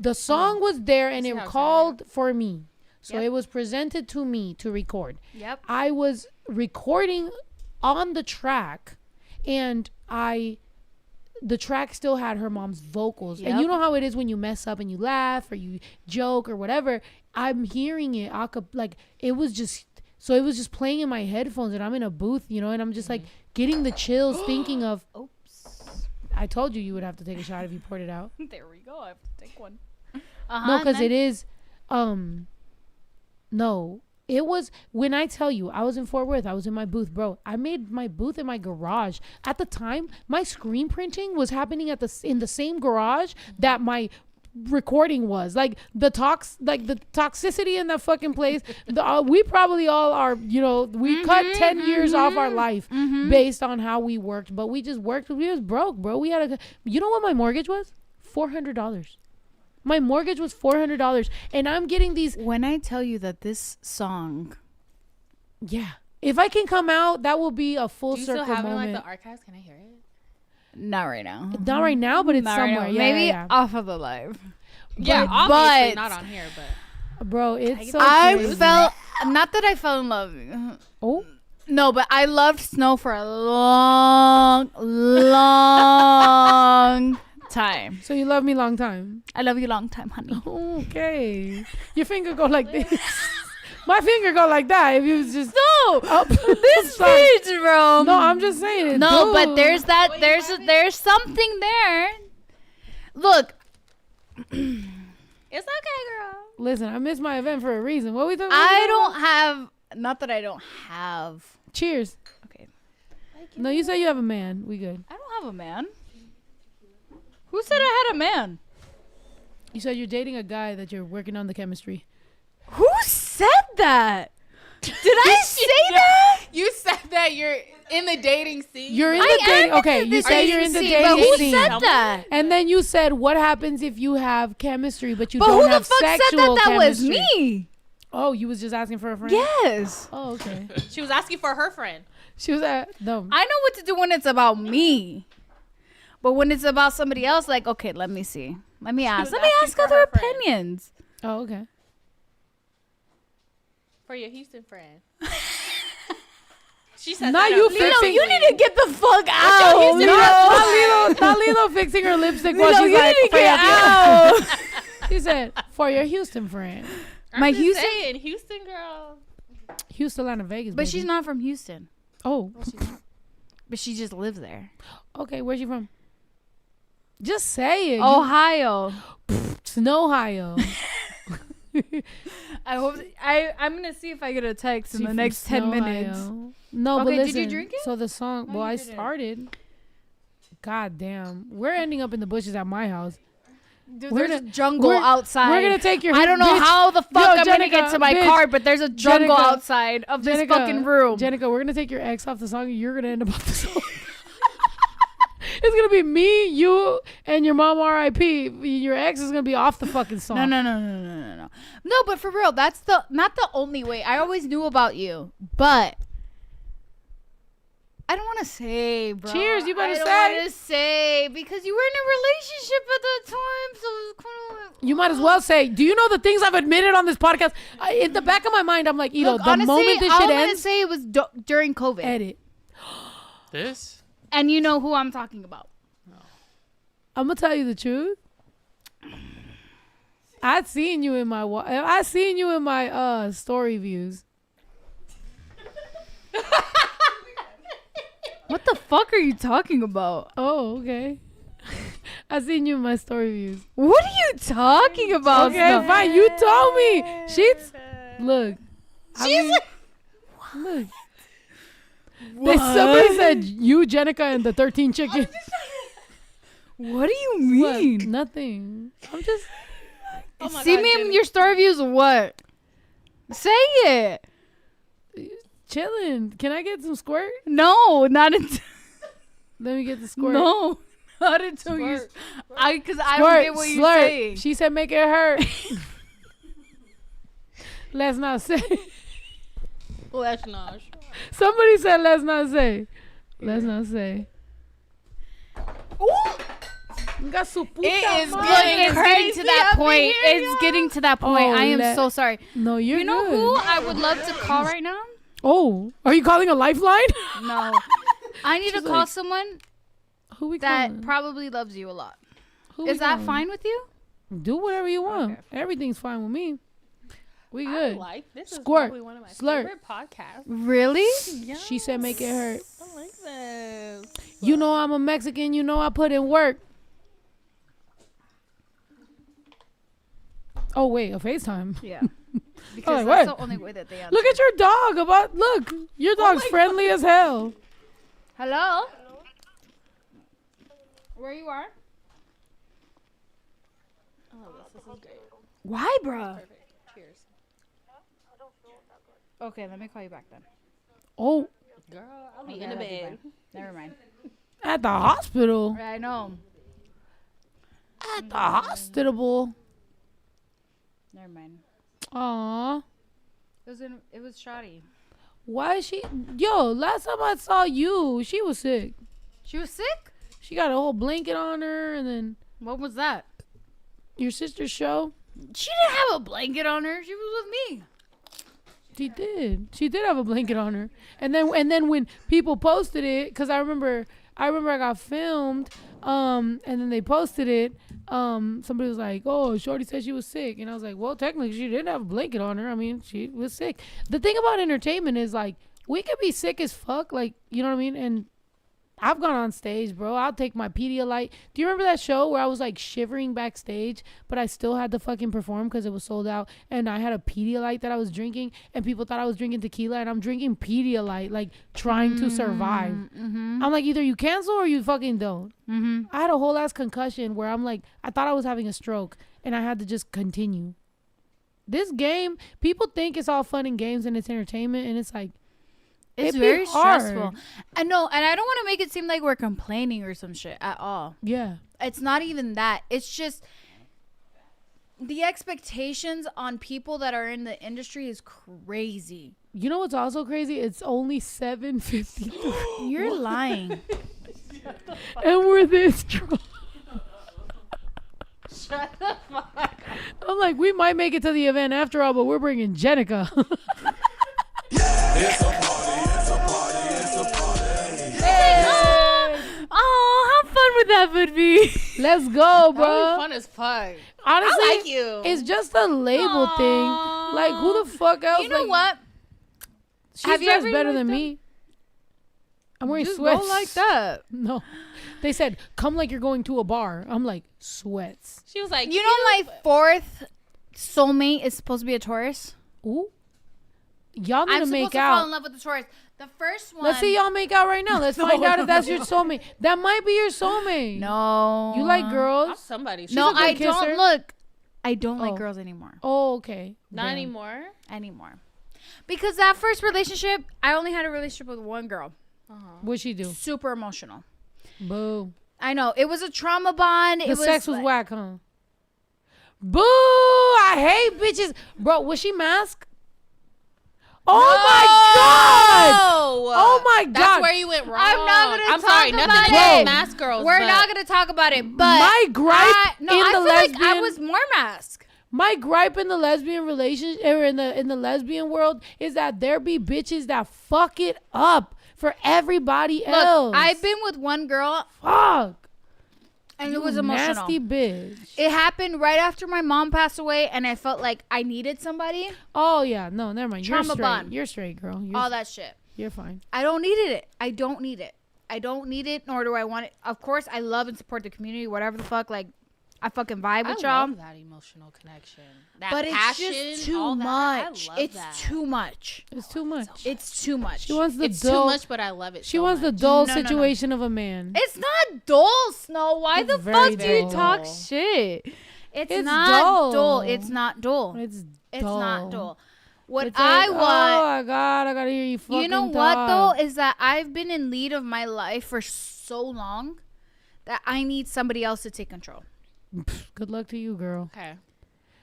the song was there and See it how it's called for me. So Yep. it was presented to me to record. Yep. I was recording on the track and the track still had her mom's vocals. And Yep. you know how it is when you mess up and you laugh or you joke or whatever. I'm hearing it like it was just playing in my headphones and I'm in a booth, you know, and I'm just like getting the chills thinking of, Oops. I told you would have to take a shot if you poured it out. There we go. I have to take one. No, because it is no, it was when I tell you I was in Fort Worth, I was in my booth, bro. I made my booth in my garage. At the time, my screen printing was happening in the same garage that my recording was. Like the toxicity in that fucking place. We probably all are, you know, we cut 10 years off our life based on how we worked, but we just worked. We was broke, bro. We had you know what my mortgage was? $400. My mortgage was $400, and I'm getting these. When I tell you that this song, Yeah, if I can come out, that will be a full Do you circle still have it in, moment. like, the archives? Can I hear it? not right now. Not right now, but it's Not right somewhere. now. Yeah, Maybe yeah, off of the live. Yeah, But- obviously but- not on here, but bro. It's so I crazy. felt not that I fell in love. Oh, No, but I loved snow for a long time. so you love me long time. I love you long time, honey. Okay, your finger go like this. My finger go like that. If you was just No, up, this bitch, bro. No, I'm just saying it. No, but dude. there's that. There's something there. Look, it's okay, girl. Listen, I missed my event for a reason. What we talking about? I don't have. Not that I don't have. Cheers. Okay. No, you say you have a man. We good. I don't have a man. Who said I had a man? You said you're dating a guy that you're working on the chemistry. Who said that? Did I say that? You said that you're in the dating scene. You're in I the dating. am Okay, in you the say you're in the scene, dating but who scene. said that? And then you said, what happens if you have chemistry, but you But don't who the have fuck said sexual that? That was chemistry? me. Oh, you was just asking for a friend? Yes. Oh, okay. She was asking for her friend. She was at, no. I know what to do when it's about me. But when it's about somebody else, like, okay, let me see. Let me ask. was Let me asking ask for other her friend. opinions. Oh, okay. For your Houston friend. She said Not that you up- fixing- Lilo, you need to get the fuck out. Houston Lilo. Not Lilo fixing her lipstick while Lilo, she's you like, need to for your get out. She said, for your Houston friend. I'm My just Houston- saying, Houston girl. Houston, Atlanta, Vegas. But baby. she's not from Houston. Oh, But she just lives there. okay. Where's she from? Just say it. Ohio. It's in Ohio. I hope I'm gonna see if I get a text in She the from next 10 minutes. Ohio. No, but Okay, listen. did you drink it? So the song. No, Well, you I didn't. started. God damn. We're ending up in the bushes at my house. Dude, there's a jungle outside. We're gonna take your. I don't know bitch. how the fuck I'm gonna get to my bitch. car, but there's a jungle Jenicka, outside of this fucking room. Jenicka, we're gonna take your ex off the song. You're gonna end up off the song. It's gonna be me, you, and your mom. R.I.P. Your ex is gonna be off the fucking song. No. No, but for real, that's not the only way. I always knew about you, but I don't want to say, bro. Cheers, you better say. I don't want to say because you were in a relationship at the time, so it was kind of like. You might as well say. Do you know the things I've admitted on this podcast? In the back of my mind, I'm like, the honestly, moment this shit ends, I'm gonna say it was during COVID. Edit. This. And you know who I'm talking about. I'm gonna tell you the truth. I seen you in my story views. What the fuck are you talking about? Oh, okay. I seen you in my story views. What are you talking about? Okay, fine. You told me. Look. Look. Somebody said you, Jenicka, and the 13 chickens. What do you mean? What? Nothing. I'm just. See me in your story views or what? Say it. Chilling. Can I get some squirt? No, not until. Let me get the squirt. No, not until you. Because I Squirt, don't get what you're slurp. saying. She said make it hurt. Let's not say. Let's not. Somebody said let's not say. Let's not say. It is getting to that point. It's getting to that point. I am so sorry. No, you're You know good. who I would love to call right now? Oh, are you calling a lifeline? No. I need to call someone Who we that calling? probably loves you a lot. Who we Is that calling? fine with you? Do whatever you want. Okay. Everything's fine with me. We good. This is Squirt. probably one of my Slurp. favorite podcasts. Really? Yes. She said make it hurt. I like this. You know I'm a Mexican. You know I put in work. Oh, wait. A FaceTime. Yeah. Because Oh, that's what? the only way that they answer. Look at your dog. Look. Your dog's friendly as hell. Hello? Where you are? This is great. Why, bruh? Perfect. Cheers. Okay, let me call you back then. Oh, Girl, I'll be Okay, in the I love you, bed. bye. Never mind. at the hospital. I know. At the hospital. Never mind. Aw. It was shoddy. Why is she? Yo, last time I saw you, she was sick. She was sick? She got a whole blanket on her, and then What was that? your sister's show. She didn't have a blanket on her. She was with me. She did. She did have a blanket on her. And then when people posted it, because I remember I got filmed, and then they posted it. Somebody was like, "Oh, Shorty said she was sick," and I was like, "Well, technically, she didn't have a blanket on her. I mean, she was sick." The thing about entertainment is like we could be sick as fuck, like you know what I mean, and I've gone on stage, bro. I'll take my Pedialyte. Do you remember that show where I was like shivering backstage, but I still had to fucking perform because it was sold out, and I had a Pedialyte that I was drinking, and people thought I was drinking tequila, and I'm drinking Pedialyte, like trying to survive. Mm-hmm. I'm like, either you cancel or you fucking don't. Mm-hmm. I had a whole ass concussion where I'm like, I thought I was having a stroke, and I had to just continue. This game, people think it's all fun and games and it's entertainment, and it's like, It's it'd be very hard. stressful. I know, and I don't want to make it seem like we're complaining or some shit at all. Yeah. It's not even that. It's just the expectations on people that are in the industry is crazy. You know what's also crazy? It's only 7:53. You're lying. And we're this drunk. Shut the fuck up. I'm like, we might make it to the event after all, but we're bringing Jenicka. It's a party, it's a party, it's a party. Oh, how fun would that would be? Let's go, That bro. was fun as fuck. Honestly, I like you. it's just a label Aw. thing. Like, who the fuck else? You know like, what? She's Have you dressed ever better liked than them? me. I'm wearing Just sweats. go like that. No. They said, come like you're going to a bar. I'm like, sweats. She was like, You know my fourth soulmate is supposed to be a Taurus? Ooh. Y'all need I'm to supposed make to fall in out. love with the Taurus. The first one. Let's see y'all make out right now. Let's find out if that's your soulmate. That might be your soulmate. No. You like girls? I'm somebody. She's No, a good I kisser. don't. Look, I don't Oh. like girls anymore. Oh, okay. Not Damn. anymore. Because that first relationship, I only had a relationship with one girl. What'd she do? Super emotional. Boo. I know. It was a trauma bond. The sex was whack, huh? Boo! I hate bitches. Bro, was she masked? Oh my god! Oh my god! That's where you went wrong. I'm not gonna I'm talk sorry. about Nothing it. against mask girls. We're but not going to talk about it. But my gripe I in feel the like I lesbian- was more masked. My gripe in the lesbian relationship or in the lesbian world is that there be bitches that fuck it up for everybody else. Look, I've been with one girl fuck. and You it was emotional. nasty bitch. It happened right after my mom passed away, and I felt like I needed somebody. Oh yeah, no, never mind. You're Trauma straight. bond. You're straight, girl. All that shit. You're fine. I don't needed it. I don't need it. I don't need it, nor do I want it. Of course, I love and support the community, whatever the fuck. Like, I fucking vibe with I y'all. love that emotional connection. That But it's passion, just too all much. That. I love It's that. too much. It's too much. It's too much. She wants the It's dull. too much, but I love it. She so wants the much. dull No, no, no. situation of a man. It's not dull, Snow. Why It's the very fuck do you dull. talk shit? It's It's not dull. dull. It's not dull. It's It's not dull. What It's I like, want. Oh my god, I gotta hear you fucking You know what talk. though is that I've been in lead of my life for so long that I need somebody else to take control. Good luck to you, girl. Okay.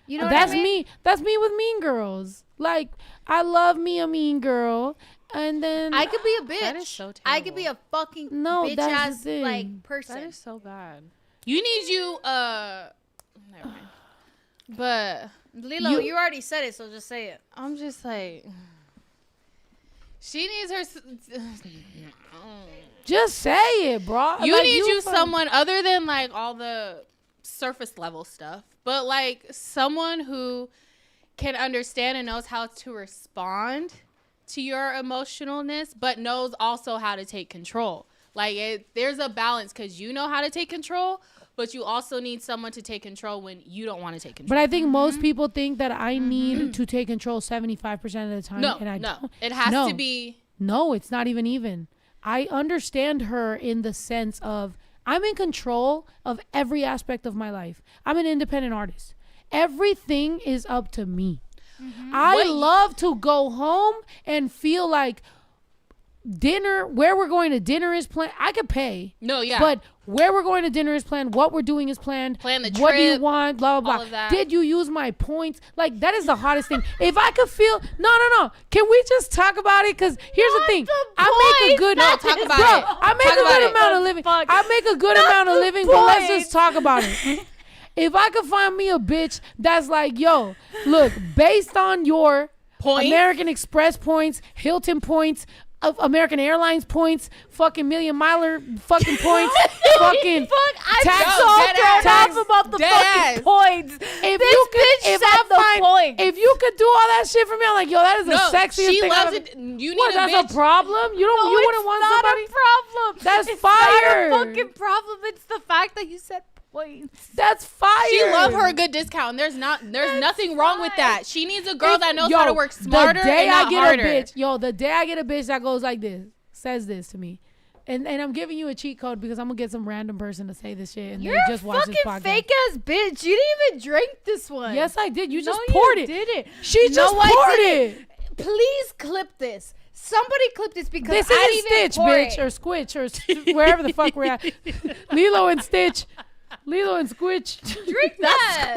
You know That's what I mean? me. That's me with Mean Girls. Like, I love me a mean girl, and then I could be a bitch. That is so I could be a fucking No, bitch that's ass the thing. like person. That is so bad. You need you. Never mind. But Lilo, you already said it, so just say it. I'm just like, she needs her. just say it, bro. You Like, need you fuck- someone other than like all the surface level stuff, but like someone who can understand and knows how to respond to your emotionalness, but knows also how to take control. Like there's a balance because you know how to take control, but you also need someone to take control when you don't want to take control. But I think most people think that I need to take control 75% of the time, no, and I no, don't. it has No. to be. No, it's not even. I understand her in the sense of I'm in control of every aspect of my life. I'm an independent artist. Everything is up to me. I love to go home and feel like dinner, where we're going to dinner is planned. I could pay. No, yeah. But where we're going to dinner is planned. What we're doing is planned. Plan the What do you trip, want? Blah, blah, all blah. of that. Did you use my points? Like, that is the hottest thing. If I could feel... No. Can we just talk about it? Because here's the thing. I make a good... No, talk about Bro, it. I make Talk a about good it. amount of living. I make a good amount of living, but let's just talk about it. If I could find me a bitch that's like, yo, look, based on your Points? American Express points, Hilton points, of American Airlines points, fucking Million Miler fucking points, fucking tax about the Deadass. fucking points. If This you could, bitch if said I the find, points. if you could do all that shit for me, I'm like, yo, that is the No, sexiest she thing. loves I've it. ever- You need What? a That's bitch. a problem. You don't. you wouldn't want not somebody. a problem. That's It's fire. not a fucking problem. It's the fact that you said points. That's fire. She love her a good discount. There's nothing wrong with that. She needs a girl that knows Yo, how to work smarter the day and not I get harder. a bitch, the day I get a bitch that goes like this, says this to me, and I'm giving you a cheat code because I'm gonna get some random person to say this shit and You're they a just watch this fucking podcast. fake ass bitch. You didn't even drink this one. Yes, I did. You just No, poured you it. didn't. She No, just I poured didn't. it. Please clip this. Somebody clip this because This I isn't didn't even Stitch, pour bitch, it. or Squitch, or wherever the fuck we're at. Lilo and Stitch. Lilo and Squitch. Drink that.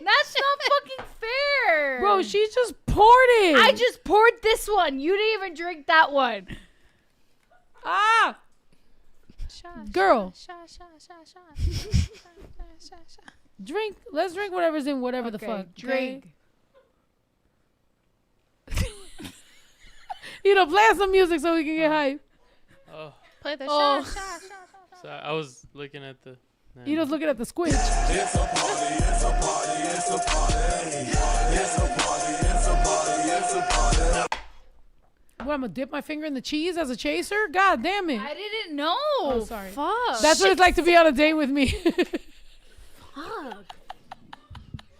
That's not fucking fair. Bro, she just poured it. I just poured this one. You didn't even drink that one. Ah. Girl. Drink. Let's drink whatever's in whatever the fuck. Drink. Play some music so we can get hype. Oh, Play the Oh. shot. so I was looking at the. You just looking at the Squitch. It's a party, it's a party, it's a party. It's a party, it's a party, it's a party. What, I'm gonna dip my finger in the cheese as a chaser? God damn it. I didn't know. Oh, sorry. Fuck. That's what it's like to be on a date with me. Fuck.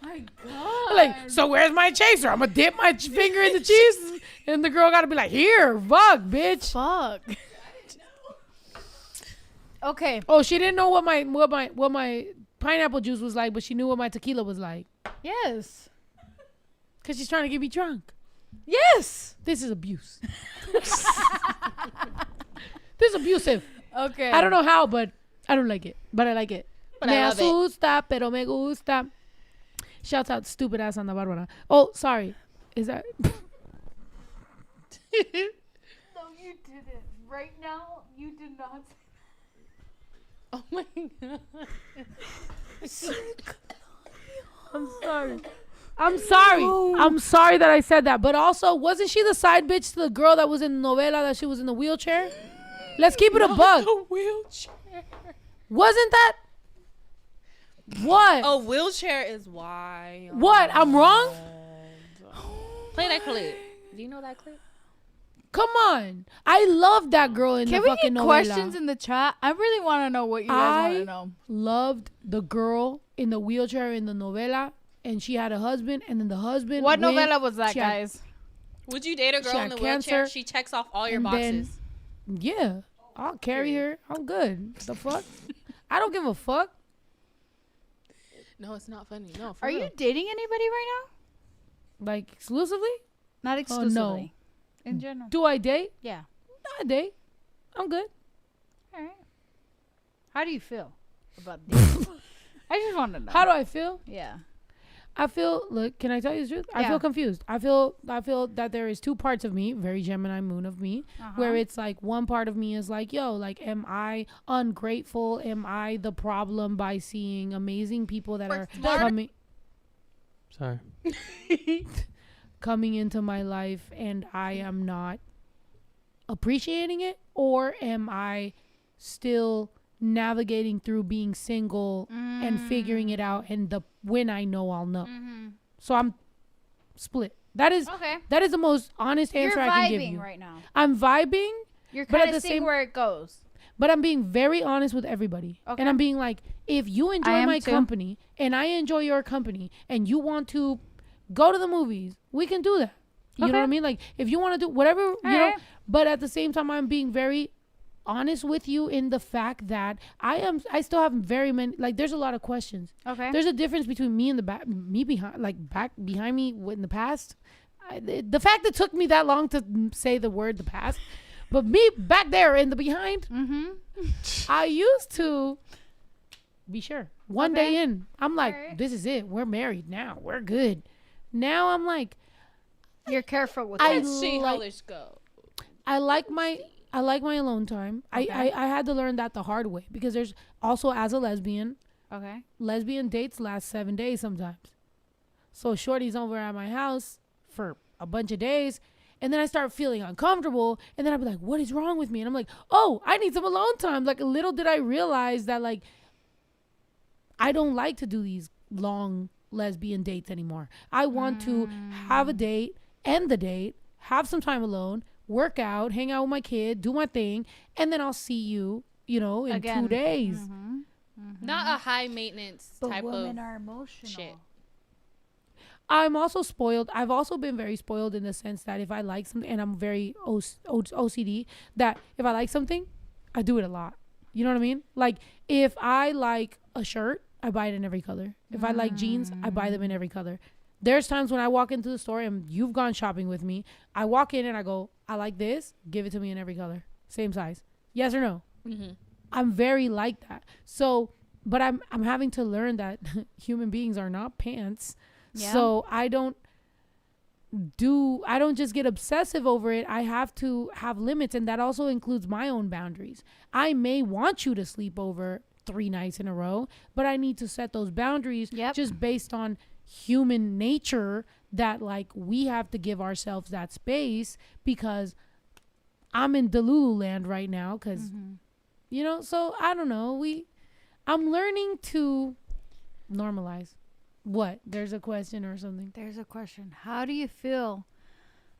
My God. Like, so where's my chaser? I'm gonna dip my finger in the cheese. And the girl got to be like, here, fuck, bitch. Fuck. Okay. Oh, she didn't know what my pineapple juice was like, but she knew what my tequila was like. Yes. Because she's trying to get me drunk. Yes. This is abuse. This is abusive. Okay. I don't know how, but I don't like it. But I like it. But Me I love it. asusta, pero me gusta. Shouts out stupid ass Ana Barbara. Oh, sorry. Is that... No, you didn't. Right now, you did not. Oh my god. I'm sorry. I'm sorry that I said that. But also, wasn't she the side bitch to the girl that was in the novela that she was in the wheelchair? Let's keep it a bug. A wheelchair. Wasn't that? What? A wheelchair is wild. What? I'm wrong? Play that clip. Do you know that clip? Come on. I love that girl in Can the we fucking get novela. questions in the chat? I really want to know what you guys want to know. Loved the girl in the wheelchair in the novela, and she had a husband, and then the husband. What went, novela was that, she had- guys? Would you date a girl She in had the wheelchair? cancer, She checks off all your and then- boxes. Yeah, I'll carry her. I'm good. The fuck? I don't give a fuck. No, it's not funny. No, for Are real. you dating anybody right now? Like exclusively? Not Oh, exclusively. no. In general. Do I date? Yeah. Not a date. I'm good. All right. How do you feel about this? I just want to know. How do I feel? Yeah. I feel, look, can I tell you the truth? I Yeah. feel confused. I feel that there is two parts of me, very Gemini moon of me, where it's like one part of me is like, yo, like, am I ungrateful? Am I the problem by seeing amazing people that are coming Sorry. coming into my life and I am not appreciating it? Or am I still navigating through being single and figuring it out, and when I know, I'll know. So I'm split. That is Okay. that is the most honest You're answer I can give vibing you. right now. I'm vibing, You're but at kind the of seeing same- where it goes. but I'm being very honest with everybody. Okay. And I'm being like, if you I enjoy am my too. company and I enjoy your company and you want to go to the movies, we can do that. You know Okay. what I mean? Like, if you want to do whatever, you know, Alright. but at the same time, I'm being very honest with you in the fact that I still have very many, like, there's a lot of questions. Okay. There's a difference between me and back behind me in the past. The fact it took me that long to say the word the past, but me back there in the behind, I used to be sure. One Okay. day in, I'm like, Alright. this is it. We're married now. We're good. Now I'm like, You're careful with I that. Let's see how like- this go. I like my alone time. Okay. I had to learn that the hard way, because there's also, as a lesbian dates last 7 days sometimes. So shorty's over at my house for a bunch of days, and then I start feeling uncomfortable, and then I'll be like, what is wrong with me? And I'm like, oh, I need some alone time. Like, little did I realize that, like, I don't like to do these long lesbian dates anymore. I want to have a date, end the date, have some time alone, work out, hang out with my kid, do my thing, and then I'll see you, in Again. 2 days. Not a high maintenance But type women of are emotional. shit. I'm also spoiled. I've also been very spoiled in the sense that if I like something, and I'm very OCD, that if I like something, I do it a lot. You know what I mean? Like, if I like a shirt, I buy it in every color. If I like jeans, I buy them in every color. There's times when I walk into the store, and you've gone shopping with me, I walk in and I go, I like this, give it to me in every color. Same size. Yes or no? I'm very like that. So, but I'm having to learn that human beings are not pants. Yeah. So I don't just get obsessive over it. I have to have limits, and that also includes my own boundaries. I may want you to sleep over 3 nights in a row, but I need to set those boundaries just based on human nature, that, like, we have to give ourselves that space, because I'm in Delulu land right now, because so I don't know, I'm learning to normalize. What? There's a question or something? There's a question. How do you feel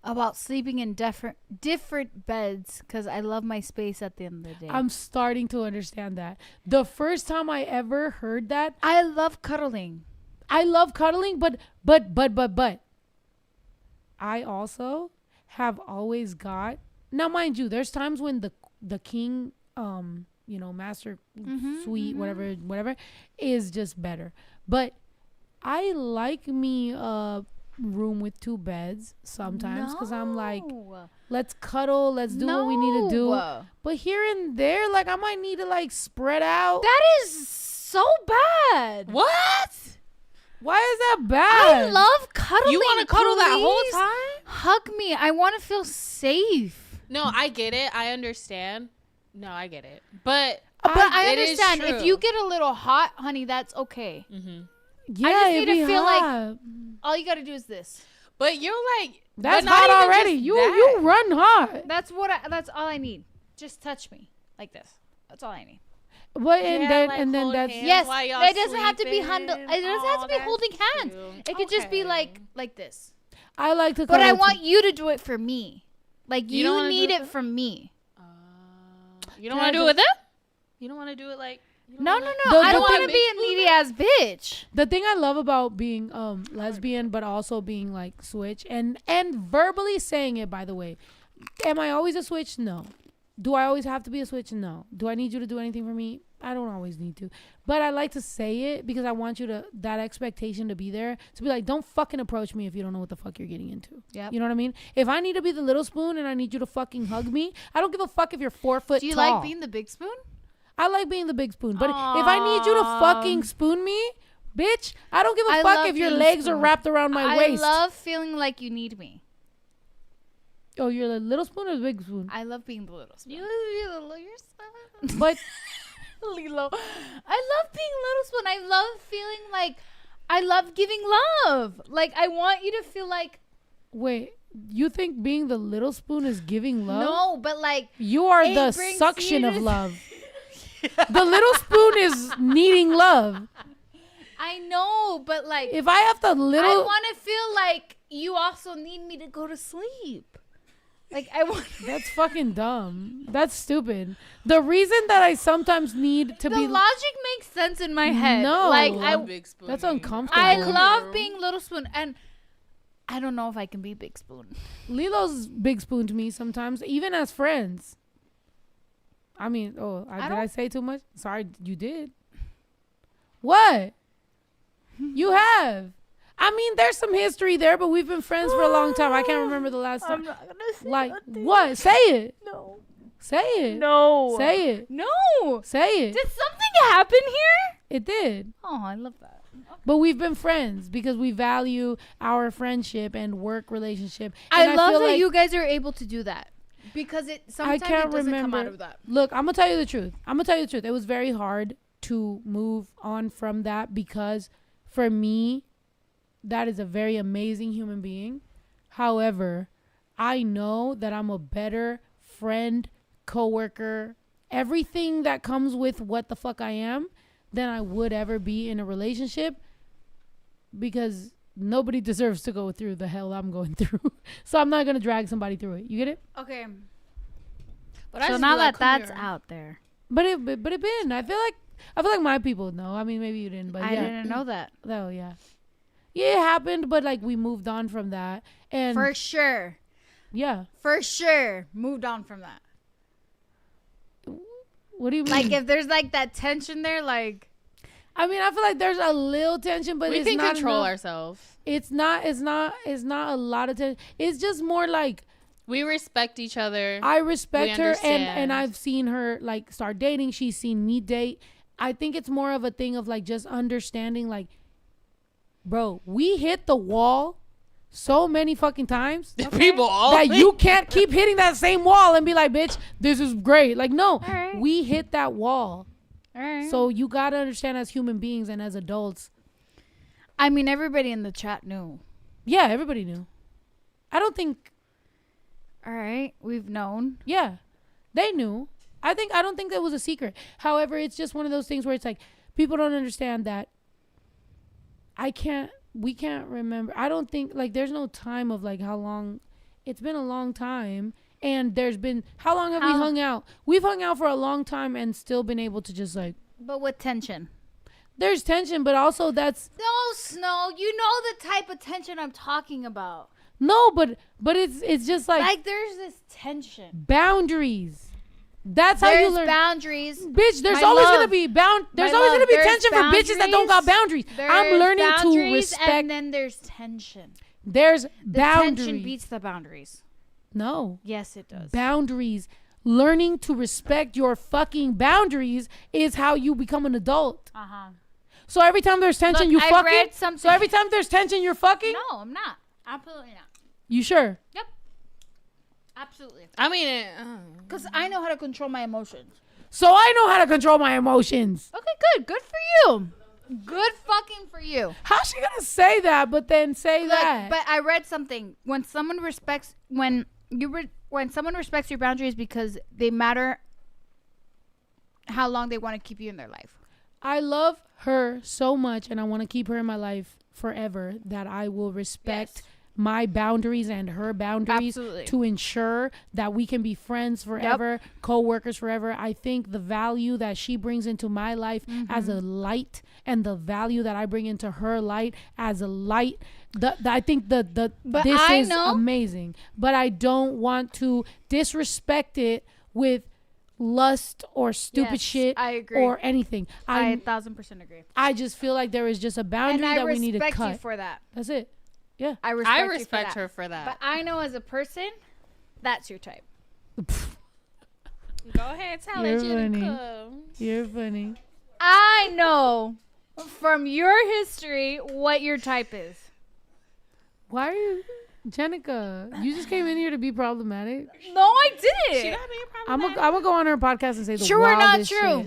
about sleeping in different beds? Because I love my space at the end of the day. I'm starting to understand that. The first time I ever heard that, I love cuddling. I love cuddling, but I also have always got. Now, mind you, there's times when the king, master suite, whatever, is just better. But I like me a room with 2 beds sometimes because I'm like, let's cuddle, let's do what we need to do. But here and there, like I might need to like spread out. That is so bad. What? Why is that bad? I love cuddling. You want to cuddle that whole time? Hug me. I want to feel safe. No, I get it. I understand. No, I get it. But I understand. If you get a little hot, honey, that's okay. Mm-hmm. Yeah, I just need to feel hot. like all you got to do is this. But you're like, that's hot already. You run hot. That's all I need. Just touch me like this. That's all I need. But and then that's yes. It doesn't have to be it doesn't have to be holding hands. Cute. It could just be like this. I like to. But I want you to do it for me. Like you need it from me. You don't want to do it with them? You don't want to do it like. No. I don't want to be a needy ass bitch. The thing I love about being lesbian, but also being like switch and verbally saying it, by the way, am I always a switch? No. Do I always have to be a switch? No. Do I need you to do anything for me? I don't always need to. But I like to say it because I want you to, that expectation to be there. To be like, don't fucking approach me if you don't know what the fuck you're getting into. Yep. You know what I mean? If I need to be the little spoon and I need you to fucking hug me, I don't give a fuck if you're 4 foot tall. Do you like being the big spoon? I like being the big spoon. But if I need you to fucking spoon me, bitch, I don't give a fuck if your legs are wrapped around my waist. I love feeling like you need me. Oh, you're the little spoon or the big spoon? I love being the little spoon. You're yourself. But Lilo, I love being little spoon. I love feeling like I love giving love. Like I want you to feel like. Wait, you think being the little spoon is giving love? No, but like you are the suction of love. The little spoon is needing love. I know, but like if I have the little, I want to feel like you also need me to go to sleep. Like I want. That's fucking dumb. That's stupid. The reason that I sometimes need to the be logic makes sense in my head. No, like big spoon. That's uncomfortable. I love being little spoon, and I don't know if I can be big spoon. Lilo's big spoon to me sometimes, even as friends. I mean, did I say too much? Sorry, you did. What? You have. I mean, there's some history there, but we've been friends for a long time. I can't remember the last time. I'm not gonna say like nothing. What? Say it. No. Say it. No. Say it. No. Say it. Did something happen here? It did. Oh, I love that. Okay. But we've been friends because we value our friendship and work relationship. I and love feel that like you guys are able to do that because sometimes it doesn't come out of that. Look, I'm gonna tell you the truth. It was very hard to move on from that because for me, that is a very amazing human being. However, I know that I'm a better friend, coworker, everything that comes with what the fuck I am than I would ever be in a relationship because nobody deserves to go through the hell I'm going through. So I'm not going to drag somebody through it. You get it? Okay. But so now that that's out there. But it been. I feel like my people know. I mean, maybe you didn't, but I didn't know that. Oh, yeah. Yeah, it happened, but like we moved on from that. And for sure. Yeah. For sure. Moved on from that. What do you mean? Like if there's like that tension there, like I mean, I feel like there's a little tension, but we it's can not control enough. ourselves. It's not a lot of tension. It's just more like we respect each other. I respect her and I've seen her like start dating. She's seen me date. I think it's more of a thing of like just understanding like, bro, we hit the wall so many fucking times people that you can't keep hitting that same wall and be like, bitch, this is great. Like, no, we hit that wall. All right. So you got to understand as human beings and as adults. I mean, everybody in the chat knew. Yeah, everybody knew. I don't think. All right. We've known. Yeah, they knew. I don't think that was a secret. However, it's just one of those things where it's like people don't understand that we can't remember. I don't think like there's no time of like how long. It's been a long time. And there's been, how long have we hung out? We've hung out for a long time and still been able to just like. But with tension. There's tension, but also that's. No, Snow. You know the type of tension I'm talking about. No, but it's just like there's this tension. boundaries. That's how you learn boundaries. Bitch, there's always gonna be There's always gonna be tension for bitches that don't got boundaries. I'm learning to respect. And then there's tension. There's The boundaries. tension beats the boundaries. No. Yes, it does. Boundaries. Learning to respect your fucking boundaries is how you become an adult. So every time there's tension, you fucking. So every time there's tension, you're fucking. No, I'm not. Absolutely not. You sure? Yep. Absolutely. I mean, Because I know how to control my emotions. So I know how to control my emotions. Okay, good. Good for you. Good fucking for you. How's she gonna say that, but then say that? But I read something. When someone respects when someone respects your boundaries because they matter how long they want to keep you in their life. I love her so much, and I want to keep her in my life forever, that I will respect my boundaries and her boundaries to ensure that we can be friends forever, co-workers forever. I think the value that she brings into my life as a light, and the value that I bring into her light as a light, I think this is amazing. But I don't want to disrespect it with lust or stupid shit. I agree. Or anything. I 1000% agree. I just feel like there is just a boundary that we need to cut. And I respect you for that. That's it. Yeah. I respect her for that. But I know as a person, that's your type. Go ahead, tell You're it, funny. Jenicka. You're funny. I know from your history what your type is. Why are you, Jenicka? You just came in here to be problematic. No, I didn't. She not being I'm problematic. gonna go on her podcast and say the True or not wildest true?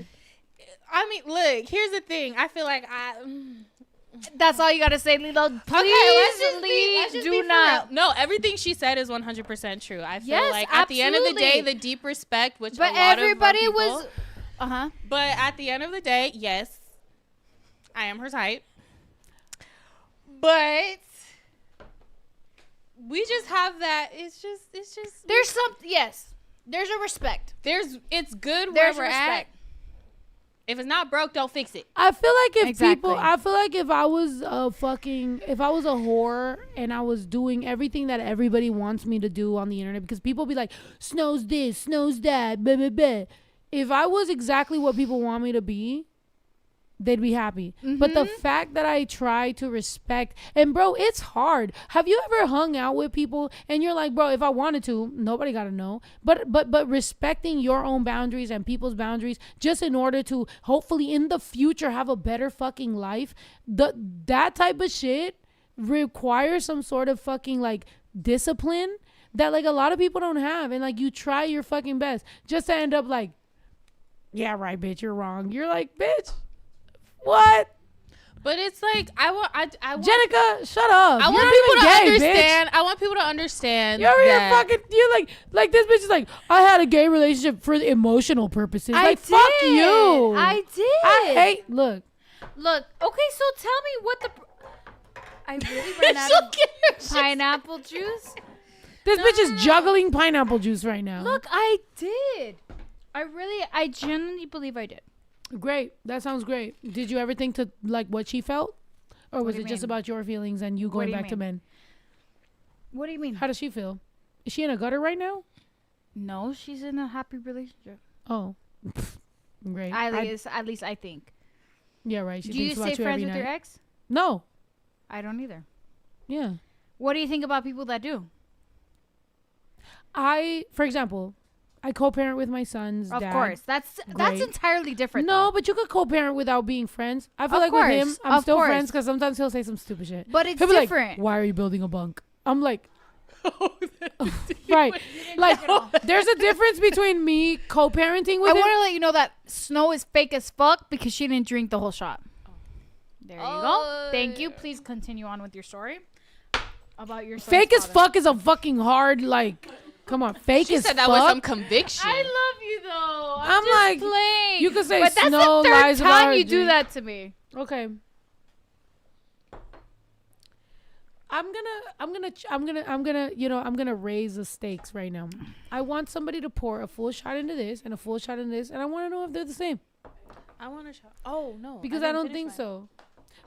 shit. I mean, look. Here's the thing. I feel like That's all you gotta say, Lilo. Please, let's just do be for not. real. No, everything she said is 100% true. I feel Yes, like at the end of the day, absolutely. the deep respect, which But a lot everybody of our people, was. But at the end of the day, yes, I am her type. But we just have that. It's just. There's some. Yes, there's a respect. It's good There's where we're respect. at. If it's not broke, don't fix it. I feel like Exactly. if I was a whore and I was doing everything that everybody wants me to do on the internet, because people be like, Snow's this, Snow's that, blah, blah, blah. If I was exactly what people want me to be, they'd be happy. But the fact that I try to respect, and bro, it's hard. Have you ever hung out with people and you're like, bro, if I wanted to, nobody gotta know. But respecting your own boundaries and people's boundaries, just in order to hopefully in the future have a better fucking life, that type of shit requires some sort of fucking like discipline that like a lot of people don't have. And like you try your fucking best just to end up like, yeah, right, bitch, you're wrong. You're like, bitch, what? But it's like I want Jenicka, shut up. I You're want not people even to gay, understand. bitch. I want people to understand. You're here that fucking. You're like this bitch is like, I had a gay relationship for emotional purposes. I Like, did. fuck you. I did. I hate. Look. Okay, so tell me what the. I really ran out of pineapple juice. This bitch is juggling pineapple juice right now. Look, I did. I genuinely believe I did. Great. That sounds great. Did you ever think to like what she felt, or was do it you just mean? about your feelings and you going do you back to mean? men? What do you mean? How does she feel? Is she in a gutter right now? No, she's in a happy relationship. Oh, great. At least I think. Yeah, right. She Do you thinks stay about you friends every with night. your ex? No. I don't either. Yeah. What do you think about people that do? For example, I co-parent with my son's dad. Of course, that's Great. entirely different. No, though. but you could co-parent without being friends. I feel Of like with him, course, I'm of still course. friends because sometimes he'll say some stupid shit. But it's He'll be different. like, why are you building a bunk? I'm like, right. Like, there's a difference between me co-parenting with I him. want to let you know that Snow is fake as fuck because she didn't drink the whole shot. There you go. Thank you. Please continue on with your story about your son's Fake as father. fuck is a fucking hard, like, come on. Fake she as said fuck. that with some conviction. I love you though. I'm just like, playing. you could say but that's Snow the lies third about time her you do drink. that to me. Okay. I'm gonna raise the stakes right now. I want somebody to pour a full shot into this and a full shot into this, and I want to know if they're the same. I want to show. Oh no, Because I don't think so.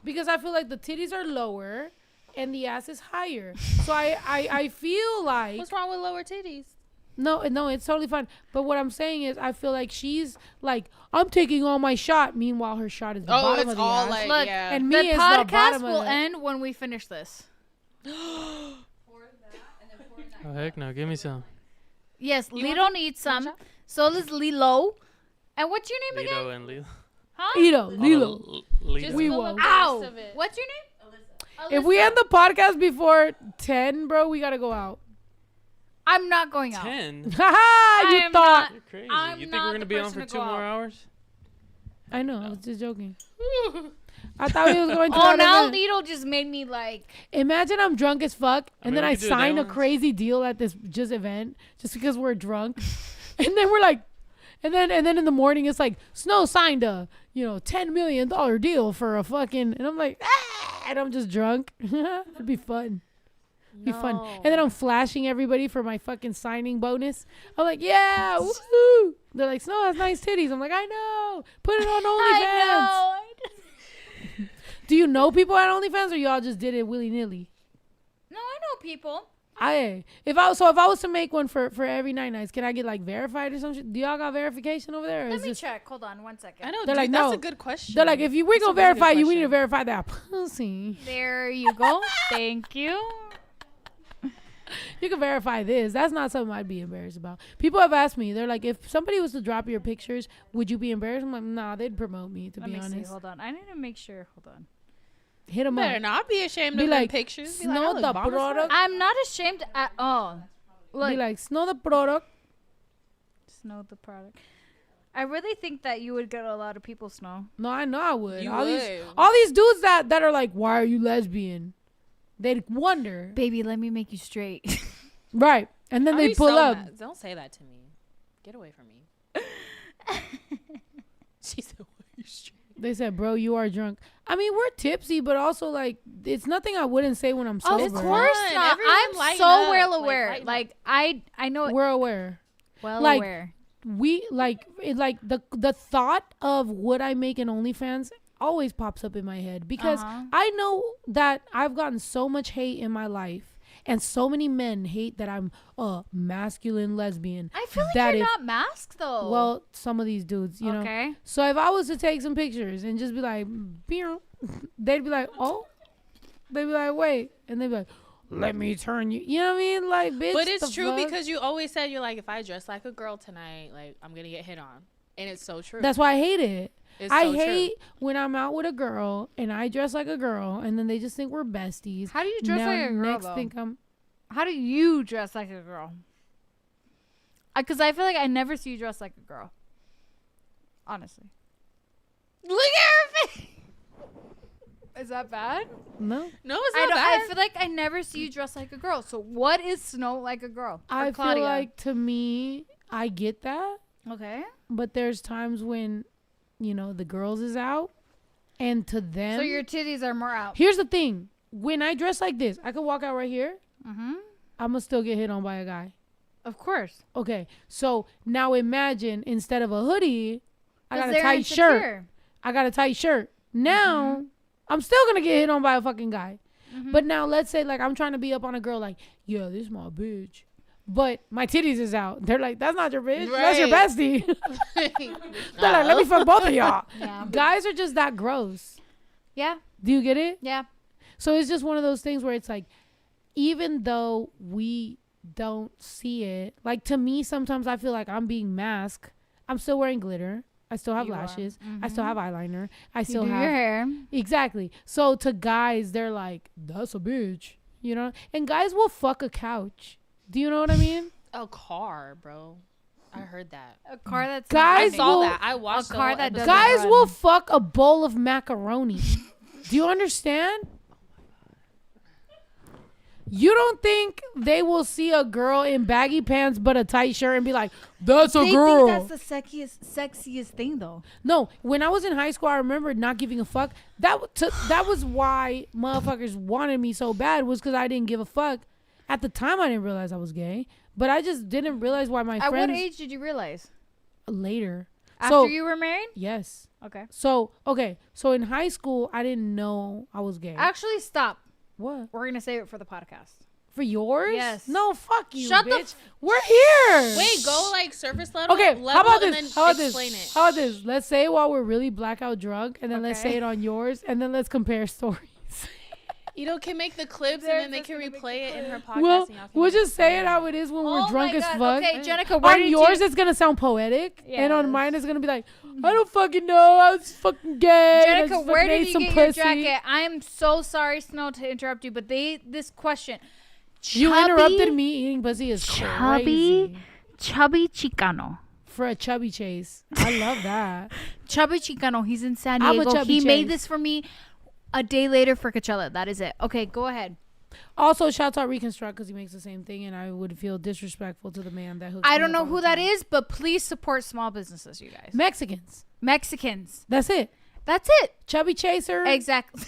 Because I feel like the titties are lower, and the ass is higher. So I feel like What's wrong with lower titties? no, it's totally fine. But what I'm saying is, I feel like she's like, I'm taking all my shot. Meanwhile, her shot is the bottom it's of the all ass. like Look, yeah. And me The is the podcast bottom will of the end when we finish this. Oh heck no! Give me some. Yes, Lito needs some. So does Lilo. And what's your name Lito again? and Lilo. Huh? Lilo. Just We fill will. up the Ow! rest of it. What's your name? If we end the podcast before 10, bro, we gotta go out. I'm not going out. 10. Haha, you am thought. not- You're crazy. I'm You think not we're gonna the be on person for to 2 go more out. hours? I know, I was just joking. I thought he was going to Oh, that now event. Lito just made me like. Imagine I'm drunk as fuck, and mean, then we I could do sign that a once. crazy deal at this just event just because we're drunk, and then we're like, and then in the morning it's like Snow signed a $10 million deal for a fucking, and I'm like, and I'm just drunk. It'd be fun. Be fun. And then I'm flashing everybody for my fucking signing bonus. I'm like, yeah, woohoo. They're like, Snow has nice titties. I'm like, I know. Put it on OnlyFans. Do you know people at OnlyFans, or y'all just did it willy nilly? No, I know people. If I was to make one for every nights, can I get like verified or something? Do y'all got verification over there? Or Let is me this, check. Hold on 1 second. I know. They're Dude, like, that's no. a good question. They're like, if we're That's a gonna really good verify you, we need to question. verify that pussy. There you go. Thank you. You can verify this. That's not something I'd be embarrassed about. People have asked me, they're like, if somebody was to drop your pictures, would you be embarrassed? I'm like, nah, they'd promote me, to Let be me see. honest. Hold on. I need to make sure. Hold on. Hit them Better up. not be ashamed Be of like, them pictures. Be like, Snow I look the bomb as fuck. product. I'm not ashamed at all. Look, Be like, Snow the product. Snow the product. I really think that you would get a lot of people, Snow. No, I know I would. You all would. these dudes that are like, why are you lesbian? They'd wonder. Baby, let me make you straight. Right. And then I'd they be pull so up. mad. Don't say that to me. Get away from me. She said, "Why are you straight?" They said, bro, you are drunk. I mean, we're tipsy, but also, like, it's nothing I wouldn't say when I'm sober. Of course fun. not. Everyone I'm lighten so up. well Like, aware. lighten Like, I know it We're aware. well like, aware. We, like, the thought of would I make an OnlyFans always pops up in my head. Because I know that I've gotten so much hate in my life. And so many men hate that I'm a masculine lesbian. I feel like that you're if- not masked though. Well, some of these dudes, you know. Okay. So if I was to take some pictures and just be like, "Beow," they'd be like, oh. They'd be like, wait. And they'd be like, let me turn you. You know what I mean? Like, bitch. But it's the true fuck? because you always said you're like, if I dress like a girl tonight, like I'm gonna get hit on, and it's so true. That's why I hate it. It's I so hate when I'm out with a girl and I dress like a girl and then they just think we're besties. How do you dress Now like a girl next though? think I'm How do you dress like a girl? Because I feel like I never see you dress like a girl. Honestly. Look at her face. Is that bad? no. No, it's I not don't. bad. I feel like I never see you dress like a girl. So what is Snow like a girl? Or I Claudia? feel like to me, I get that. Okay. But there's times when, the girls is out and to them. So your titties are more out. Here's the thing. When I dress like this, I could walk out right here. Mm-hmm. I'm going to still get hit on by a guy. Of course. Okay. So now imagine instead of a hoodie, I 'Cause got a they're tight shirt. insecure. I got a tight shirt. Now, I'm still going to get hit on by a fucking guy. Mhm. But now let's say like I'm trying to be up on a girl like, yeah, this is my bitch. But my titties is out. They're like, that's not your bitch. That's your Right. bestie. They're like, let me fuck both of y'all. Yeah. Guys are just that gross. Yeah. Do you get it? Yeah. So it's just one of those things where it's like, even though we don't see it, like to me, sometimes I feel like I'm being masked. I'm still wearing glitter. I still have You are. lashes. I still have eyeliner. I You still do have your hair. exactly. So to guys, they're like, that's a bitch, And guys will fuck a couch. Do you know what I mean? A car, bro. I heard that. A car that's Guys I saw will- that. I watched a the car whole that episode. doesn't Guys run. will fuck a bowl of macaroni. Do you understand? You don't think they will see a girl in baggy pants but a tight shirt and be like, that's a They girl? think that's the sexiest thing though. No, when I was in high school, I remember not giving a fuck. That was why motherfuckers wanted me so bad, was because I didn't give a fuck. At the time, I didn't realize I was gay, but I just didn't realize why my At friends what age did you realize? later. After So- you were married? Yes. Okay. So okay. So in high school, I didn't know I was gay. Actually, stop. What? We're gonna save it for the podcast. For yours? Yes. No, fuck you, Shut the bitch. We're here. Wait, go like surface level. Okay, level, how about and this? then How about explain this? it. How about this? Let's say it while we're really blackout drunk, and then let's Okay. say it on yours, and then let's compare stories. Ito can make the clips, and then they can replay it in her podcast. We'll, and y'all can we'll make just it say it funny. how it is when we're Oh drunk my as God. fuck. Okay, Jenicka, where On did yours, you... it's gonna sound poetic, and on Yes. mine, it's gonna be like, I don't fucking know. I was fucking gay. and I Jenicka, just where fucking did ate you some get your pussy." jacket? I am so sorry, Snow, to interrupt you, but this question. You interrupted me eating pussy is crazy. Chubby Chicano. For a chubby chase. I love that. Chubby Chicano. He's in San I'm a Diego. chubby He made chase. this for me a day later for Coachella. That is it. Okay, go ahead. Also, shouts out Reconstruct because he makes the same thing, and I would feel disrespectful to the man that hooks I me don't up know all who the that time. is, but please support small businesses, you guys. Mexicans. Mexicans. That's it. That's it. Chubby chaser. Exactly.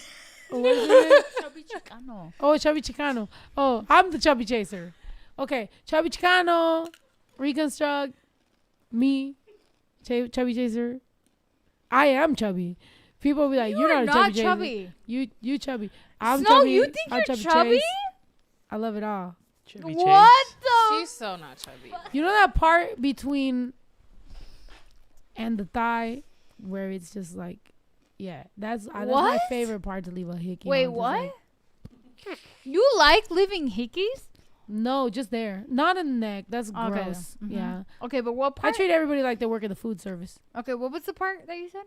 What is it? Chubby Chicano. Oh, chubby chicano. Oh, I'm the chubby chaser. Okay, chubby chicano, Reconstruct, me, chubby chaser. I am chubby. People will be like, You "You're are not a not chubby, chubby. chaser. You chubby. I'm Snow, chubby. you think I'm you're chubby? Chase. I love it all. Chevy What Chase. the? She's so not chubby. You know that part between and the thigh where it's just like, yeah, that's my What? favorite part to leave a hickey. Wait, on, just what? like- You like living hickeys? no, just there, not in the neck. That's Okay. gross. Mhm. Yeah, Okay, but what I part? treat everybody like they work in the food service. Okay, what was the part that you said?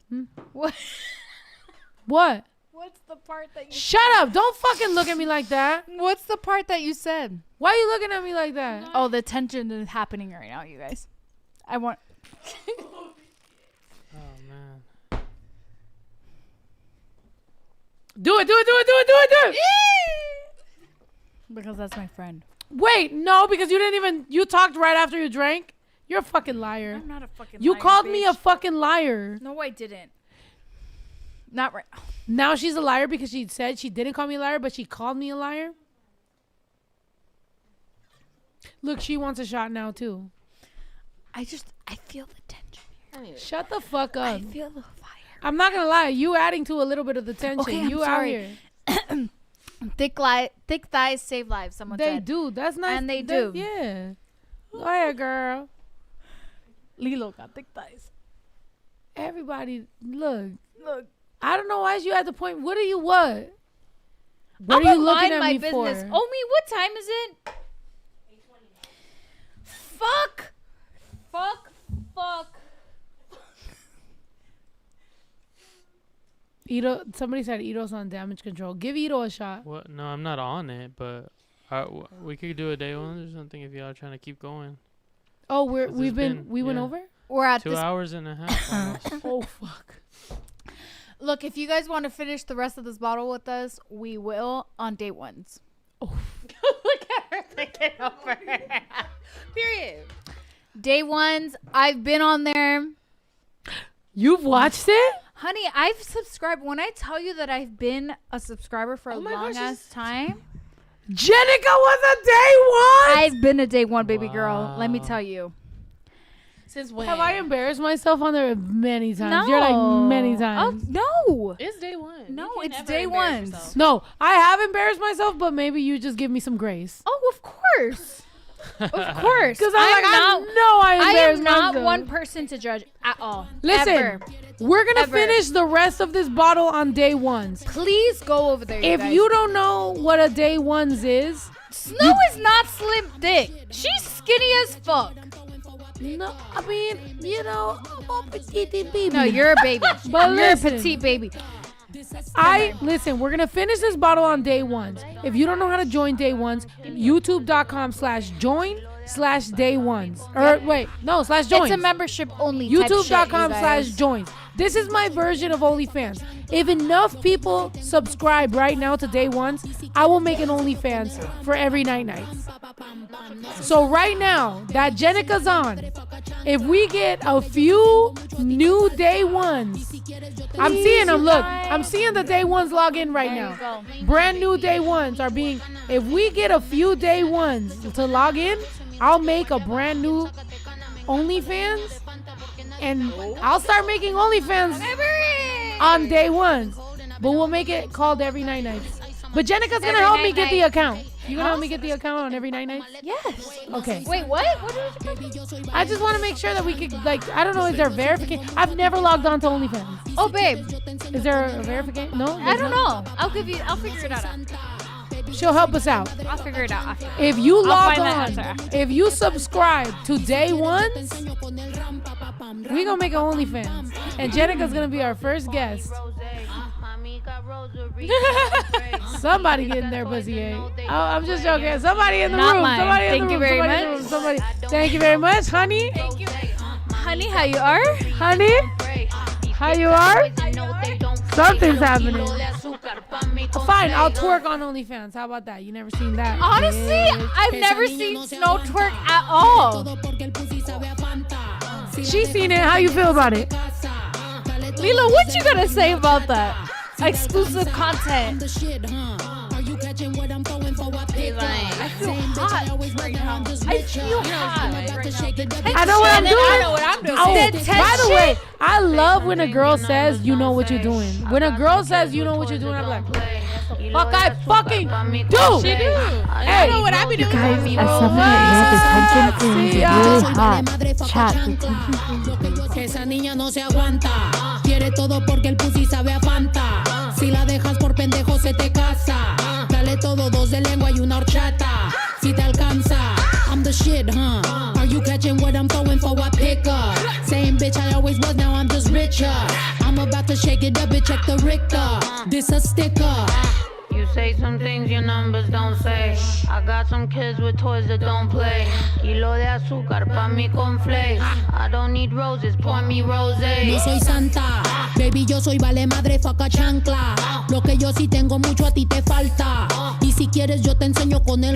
Hmm? What? What? What's the part that you? Shut up! Don't fucking look at me like that. What's the part that you said? Why are you looking at me like that? Oh, the tension is happening right now, you guys. I want. Oh man. Do it! Because that's my friend. Wait, no, because you didn't even. You talked right after you drank. You're a fucking liar. I'm not a fucking. You liar, called me a bitch. fucking liar. No, I didn't. Not right. Now she's a liar because she said she didn't call me a liar, but she called me a liar. Look, she wants a shot now too. I feel the tension. Shut the fuck up. I feel the fire. I'm not gonna lie. You adding to a little bit of the tension. Okay, I'm you sorry. out here. Thick thighs save lives. Someone They said. do. That's nice. And they That- do. Yeah. Go ahead, girl. Lilo got thick thighs. Everybody, look. Look. I don't know why you at the point. What are you? What? What I'm are you gonna looking mind at my me business. for? Oh, me. What time is it? Fuck. Ito, somebody said Ito's on damage control. Give Ito a shot. What? No, I'm not on it, but we could do a day one or something if y'all are trying to keep going. Oh, This has we been- went yeah. over. We're at 2 this. hours and a half. Almost. Oh fuck. Look, if you guys want to finish the rest of this bottle with us, we will on day ones. Look at her thinking over. Period. Day ones, I've been on there. You've watched it? Honey, I've subscribed. When I tell you that I've been a subscriber for a my long gosh, ass time, Jenicka was a day one. I've been a day one baby girl. Let me Wow. tell you. Since when? Have I embarrassed myself on there many times? You're like many times. Oh, no. It's day one. No, You can it's never day embarrass ones. yourself. No, I have embarrassed myself, but maybe you just give me some grace. Oh, of course. Of course. Because I I embarrassed am not myself. one person to judge at all. Listen, Ever. we're gonna Ever. finish the rest of this bottle on day ones. Please go over there. If guys. you don't know what a day ones is, Snow is not slim thick. She's skinny as fuck. no, I mean, you know, I'm a petite baby. No, you're a baby. But you're listen. a petite baby. Listen, we're gonna finish this bottle on day ones. If you don't know how to join day ones, youtube.com/join/day ones. Or wait, no, /join. It's a membership only. type shit, you guys. youtube.com/joins. This is my version of OnlyFans. If enough people subscribe right now to day ones, I will make an OnlyFans for every night. So right now that Jenicka's on, if we get a few new day ones, I'm seeing them. Look, I'm seeing the day ones log in right There now. you go. Brand new day ones are being. If we get a few day ones to log in, I'll make a brand new OnlyFans, and I'll start making OnlyFans on day ones. But we'll make it called Every Night Nights. But Jenicka's gonna help me get the account. You gonna help me get the account on Every Night Nights? Yes. Okay. Wait, what? What is it? I just want to make sure that we could, like, I don't know, is there verification? I've never logged on to OnlyFans. Oh, babe. Is there a verification? No? I don't know. I'll figure it out. She'll help us out. I'll figure it out after. If you log find on, that answer. if you subscribe to Day Ones, we gonna make an OnlyFans. And Jenicka's gonna be our first guest. Somebody getting their pussy ate. Oh, I'm just joking. Somebody in the Not room. mine. Somebody in Thank the you room. very Somebody in the much. room. Somebody. Thank you very much, honey. Honey, how you are? Honey, how you are? Something's happening. Fine, I'll twerk on OnlyFans. How about that? You never seen that? Honestly, I've never seen Snow twerk at all. She's seen it. How you feel about it? Lila, what you gonna say about that? Exclusive content. I feel hot right now. I feel hot. I know what I'm doing. I know what I'm doing. Oh, by the way, I love when a girl says, you know what you're doing. When a girl says, you know what you're doing, I'm like, fuck, I fucking do. She do. I know what I be doing. Guys, as someone with attention is really hot. Chat. Esa niña no se aguanta. Quiere todo porque el pussy sabe a Fanta. Si la dejas por pendejo se te casa. Dale todo, dos de lengua y una horchata. Si te alcanza, I'm the shit, huh? Are you catching what I'm throwing for a pickup? Same bitch I always was, now I'm just richer. I'm about to shake it up, bitch, check the Richter. This a sticker. You say some things your numbers don't say. I got some kids with toys that don't play. Kilo de azúcar pa' mi conflakes. I don't need roses, pour me rosé. No soy santa, baby, yo soy vale madre, faca chancla. Lo que yo sí tengo mucho a ti te falta. Y si quieres yo te enseño con el